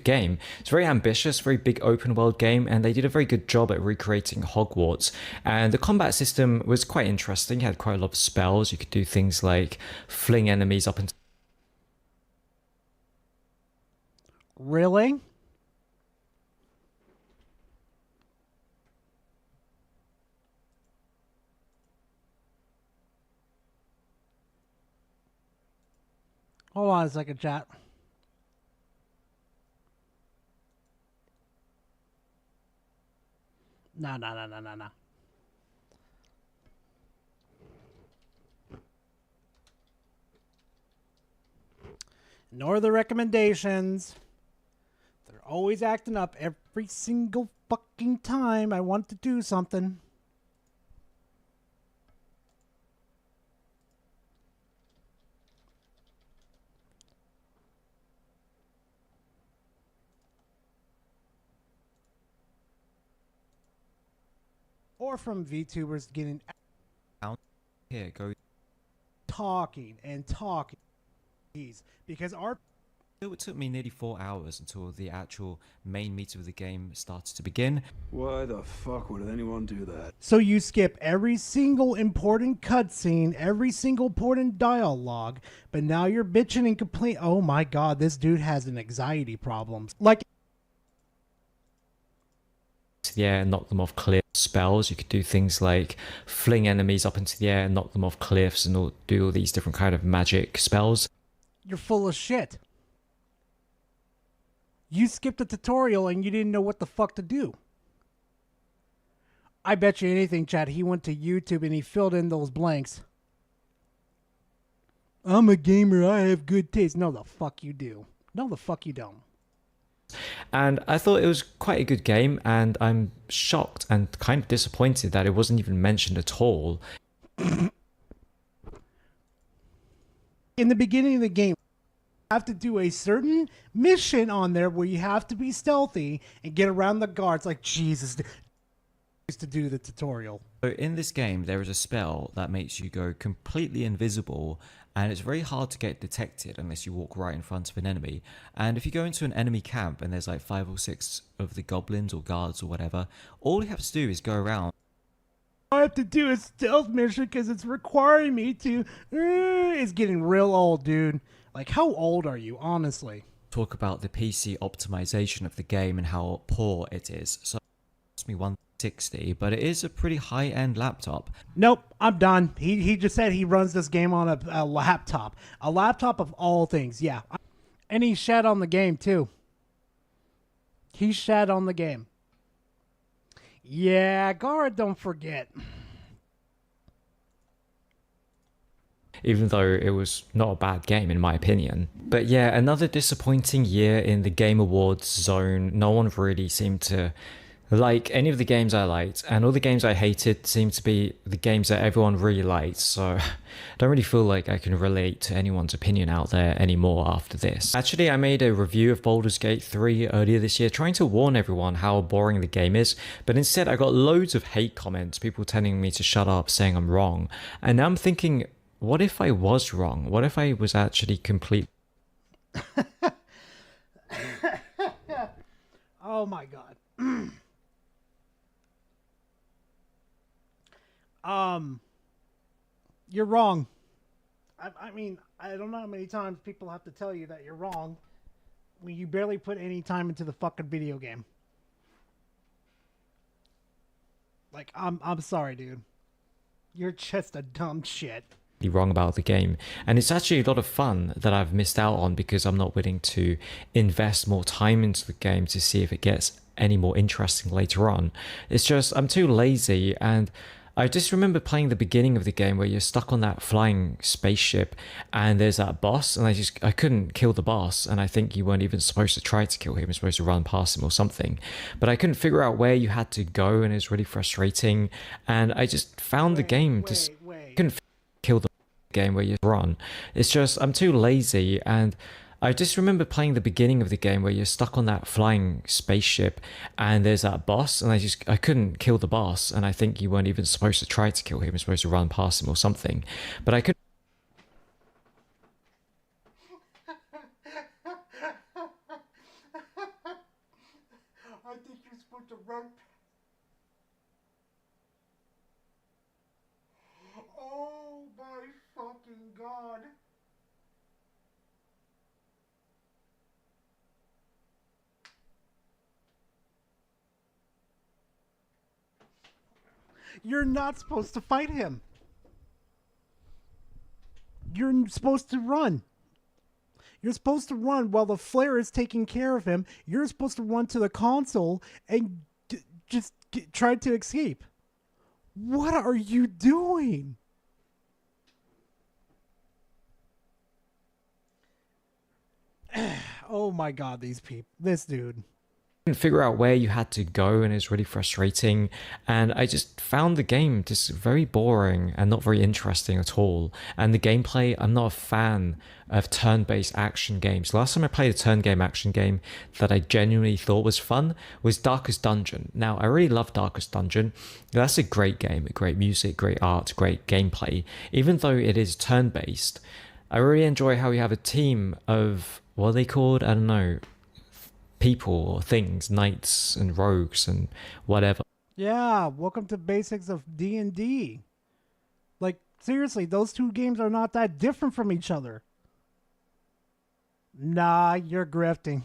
game. It's very ambitious, very big open world game, and they did a very good job at recreating Hogwarts. And the combat system was quite interesting. You had quite a lot of spells. You could do things like fling enemies up into... Really? Hold on a second, chat. No. Ignore the recommendations. They're always acting up every single fucking time I want to do something. Or from VTubers getting Here, go. talking and talking. Because our... It took me nearly 4 hours until the actual main meat of the game started to begin. Why the fuck would anyone do that? So you skip every single important cutscene, every single important dialogue, but now you're bitching and complaining. Oh my god, this dude has an anxiety problem. Like... the air and knock them off cliff spells. You could do things like fling enemies up into the air and knock them off cliffs and do all these different kind of magic spells. You're full of shit. You skipped a tutorial and you didn't know what the fuck to do. I bet you anything, Chad, he went to YouTube and he filled in those blanks. I'm a gamer, I have good taste. No, the fuck you do. No, the fuck you don't. And I thought it was quite a good game, and I'm shocked and kind of disappointed that it wasn't even mentioned at all. In the beginning of the game, you have to do a certain mission on there where you have to be stealthy and get around the guards. Like, Jesus, used to do the tutorial. So in this game, there is a spell that makes you go completely invisible, and it's very hard to get detected unless you walk right in front of an enemy. And if you go into an enemy camp and there's like 5 or 6 of the goblins or guards or whatever, all you have to do is go around. I have to do a stealth mission because it's requiring me to... It's getting real old, dude. Like, how old are you, honestly? Talk about the PC optimization of the game and how poor it is. So it cost me 160, but it is a pretty high-end laptop. Nope, I'm done. He just said he runs this game on a laptop. A laptop of all things, yeah. And he shat on the game, too. He shat on the game. Yeah, guard, don't forget. Even though it was not a bad game in my opinion. But yeah, another disappointing year in the Game Awards zone. No one really seemed to like any of the games I liked, and all the games I hated seemed to be the games that everyone really liked, so I don't really feel like I can relate to anyone's opinion out there anymore after this. Actually, I made a review of Baldur's Gate 3 earlier this year, trying to warn everyone how boring the game is, but instead I got loads of hate comments, people telling me to shut up, saying I'm wrong, and now I'm thinking, what if I was wrong? What if I was actually complete? Oh my god. You're wrong. I mean, I don't know how many times people have to tell you that you're wrong when you barely put any time into the fucking video game. Like, I'm sorry, dude. You're just a dumb shit. Wrong about the game, and it's actually a lot of fun that I've missed out on because I'm not willing to invest more time into the game to see if it gets any more interesting later on. It's just I'm too lazy, and I just remember playing the beginning of the game where you're stuck on that flying spaceship and there's that boss, and I couldn't kill the boss, and I think you weren't even supposed to try to kill him, you're supposed to run past him or something, but I couldn't figure out where you had to go, and it was really frustrating, and I just found the game couldn't kill the game where you run. It's just I'm too lazy, and I just remember playing the beginning of the game where you're stuck on that flying spaceship and there's that boss, and I couldn't kill the boss, and I think you weren't even supposed to try to kill him, you're supposed to run past him or something, but I couldn't. You're not supposed to fight him. You're supposed to run. You're supposed to run while the flare is taking care of him. You're supposed to run to the console and try to escape. What are you doing? Oh my god, this dude. Couldn't figure out where you had to go, and it's really frustrating, and I just found the game just very boring and not very interesting at all. And the gameplay, I'm not a fan of turn-based action games. Last time I played a turn-game action game that I genuinely thought was fun was Darkest Dungeon. Now, I really love Darkest Dungeon. That's a great game, great music, great art, great gameplay. Even though it is turn-based, I really enjoy how we have a team of, what are they called? I don't know, people or things, knights and rogues and whatever. Yeah, welcome to basics of D&D. Like, seriously, those two games are not that different from each other. Nah, you're grifting.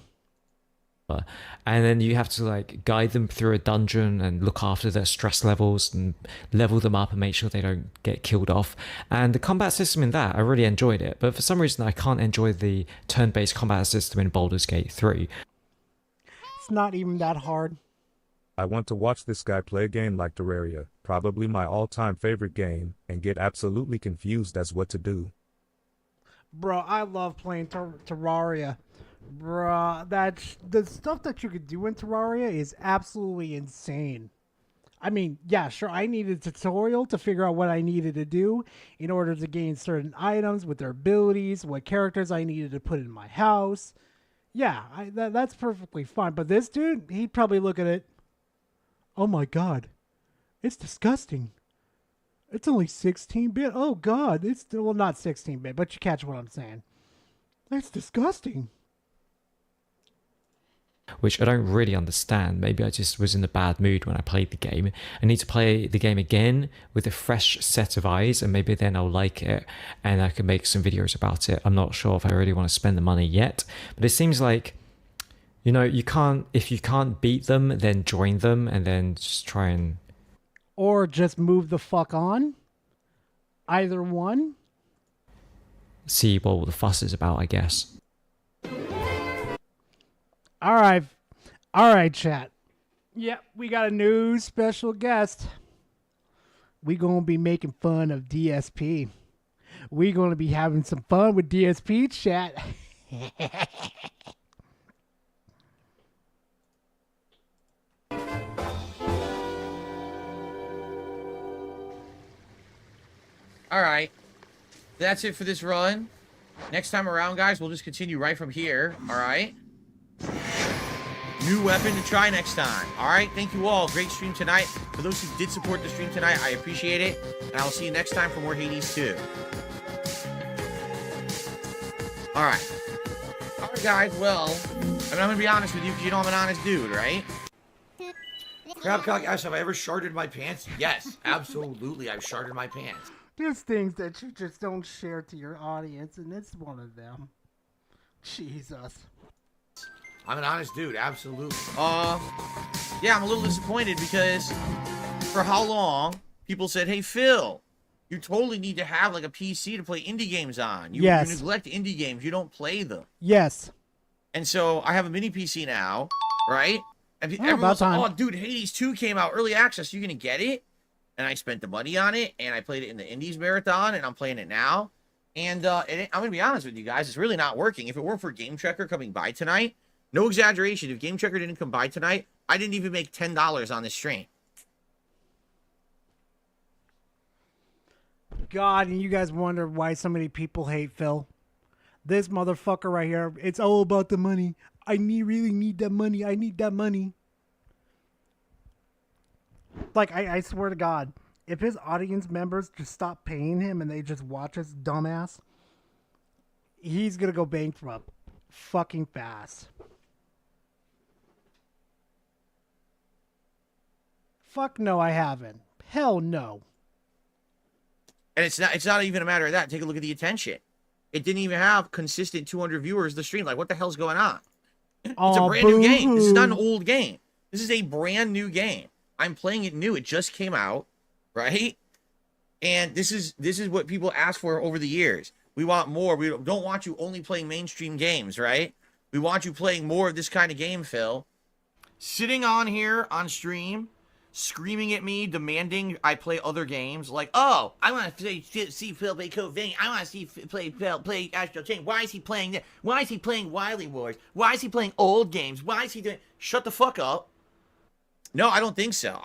And then you have to like guide them through a dungeon and look after their stress levels and level them up and make sure they don't get killed off. And the combat system in that, I really enjoyed it. But for some reason, I can't enjoy the turn-based combat system in Baldur's Gate 3. It's not even that hard. I want to watch this guy play a game like Terraria, probably my all-time favorite game, and get absolutely confused as what to do. Bro, I love playing Terraria. Bro, the stuff that you could do in Terraria is absolutely insane. I mean, yeah, sure, I needed a tutorial to figure out what I needed to do in order to gain certain items with their abilities, what characters I needed to put in my house. Yeah, that's perfectly fine. But this dude, he'd probably look at it. Oh my god, it's disgusting. It's only 16-bit. Oh god, it's well not 16-bit, but you catch what I'm saying. It's disgusting. Which I don't really understand. Maybe I just was in a bad mood when I played the game. I need to play the game again with a fresh set of eyes, and maybe then I'll like it and I can make some videos about it. I'm not sure if I really want to spend the money yet, but it seems like, you know, if you can't beat them, then join them and then just try and... Or just move the fuck on. Either one. See what the fuss is about, I guess. All right, chat. Yep, we got a new special guest. We gonna be making fun of DSP. We gonna be having some fun with DSP, chat. All right, that's it for this run. Next time around, guys, we'll just continue right from here. All right. New weapon to try next time. All right, thank you all. Great stream tonight. For those who did support the stream tonight, I appreciate it. And I'll see you next time for more Hades 2. All right. All right, guys. Well, I mean, I'm going to be honest with you because you know I'm an honest dude, right? Crabcock asked, have I ever sharded my pants? Yes, absolutely. I've sharded my pants. There's things that you just don't share to your audience, and it's one of them. Jesus. I'm an honest dude, absolutely. Yeah, I'm a little disappointed because for how long people said, hey, Phil, you totally need to have like a PC to play indie games on. You neglect indie games. You don't play them. Yes. And so I have a mini PC now, right? And everyone's like, oh, dude, Hades 2 came out, early access. You gonna get it? And I spent the money on it, and I played it in the Indies Marathon, and I'm playing it now. And I'm gonna be honest with you guys, it's really not working. If it weren't for Game Checker coming by tonight, no exaggeration, if Game Checker didn't come by tonight, I didn't even make $10 on this stream. God, and you guys wonder why so many people hate Phil. This motherfucker right here, it's all about the money. I really need that money. I need that money. Like, I swear to God, if his audience members just stop paying him and they just watch his dumbass, he's gonna go bankrupt fucking fast. Fuck no, I haven't. Hell no. And it's not even a matter of that. Take a look at the attention. It didn't even have consistent 200 viewers the stream. Like, what the hell's going on? It's a brand new game. This is not an old game. This is a brand new game. I'm playing it new. It just came out. right? And this is what people ask for over the years. We want more. We don't want you only playing mainstream games, right? We want you playing more of this kind of game, Phil. Sitting on here on stream, screaming at me, demanding I play other games. Like, oh, I want to see Phil play Code Vein. I want to see Phil play Astral Chain. Why is he playing that? Why is he playing Wily Wars? Why is he playing old games? Why is he doing... Shut the fuck up. No, I don't think so.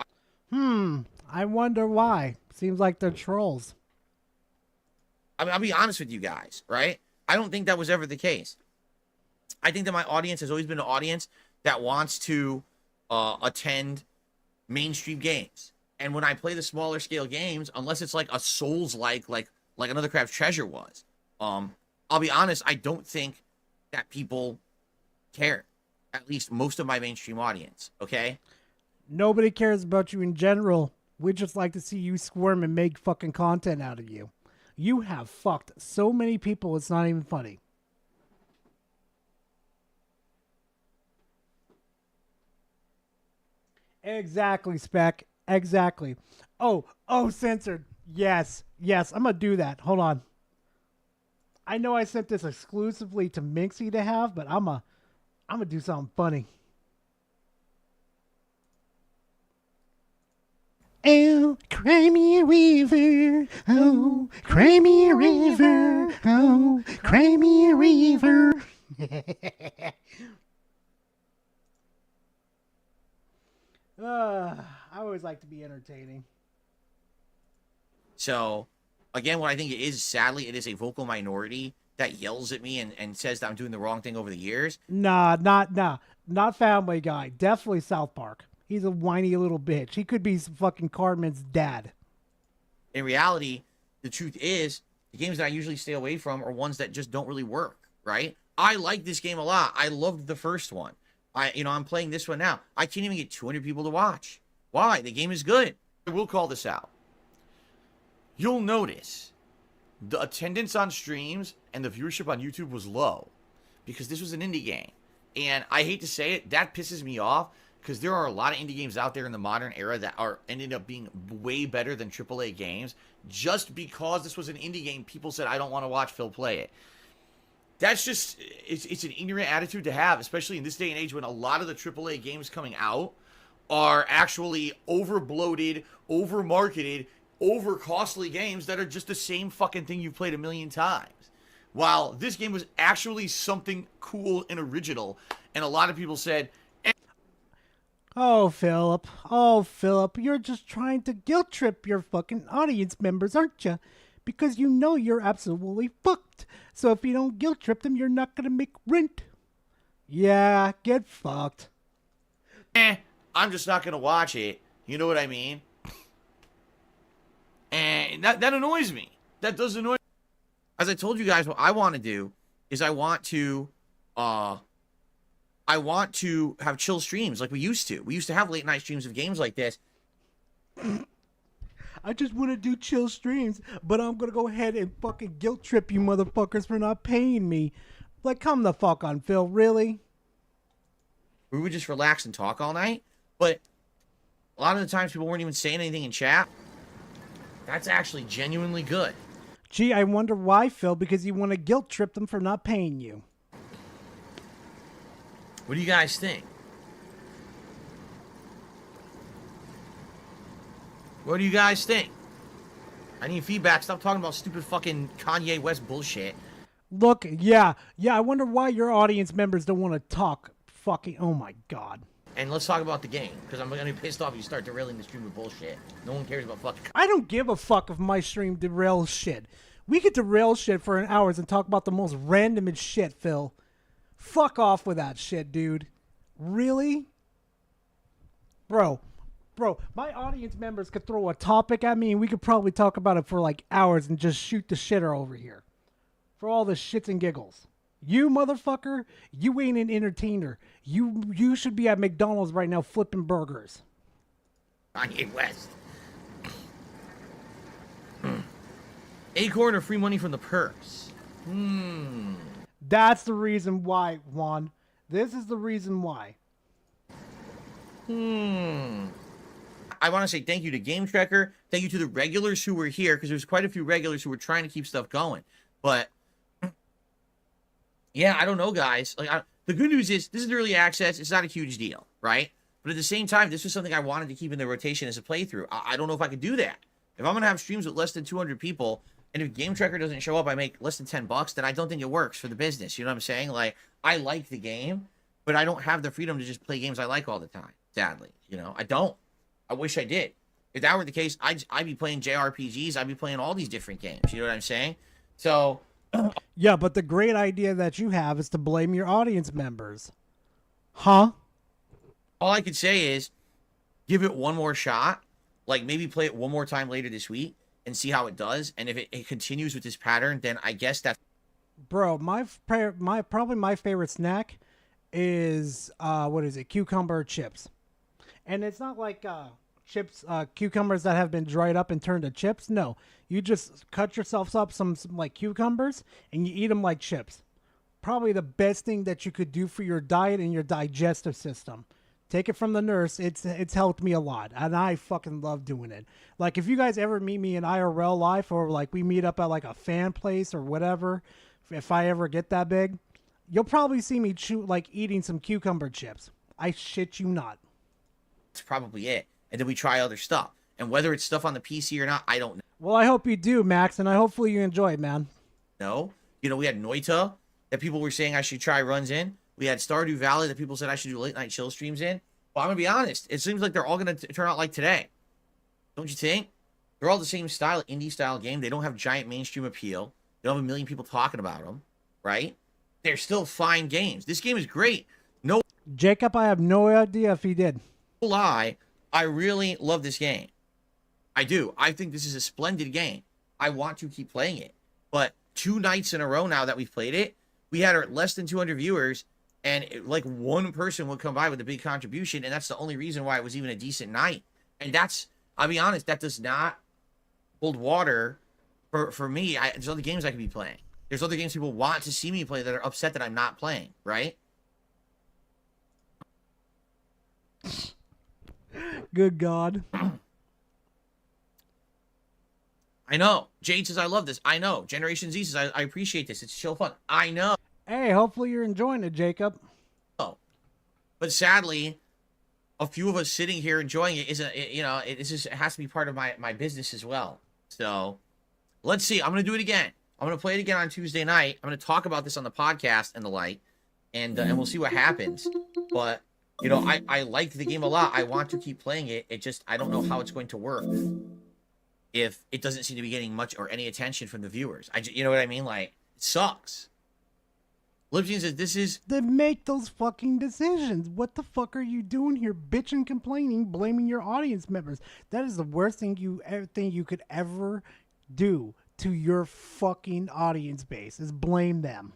I wonder why. Seems like they're trolls. I mean, I'll be honest with you guys, right? I don't think that was ever the case. I think that my audience has always been an audience that wants to attend mainstream games. And when I play the smaller scale games, unless it's like a Souls-like, like Another Craft Treasure was, I'll be honest, I don't think that people care. At least most of my mainstream audience, okay? Nobody cares about you in general. We just like to see you squirm and make fucking content out of you. You have fucked so many people, it's not even funny. Exactly, Spec. Exactly. Oh, censored. Yes. I'm gonna do that. Hold on. I know I sent this exclusively to Minxie to have, but I'm gonna do something funny. Oh, cry me a river. Oh, cry me a river. Oh, cry me a river. I always like to be entertaining. So, again, what I think it is, sadly, it is a vocal minority that yells at me and says that I'm doing the wrong thing over the years. Nah, not Family Guy. Definitely South Park. He's a whiny little bitch. He could be fucking Cartman's dad. In reality, the truth is, the games that I usually stay away from are ones that just don't really work, right? I like this game a lot. I loved the first one. I'm playing this one now. I can't even get 200 people to watch. Why? The game is good. I will call this out. You'll notice the attendance on streams and the viewership on YouTube was low because this was an indie game. And I hate to say it, that pisses me off because there are a lot of indie games out there in the modern era that are ended up being way better than AAA games. Just because this was an indie game, people said, I don't want to watch Phil play it. That's just, it's an ignorant attitude to have, especially in this day and age when a lot of the AAA games coming out are actually over-bloated, over-marketed, over-costly games that are just the same fucking thing you've played a million times. While this game was actually something cool and original, and a lot of people said... Oh, Philip, you're just trying to guilt trip your fucking audience members, aren't you? Because you know you're absolutely fucked. So if you don't guilt trip them, you're not gonna make rent. Yeah, get fucked. I'm just not gonna watch it. You know what I mean? And that annoys me. That does annoy me. As I told you guys, what I want to do is I want to have chill streams like we used to. We used to have late night streams of games like this. I just want to do chill streams, but I'm going to go ahead and fucking guilt trip you motherfuckers for not paying me. Like, come the fuck on, Phil, really? We would just relax and talk all night, but a lot of the times people weren't even saying anything in chat. That's actually genuinely good. Gee, I wonder why, Phil, because you want to guilt trip them for not paying you. What do you guys think? What do you guys think? I need feedback. Stop talking about stupid fucking Kanye West bullshit. Look, yeah, I wonder why your audience members don't want to talk. Fucking, oh my god. And let's talk about the game, because I'm gonna be pissed off if you start derailing the stream with bullshit. No one cares about fucking... I don't give a fuck if my stream derails shit. We could derail shit for an hour and talk about the most randomest shit, Phil. Fuck off with that shit, dude. Really? Bro, my audience members could throw a topic at me and we could probably talk about it for like hours and just shoot the shitter over here. For all the shits and giggles. You motherfucker, you ain't an entertainer. You should be at McDonald's right now flipping burgers. Kanye West. Acorn or free money from the purse? That's the reason why, Juan. This is the reason why. I want to say thank you to Game Trekker. Thank you to the regulars who were here, because there's quite a few regulars who were trying to keep stuff going. But yeah, I don't know, guys. Like, the good news is this is early access. It's not a huge deal, right? But at the same time, this was something I wanted to keep in the rotation as a playthrough. I don't know if I could do that. If I'm going to have streams with less than 200 people, and if Game Trekker doesn't show up, I make less than $10, then I don't think it works for the business. You know what I'm saying? Like, I like the game, but I don't have the freedom to just play games I like all the time, sadly. You know, I don't. I wish I did. If that were the case, I'd be playing JRPGs. I'd be playing all these different games. You know what I'm saying? So... yeah, but the great idea that you have is to blame your audience members. Huh? All I could say is give it one more shot. Like, maybe play it one more time later this week and see how it does. And if it continues with this pattern, then I guess that's... Bro, probably my favorite snack is, what is it? Cucumber chips. And it's not like chips, cucumbers that have been dried up and turned to chips. No, you just cut yourselves up some like cucumbers and you eat them like chips. Probably the best thing that you could do for your diet and your digestive system. Take it from the nurse. It's helped me a lot, and I fucking love doing it. Like, if you guys ever meet me in IRL life, or like we meet up at like a fan place or whatever, if I ever get that big, you'll probably see me eating some cucumber chips. I shit you not. That's probably it. And then we try other stuff. And whether it's stuff on the PC or not, I don't know. Well, I hope you do, Max, and I hopefully you enjoy it, man. No. You know, we had Noita that people were saying I should try runs in. We had Stardew Valley that people said I should do late night chill streams in. Well, I'm going to be honest. It seems like they're all going to turn out like today. Don't you think? They're all the same style, indie style game. They don't have giant mainstream appeal. They don't have a million people talking about them, right? They're still fine games. This game is great. No, Jacob, I have no idea if he did. Lie. I really love this game. I do. I think this is a splendid game. I want to keep playing it. But 2 nights in a row now that we've played it, we had less than 200 viewers, and like one person would come by with a big contribution, and that's the only reason why it was even a decent night. And that's, I'll be honest, that does not hold water for me. There's other games I could be playing. There's other games people want to see me play that are upset that I'm not playing, right? Good God. I know. Jade says, I love this. I know. Generation Z says, I appreciate this. It's chill fun. I know. Hey, hopefully you're enjoying it, Jacob. Oh. But sadly, a few of us sitting here enjoying it isn't, it has to be part of my business as well. So, let's see. I'm going to do it again. I'm going to play it again on Tuesday night. I'm going to talk about this on the podcast and the like, and we'll see what happens. But, you know, I like the game a lot. I want to keep playing it. It just, I don't know how it's going to work if it doesn't seem to be getting much or any attention from the viewers. You know what I mean? Like, it sucks. Libsyn says, this is... Then make those fucking decisions. What the fuck are you doing here? Bitching, complaining, blaming your audience members. That is the worst thing you could ever do to your fucking audience base, is blame them.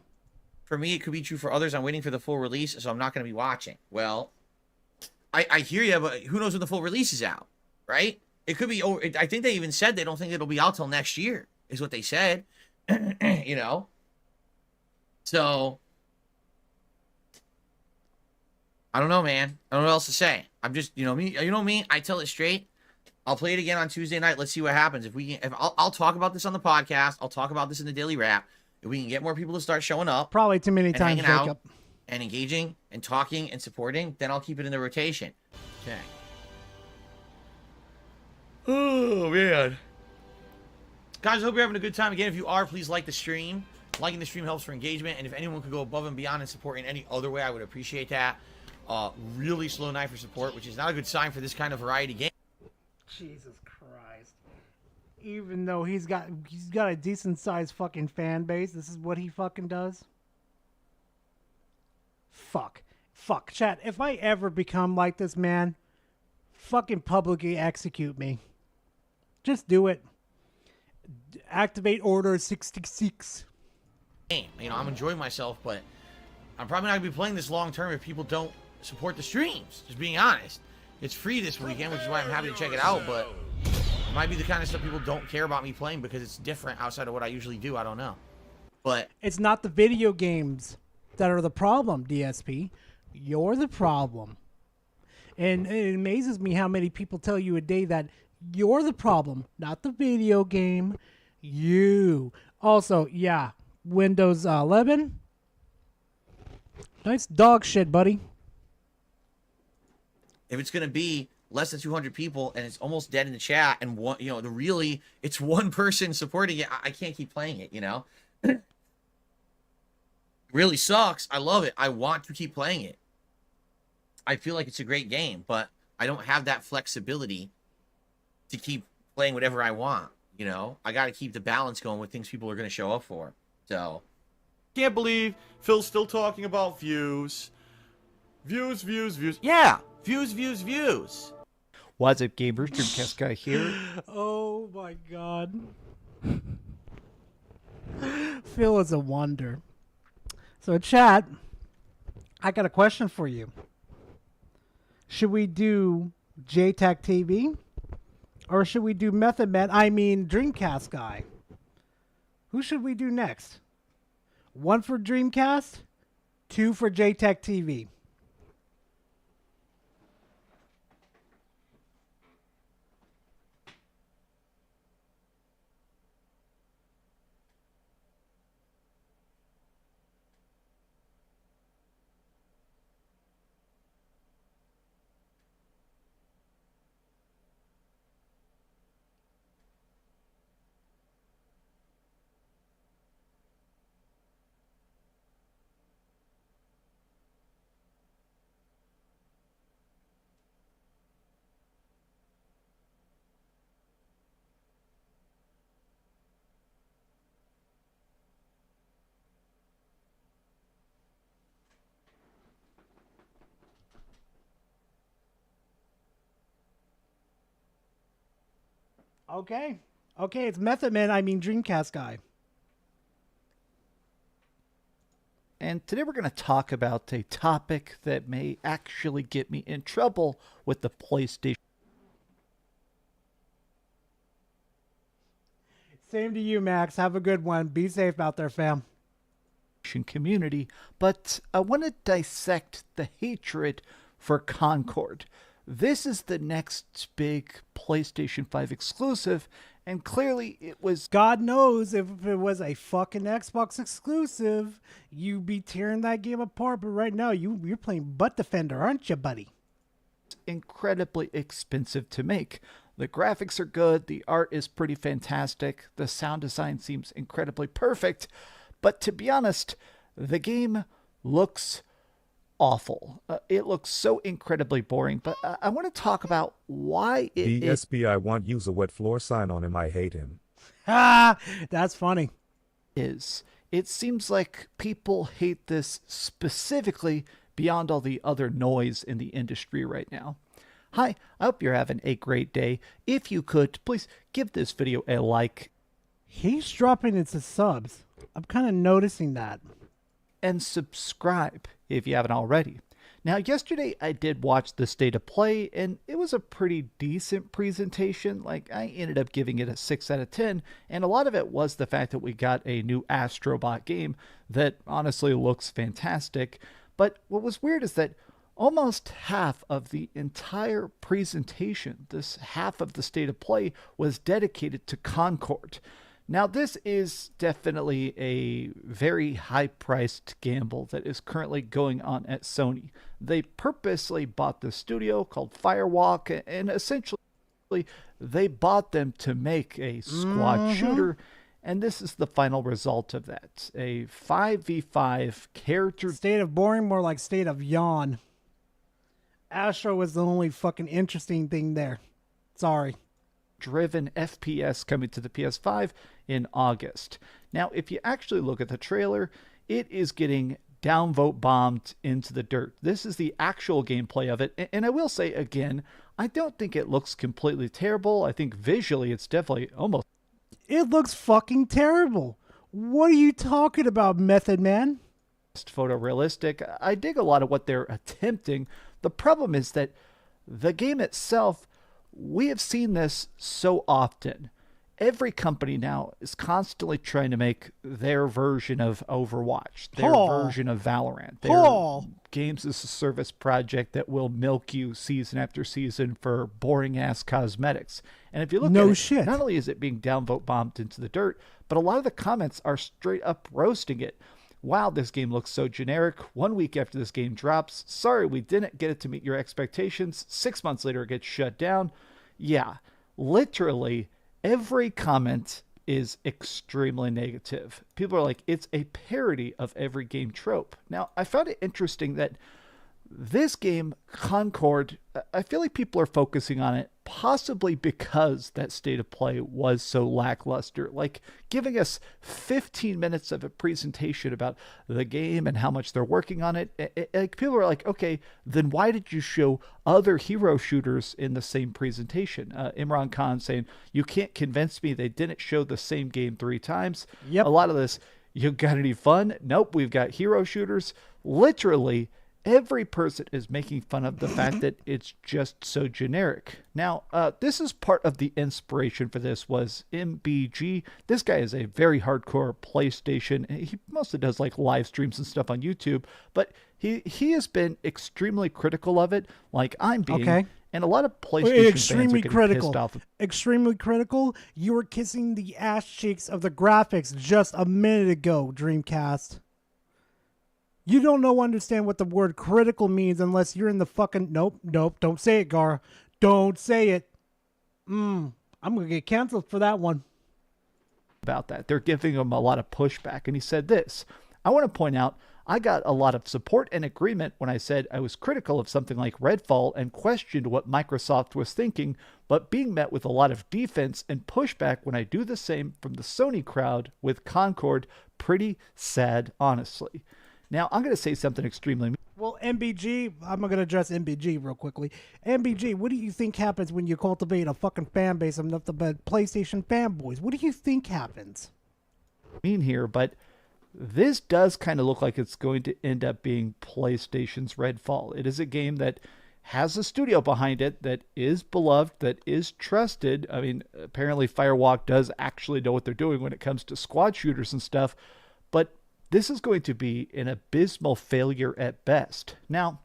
For me, it could be true for others. I'm waiting for the full release, so I'm not going to be watching. Well, I hear you, but who knows when the full release is out, right? It could be... I think they even said they don't think it'll be out till next year, is what they said. You know? So... I don't know, man. I don't know what else to say. I'm just, you know me, I tell it straight. I'll play it again on Tuesday night. Let's see what happens. I'll talk about this on the podcast. I'll talk about this in the daily wrap. If we can get more people to start showing up. Probably too many times, Jacob. And engaging and talking and supporting, then I'll keep it in the rotation. Okay. Oh, man. Guys, I hope you're having a good time. Again, if you are, please like the stream. Liking the stream helps for engagement. And if anyone could go above and beyond and support in any other way, I would appreciate that. Really slow night for support, which is not a good sign for this kind of variety game. Jesus Christ. Even though he's got a decent sized fucking fan base, this is what he fucking does. Fuck, chat. If I ever become like this, man, fucking publicly execute me. Just do it. Activate Order 66. You know, I'm enjoying myself, but I'm probably not gonna be playing this long term if people don't support the streams. Just being honest. It's free this weekend, which is why I'm happy to check it out, but it might be the kind of stuff people don't care about me playing because it's different outside of what I usually do. I don't know. But it's not the video games that are the problem, DSP. You're the problem. And it amazes me how many people tell you a day that you're the problem, not the video game. You. Also, yeah, Windows 11. Nice dog shit, buddy. If it's gonna be less than 200 people and it's almost dead in the chat, and one, you know, it's one person supporting it, I can't keep playing it. You know, it really sucks. I love it. I want to keep playing it. I feel like it's a great game, but I don't have that flexibility to keep playing whatever I want. You know, I got to keep the balance going with things people are going to show up for. So, can't believe Phil's still talking about views. Views. Yeah, views. What's up, gamers? Dreamcast Guy here. Oh my god. Phil is a wonder. So, chat, I got a question for you. Should we do JTAC TV? Or should we do Method Man? I mean, Dreamcast Guy. Who should we do next? 1 for Dreamcast, 2 for JTAC TV. Okay. Okay, it's Method Man, I mean Dreamcast Guy. And today we're going to talk about a topic that may actually get me in trouble with the PlayStation. Same to you, Max. Have a good one. Be safe out there, fam. Community, but I want to dissect the hatred for Concord. This is the next big PlayStation 5 exclusive, and clearly it was... God knows if it was a fucking Xbox exclusive, you'd be tearing that game apart, but right now you're playing Butt Defender, aren't you, buddy? Incredibly expensive to make. The graphics are good, the art is pretty fantastic, the sound design seems incredibly perfect, but to be honest, the game looks awful. It looks so incredibly boring, but I want to talk about why it DSP, I want use a wet floor sign on him. I hate him. Ah, that's funny. It seems like people hate this specifically beyond all the other noise in the industry right now. Hi, I hope you're having a great day. If you could, please give this video a like. He's dropping into subs. I'm kind of noticing that. And subscribe if you haven't already. Now, yesterday I did watch the State of Play, and it was a pretty decent presentation. Like, I ended up giving it a 6 out of 10, and a lot of it was the fact that we got a new Astrobot game that honestly looks fantastic. But what was weird is that almost half of the entire presentation, this half of the State of Play, was dedicated to Concord. Now, this is definitely a very high-priced gamble that is currently going on at Sony. They purposely bought the studio called Firewalk, and essentially they bought them to make a squad shooter, and this is the final result of that. A 5v5 character... State of boring, more like State of yawn. Astro was the only fucking interesting thing there. Sorry. Driven FPS coming to the PS5 in August. Now, if you actually look at the trailer, it is getting downvote bombed into the dirt. This is the actual gameplay of it, and I will say again, I don't think it looks completely terrible. I think visually it's definitely almost... It looks fucking terrible. What are you talking about, Method Man? Photorealistic. I dig a lot of what they're attempting. The problem is that the game itself, we have seen this so often. every company now is constantly trying to make their version of Overwatch, their version of Valorant, their games as a service project that will milk you season after season for boring ass cosmetics. And if you look at it, not only is it being downvote bombed into the dirt, but a lot of the comments are straight up roasting it. Wow, this game looks so generic. 1 week after this game drops, sorry, we didn't get it to meet your expectations. 6 months later, it gets shut down. Yeah, literally every comment is extremely negative. People are like, it's a parody of every game trope. Now, I found it interesting that this game, Concord, I feel like people are focusing on it possibly because that state of play was so lackluster. Like giving us 15 minutes of a presentation about the game and how much they're working on it. Like people are like, okay, then why did you show other hero shooters in the same presentation? Imran Khan saying, you can't convince me they didn't show the same game 3 times. Yep. A lot of this, you got any fun? Nope, we've got hero shooters. Literally, every person is making fun of the fact that it's just so generic. Now, this is part of the inspiration for this was MBG. This guy is a very hardcore PlayStation. He mostly does like live streams and stuff on YouTube, but he has been extremely critical of it, like I'm being. Okay. And a lot of PlayStation fans are getting pissed off. Extremely critical. You were kissing the ass cheeks of the graphics just a minute ago, Dreamcast. You don't understand what the word critical means unless you're in the fucking... Nope, don't say it, Gar. Don't say it. I'm going to get canceled for that one. About that. They're giving him a lot of pushback. And he said this, I want to point out, I got a lot of support and agreement when I said I was critical of something like Redfall and questioned what Microsoft was thinking, but being met with a lot of defense and pushback when I do the same from the Sony crowd with Concord. Pretty sad, honestly. Now, I'm going to say something extremely... Well, MBG, I'm going to address MBG real quickly. MBG, what do you think happens when you cultivate a fucking fan base of nothing but PlayStation fanboys? What do you think happens? Mean here, but this does kind of look like it's going to end up being PlayStation's Redfall. It is a game that has a studio behind it that is beloved, that is trusted. I mean, apparently Firewalk does actually know what they're doing when it comes to squad shooters and stuff, but this is going to be an abysmal failure at best. Now,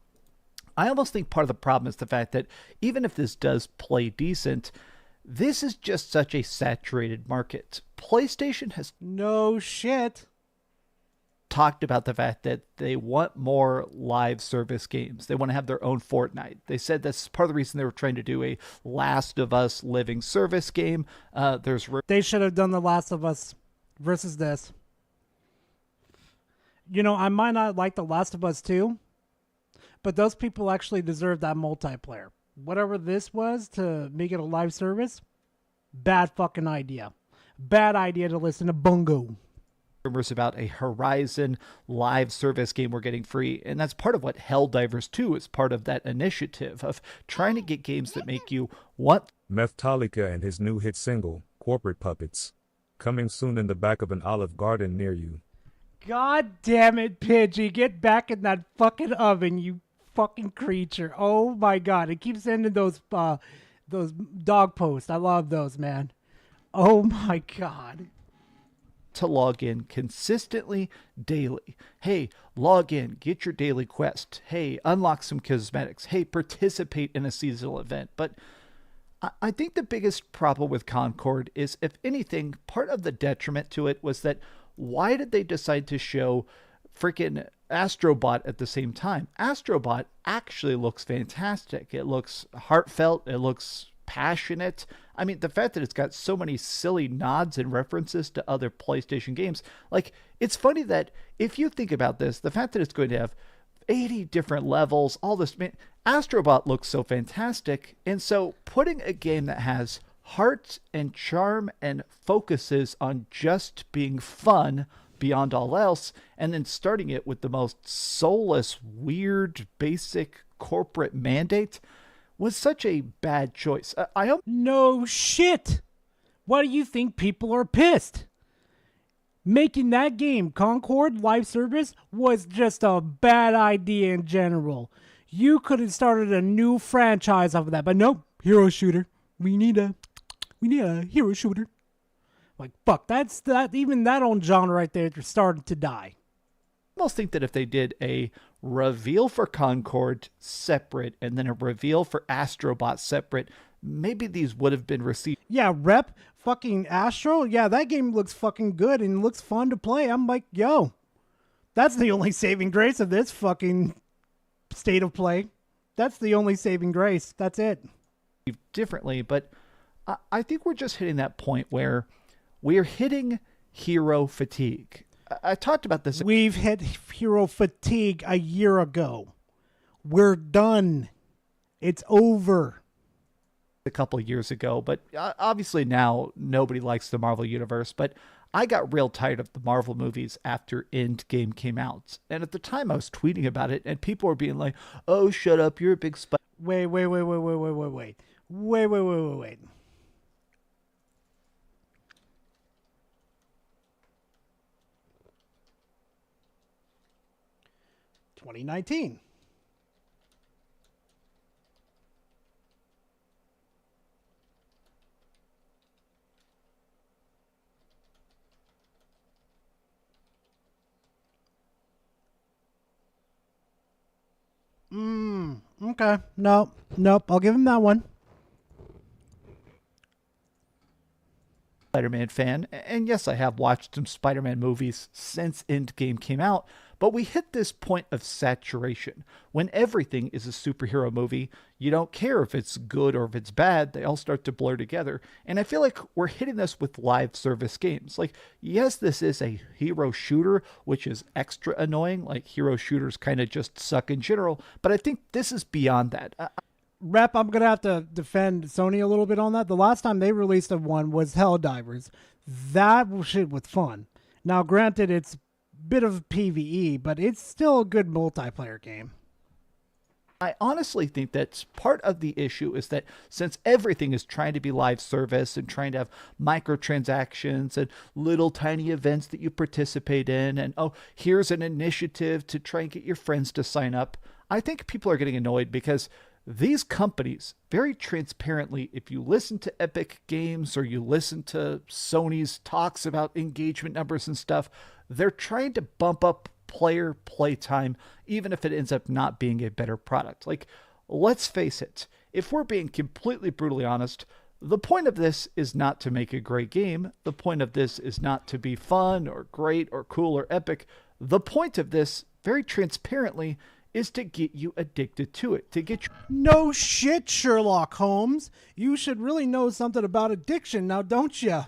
I almost think part of the problem is the fact that even if this does play decent, this is just such a saturated market. PlayStation has talked about the fact that they want more live service games. They want to have their own Fortnite. They said that's part of the reason they were trying to do a Last of Us living service game. They should have done the Last of Us versus this. You know, I might not like The Last of Us 2, but those people actually deserve that multiplayer. Whatever this was to make it a live service, bad fucking idea. Bad idea to listen to Bungo. Rumors about a Horizon live service game we're getting free, and that's part of what Helldivers 2 is part of that initiative of trying to get games that make you want. Metallica and his new hit single, Corporate Puppets, coming soon in the back of an Olive Garden near you. God damn it, Pidgey. Get back in that fucking oven, you fucking creature. Oh my god. It keeps sending those dog posts. I love those, man. Oh my god. To log in consistently daily. Hey, log in, get your daily quest. Hey, unlock some cosmetics. Hey, participate in a seasonal event. But I think the biggest problem with Concord is, if anything, part of the detriment to it was that why did they decide to show freaking Astrobot at the same time? Astrobot actually looks fantastic. It looks heartfelt. It looks passionate. I mean, the fact that it's got so many silly nods and references to other PlayStation games. Like, it's funny that if you think about this, the fact that it's going to have 80 different levels, all this, man, Astrobot looks so fantastic. And so putting a game that has heart and charm and focuses on just being fun beyond all else, and then starting it with the most soulless, weird, basic corporate mandate was such a bad choice. No shit. Why do you think people are pissed? Making that game, Concord Live Service, was just a bad idea in general. You could have started a new franchise off of that, but nope, hero shooter. We need a hero shooter. Like, fuck, that's that. Even that own genre right there, they're starting to die. I almost think that if they did a reveal for Concord separate and then a reveal for Astrobot separate, maybe these would have been received. Yeah, Rep fucking Astro. Yeah, that game looks fucking good and looks fun to play. I'm like, yo, that's the only saving grace of this fucking state of play. That's the only saving grace. That's it. Differently, but I think we're just hitting that point where we're hitting hero fatigue. I talked about this. We've hit hero fatigue a year ago. We're done. It's over. A couple of years ago, but obviously now nobody likes the Marvel Universe, but I got real tired of the Marvel movies after Endgame came out. And at the time I was tweeting about it and people were being like, oh, shut up, you're a big spy. Wait. 2019. Okay. Nope. I'll give him that one. Spider-Man fan, and yes, I have watched some Spider-Man movies since Endgame came out, but we hit this point of saturation. When everything is a superhero movie, you don't care if it's good or if it's bad, they all start to blur together, and I feel like we're hitting this with live service games. Like, yes, this is a hero shooter, which is extra annoying, like hero shooters kind of just suck in general, but I think this is beyond that. Rep, I'm going to have to defend Sony a little bit on that. The last time they released a one was Helldivers. That shit was fun. Now, granted, it's a bit of PvE, but it's still a good multiplayer game. I honestly think that part of the issue is that since everything is trying to be live service and trying to have microtransactions and little tiny events that you participate in, and oh, here's an initiative to try and get your friends to sign up, I think people are getting annoyed because these companies, very transparently, if you listen to Epic Games or you listen to Sony's talks about engagement numbers and stuff, they're trying to bump up player playtime, even if it ends up not being a better product. Like, let's face it, if we're being completely brutally honest, the point of this is not to make a great game. The point of this is not to be fun or great or cool or epic. The point of this, very transparently, is to get you addicted to it, to get you... No shit, Sherlock Holmes. You should really know something about addiction now, don't you?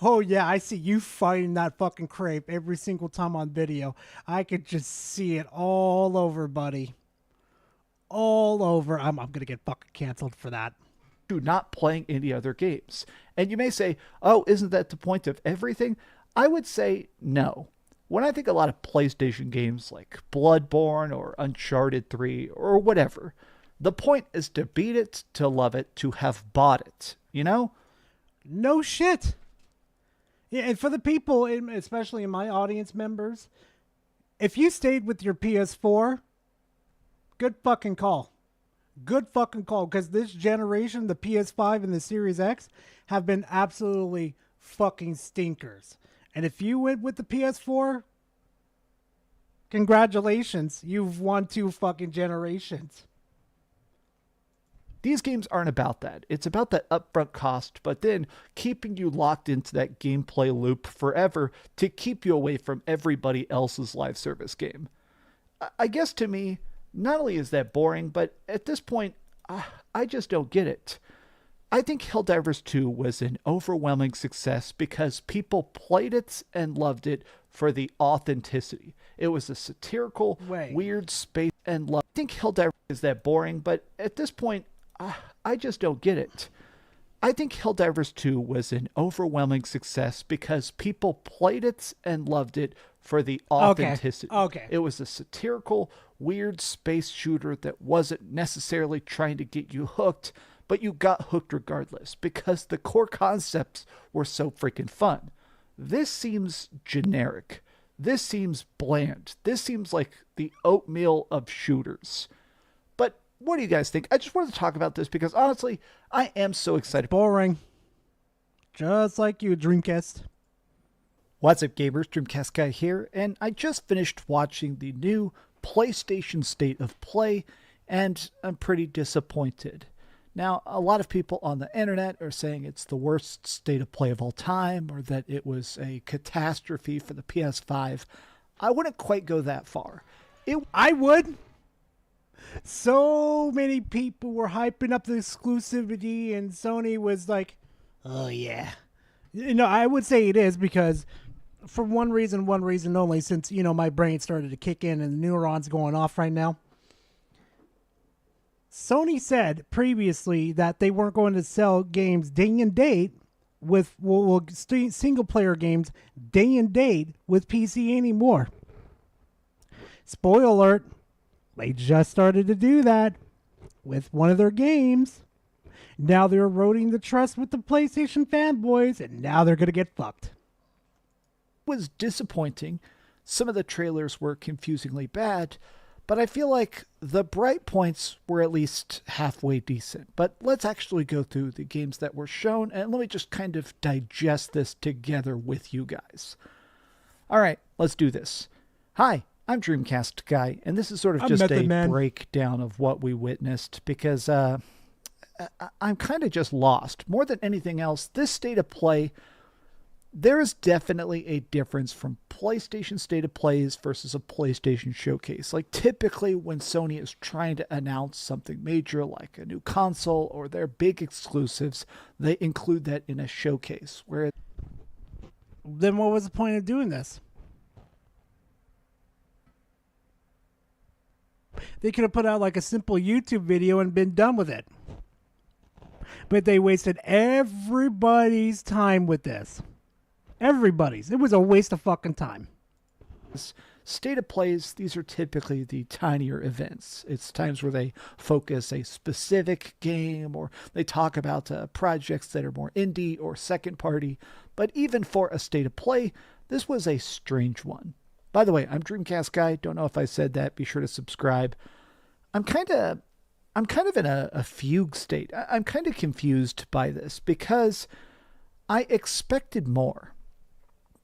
Oh, yeah, I see you fighting that fucking crepe every single time on video. I could just see it all over, buddy. All over. I'm going to get fucking canceled for that. Not playing any other games. And you may say, oh, isn't that the point of everything? I would say no. When I think a lot of PlayStation games like Bloodborne or Uncharted 3 or whatever, the point is to beat it, to love it, to have bought it, you know? No shit. Yeah, and for the people, especially in my audience members, if you stayed with your PS4, good fucking call. Good fucking call, because this generation, the PS5 and the Series X, have been absolutely fucking stinkers. And if you went with the PS4, congratulations. You've won 2 fucking generations. These games aren't about that. It's about that upfront cost, but then keeping you locked into that gameplay loop forever to keep you away from everybody else's live service game. I guess to me, not only is that boring, but at this point, I just don't get it. I think Helldivers 2 was an overwhelming success because people played it and loved it for the authenticity. It was a satirical, weird space and love. I think Helldivers is that boring, but at this point, I just don't get it. I think Helldivers 2 was an overwhelming success because people played it and loved it for the authenticity. Okay. It was a satirical, weird space shooter that wasn't necessarily trying to get you hooked, but you got hooked regardless because the core concepts were so freaking fun. This seems generic. This seems bland. This seems like the oatmeal of shooters. But what do you guys think? I just wanted to talk about this because honestly, I am so excited. Boring. Just like you, Dreamcast. What's up, gamers? Dreamcast Guy here, and I just finished watching the new PlayStation State of Play, and I'm pretty disappointed. Now, a lot of people on the internet are saying it's the worst state of play of all time, or that it was a catastrophe for the PS5. I wouldn't quite go that far. I would. So many people were hyping up the exclusivity, and Sony was like, oh yeah. I would say it is because for one reason only, since, my brain started to kick in and the neurons going off right now. Sony said previously that they weren't going to sell games day and date with single player games day and date with PC anymore. Spoiler alert, they just started to do that with one of their games. Now they're eroding the trust with the PlayStation fanboys, and now they're going to get fucked. It was disappointing. Some of the trailers were confusingly bad, but I feel like the bright points were at least halfway decent. But let's actually go through the games that were shown, and let me just kind of digest this together with you guys. All right, let's do this. Hi, I'm Dreamcast Guy, and this is sort of just a breakdown of what we witnessed, because I'm kind of just lost. More than anything else, this state of play, there is definitely a difference from PlayStation State of Plays versus a PlayStation Showcase. Like, typically when Sony is trying to announce something major like a new console or their big exclusives, they include that in a showcase. Then what was the point of doing this? They could have put out like a simple YouTube video and been done with it. But they wasted everybody's time with this. Everybody's. It was a waste of fucking time. State of Plays, these are typically the tinier events. It's times where they focus a specific game, or they talk about projects that are more indie or second party. But even for a State of Play, this was a strange one. By the way, I'm Dreamcast Guy. Don't know if I said that. Be sure to subscribe. I'm kind of in a fugue state. I'm kind of confused by this because I expected more.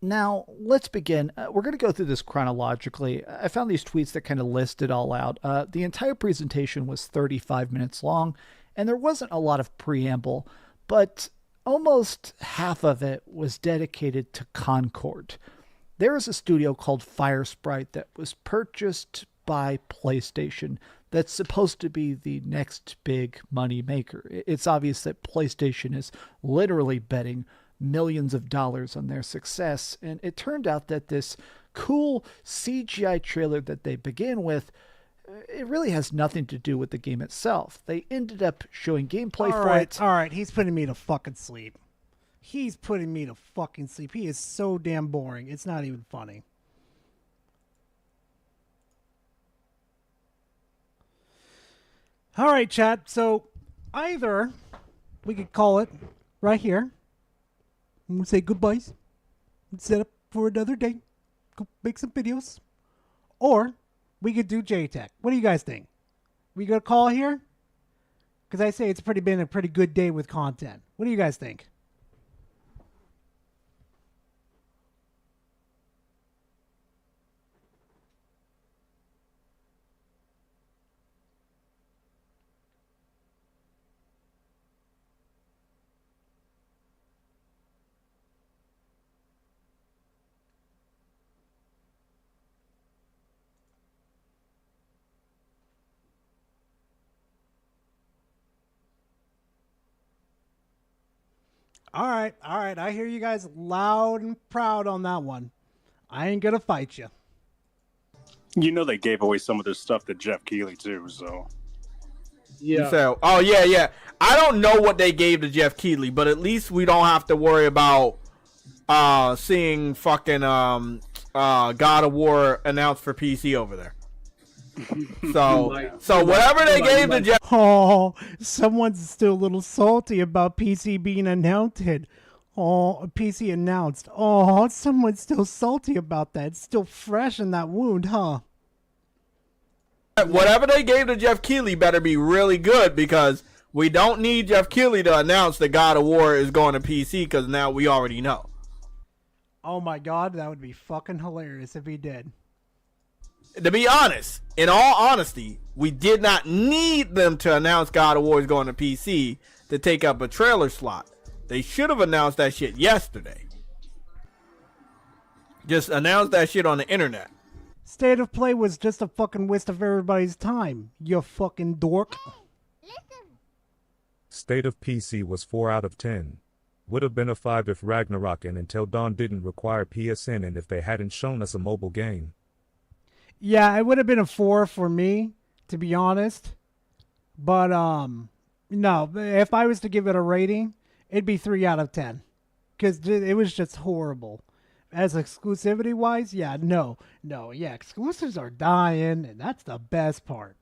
Now, let's begin. We're going to go through this chronologically. I found these tweets that kind of list it all out. The entire presentation was 35 minutes long, and there wasn't a lot of preamble, but almost half of it was dedicated to Concord. There is a studio called Firesprite that was purchased by PlayStation that's supposed to be the next big money maker. It's obvious that PlayStation is literally betting millions of dollars on their success, and it turned out that this cool CGI trailer that they began with, it really has nothing to do with the game itself. They ended up showing gameplay for it. All right, he's putting me to fucking sleep. He's putting me to fucking sleep. He is so damn boring. It's not even funny. All right, chat. So either we could call it right here. I'm going to say goodbyes. Set up for another day. Go make some videos. Or we could do JTech. What do you guys think? We going to call here? Because I say it's been a pretty good day with content. What do you guys think? All right. I hear you guys loud and proud on that one. I ain't gonna fight you. You know they gave away some of their stuff to Jeff Keighley too, so. Yeah. So, yeah. I don't know what they gave to Jeff Keighley, but at least we don't have to worry about seeing fucking God of War announced for PC over there. So whatever they gave to Jeff. Oh, someone's still a little salty about PC being announced. Oh, PC announced. Oh, someone's still salty about that. It's still fresh in that wound, huh? Whatever they gave to Jeff Keighley better be really good, because We don't need Jeff Keighley to announce that God of War is going to PC because now we already know. Oh my god, that would be fucking hilarious if he did. To be honest, in all honesty, we did not need them to announce God of War is going to PC to take up a trailer slot. They should have announced that shit yesterday. Just announce that shit on the internet. State of Play was just a fucking waste of everybody's time, you fucking dork. State of PC was 4 out of 10. Would have been a 5 if Ragnarok and Until Dawn didn't require PSN and if they hadn't shown us a mobile game. Yeah, it would have been a 4 for me, to be honest. But, no, if I was to give it a rating, it'd be 3 out of 10. Because it was just horrible. As exclusivity-wise, yeah, no, yeah, exclusives are dying, and that's the best part.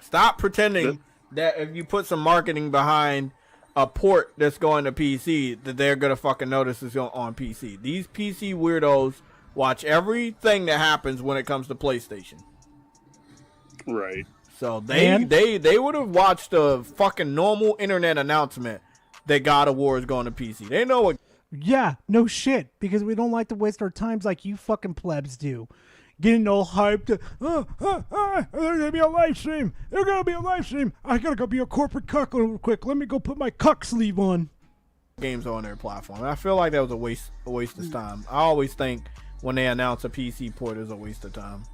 Stop pretending that if you put some marketing behind a port that's going to PC, that they're going to fucking notice it's on PC. These PC weirdos watch everything that happens when it comes to PlayStation. Right. So they would have watched a fucking normal internet announcement that God of War is going to PC. They know what. Yeah, no shit, because we don't like to waste our times like you fucking plebs do. Getting all hyped. There's gonna be a live stream. There's gonna be a live stream. I gotta go be a corporate cuck real quick. Let me go put my cuck sleeve on. Games on their platform. I feel like that was a waste of time. I always think when they announce a PC port is a waste of time.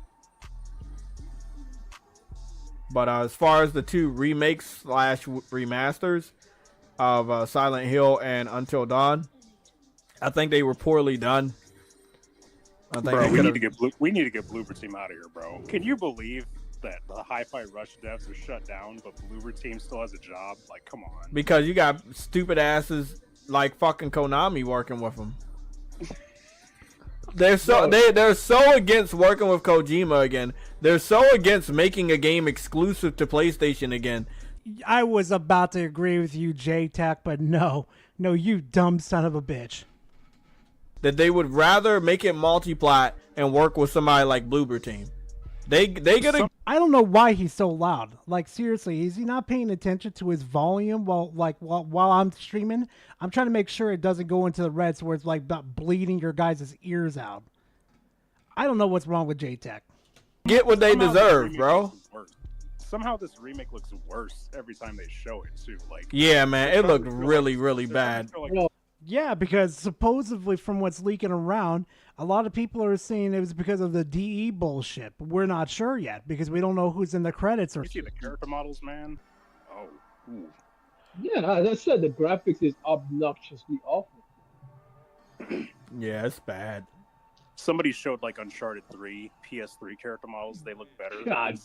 But as far as the two remakes / remasters of Silent Hill and Until Dawn, I think they were poorly done. I think bro, we need to get Bloober Team out of here, bro. Can you believe that the Hi-Fi Rush devs are shut down, but Bloober Team still has a job? Like, come on. Because you got stupid asses like fucking Konami working with them. They're so against working with Kojima again. They're so against making a game exclusive to PlayStation again. I was about to agree with you, J-Tech, but no, you dumb son of a bitch. That they would rather make it multi-plat and work with somebody like Bloober Team. They gotta. I don't know why he's so loud. Like, seriously, is he not paying attention to his volume while I'm streaming? I'm trying to make sure it doesn't go into the reds where it's like bleeding your guys' ears out. I don't know what's wrong with J-Tech. Get what they deserve, bro. Somehow this remake looks worse every time they show it too. Like, yeah, man, it looked really, really bad. Yeah, because supposedly from what's leaking around, a lot of people are saying it was because of the DE bullshit, but we're not sure yet because we don't know who's in the credits. Or you see the character models, man. Oh, ooh. Yeah, as I said, the graphics is obnoxiously awful. Yeah, it's bad. Somebody showed like Uncharted 3 PS3 character models. They look better. God.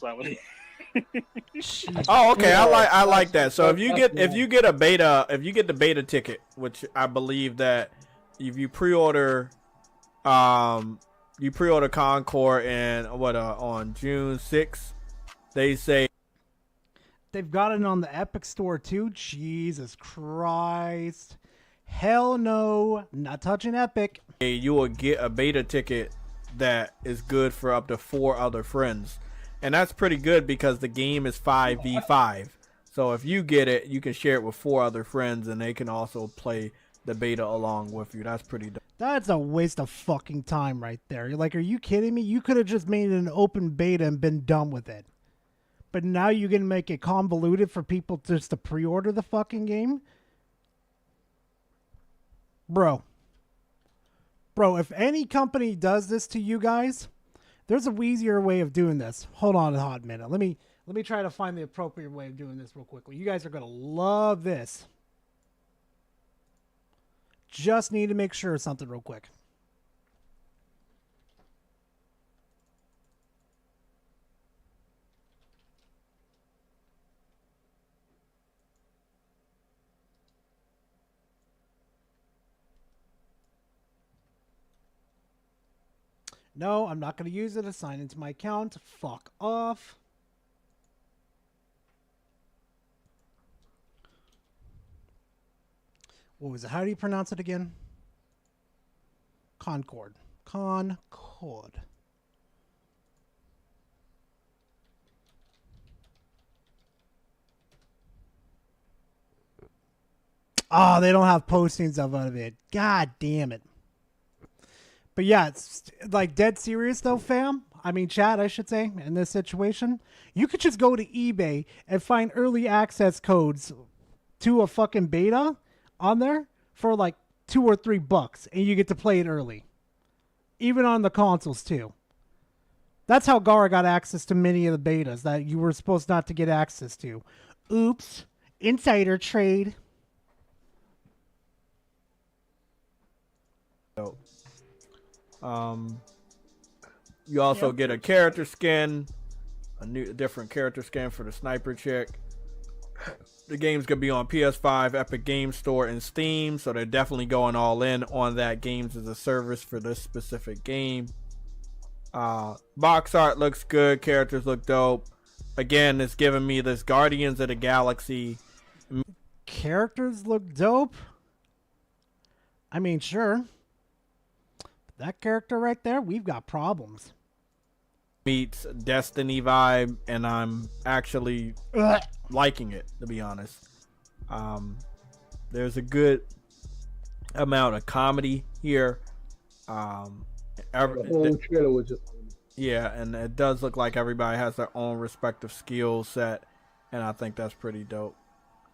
Oh, okay. I like that. So if you get the beta ticket, which I believe that if you pre-order Concord and on June 6th, they say they've got it on the Epic Store too. Jesus Christ. Hell no, not touching Epic. You will get a beta ticket that is good for up to 4 other friends. And that's pretty good because the game is 5v5. So if you get it, you can share it with 4 other friends and they can also play the beta along with you. That's pretty dope. That's a waste of fucking time right there. You're like, are you kidding me? You could have just made it an open beta and been done with it. But now you're going to make it convoluted for people just to pre-order the fucking game? Bro, if any company does this to you guys, there's a easier way of doing this. Hold on a hot minute. Let me try to find the appropriate way of doing this real quickly. You guys are going to love this. Just need to make sure of something real quick. No, I'm not going to use it. Assign into my account. Fuck off. What was it? How do you pronounce it again? Concord. Concord. Oh, they don't have postings of it. God damn it. But yeah, it's like dead serious though, fam. I mean, Chad, I should say, in this situation, you could just go to eBay and find early access codes to a fucking beta on there for like $2 or $3, and you get to play it early, even on the consoles too. That's how Gara got access to many of the betas that you were supposed not to get access to. Oops, insider trade. You also get a character skin, different character skin for the sniper chick. The game's gonna be on PS5, Epic Games Store, and Steam, so they're definitely going all in on that games as a service for this specific game. Box art looks good, characters look dope. Again, it's giving me this Guardians of the Galaxy. Characters look dope. I mean, sure. That character right there, we've got problems. Meets Destiny vibe, and I'm actually liking it, to be honest. There's a good amount of comedy here. The whole trailer was just... Yeah, and it does look like everybody has their own respective skill set, and I think that's pretty dope.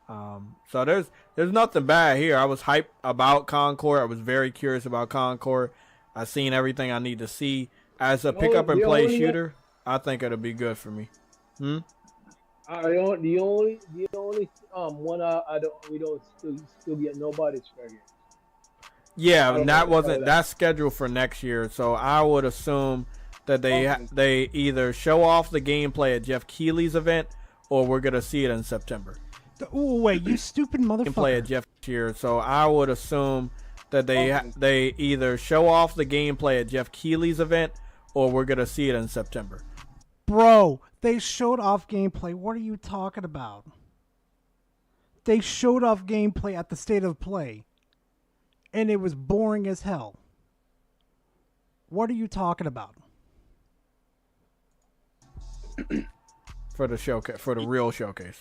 So there's nothing bad here. I was hyped about Concord. I was very curious about Concord. I've seen everything I need to see. As a pick up and play shooter, I think it'll be good for me. The only one we don't still get nobody's fair game. Yeah, and that's scheduled for next year. So I would assume that they either show off the gameplay at Jeff Keighley's event, or we're gonna see it in September. Oh wait, you stupid motherfucker! Gameplay at Jeff here, so I would assume that they either show off the gameplay at Jeff Keighley's event, or we're gonna see it in September. Bro, they showed off gameplay. What are you talking about? They showed off gameplay at the State of Play, and it was boring as hell. What are you talking about? For the showcase, for the real showcase,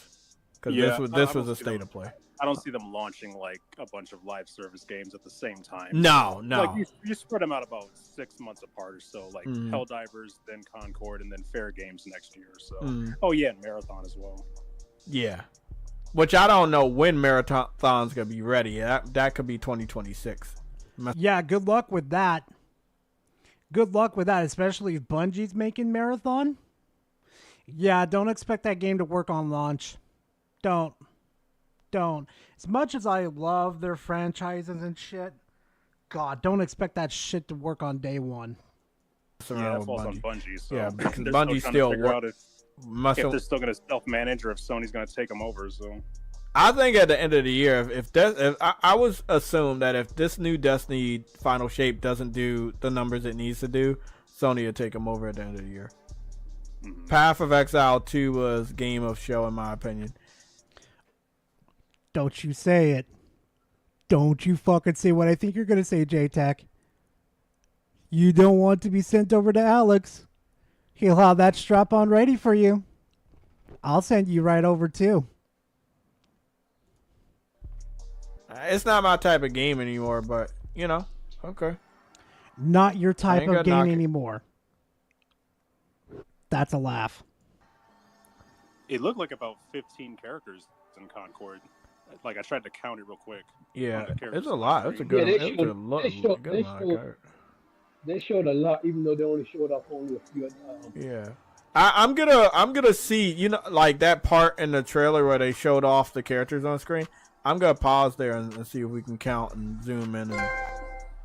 because this was a State of Play. I don't see them launching like a bunch of live service games at the same time. No. Like you spread them out about 6 months apart or so. Like Helldivers, then Concord, and then Fair Games next year. So oh yeah, and Marathon as well. Yeah, which I don't know when Marathon's gonna be ready. That could be 2026. Yeah, good luck with that. Good luck with that, especially if Bungie's making Marathon. Yeah, don't expect that game to work on launch. Don't. As much as I love their franchises and shit, God, don't expect that shit to work on day one. Yeah, that falls on Bungie. So yeah, because Bungie still if they're still going to self-manage or if Sony's going to take them over. So I think at the end of the year, if I was assume that if this new Destiny Final Shape doesn't do the numbers it needs to do, Sony will take them over at the end of the year. Path of Exile 2 was game of show in my opinion. Don't you say it. Don't you fucking say what I think you're going to say, J-Tech. You don't want to be sent over to Alex. He'll have that strap on ready for you. I'll send you right over too. It's not my type of game anymore, but, okay. Not your type of game anymore. That's a laugh. It looked like about 15 characters in Concord. Like I tried to count it real quick. Yeah, it's a lot. It's a good. They showed a lot, even though they only showed up only a few. Yeah, I'm gonna see like that part in the trailer where they showed off the characters on screen. I'm gonna pause there and see if we can count and zoom in and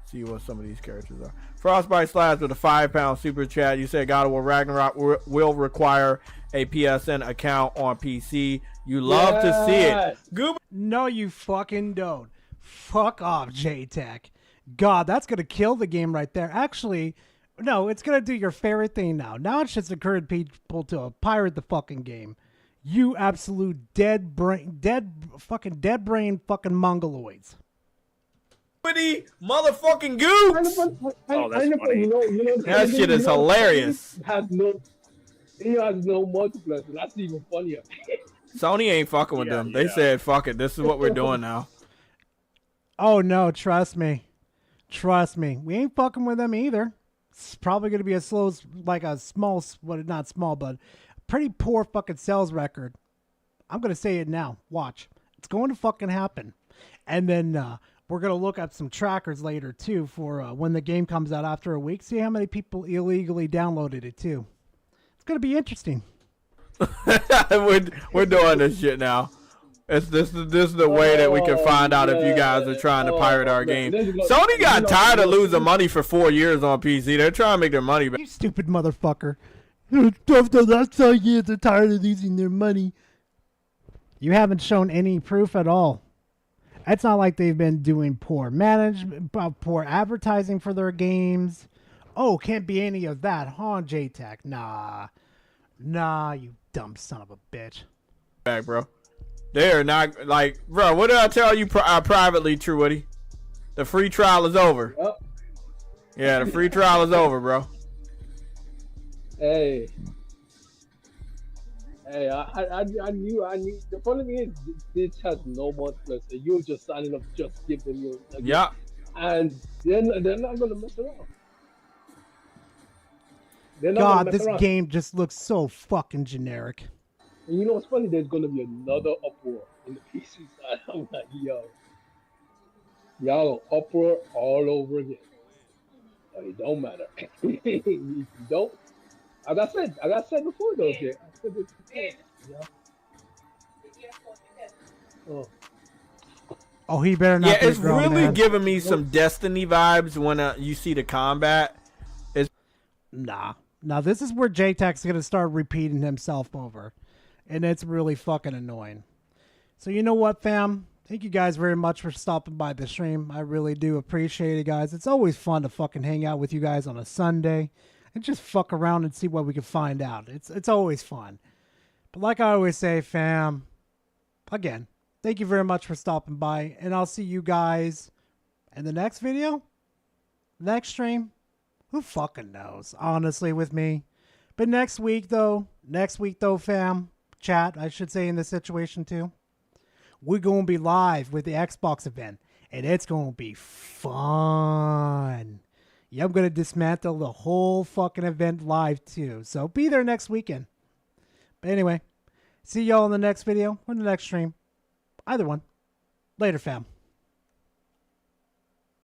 see what some of these characters are. Frostbite Slash with a £5 super chat. You said God of War Ragnarok will require a PSN account on PC. You love to see it. Goober. No, you fucking don't. Fuck off, J-Tech. God, that's going to kill the game right there. Actually, no, it's going to do your favorite thing now. Now it's just encouraging people to pirate the fucking game. You absolute dead brain fucking mongoloids. Motherfucking goose. That's funny. That shit is hilarious. He has no multiplayer, so that's even funnier. Sony ain't fucking with them. They said, fuck it. This is what we're doing now. Oh no, trust me. Trust me. We ain't fucking with them either. It's probably going to be a slow, like a small, well, not small, but pretty poor fucking sales record. I'm going to say it now. Watch. It's going to fucking happen. And then we're going to look up some trackers later, too, for when the game comes out after a week. See how many people illegally downloaded it, too. It's going to be interesting. We're doing this shit now. This is the way that we can find out if you guys are trying to pirate our game. Sony got tired of losing money for 4 years on PC. They're trying to make their money back. You stupid motherfucker. That's how years are tired of losing their money. You haven't shown any proof at all. It's not like they've been doing poor management, poor advertising for their games. Oh, can't be any of that, huh, JTAC? Nah, you dumb son of a bitch. Back, bro. They are not, like, bro, what did I tell you privately, True Woody? The free trial is over. Yep. Yeah, the free trial is over, bro. Hey, I knew. The funny thing is, this has no more plus. You're just signing up, just give them your. Yeah. And they're not gonna mess around. God, this game just looks so fucking generic. And you know what's funny? There's gonna be another uproar in the PC side. I'm like, y'all uproar all over again. But it don't matter. If you don't, as I said before, though, Jay. I said it before. Yeah. Oh, he better not. Yeah, it's really giving me some Destiny vibes when you see the combat. Nah. Now this is where JTAC's gonna start repeating himself over. And it's really fucking annoying. So you know what, fam? Thank you guys very much for stopping by the stream. I really do appreciate it, guys. It's always fun to fucking hang out with you guys on a Sunday and just fuck around and see what we can find out. It's always fun. But like I always say, fam, again, thank you very much for stopping by. And I'll see you guys in the next video, next stream. Who fucking knows, honestly, with me. But next week, though, fam, chat, I should say in this situation too, we're going to be live with the Xbox event, and it's going to be fun. Yeah, I'm going to dismantle the whole fucking event live too, so be there next weekend. But anyway, see y'all in the next video or the next stream. Either one. Later, fam.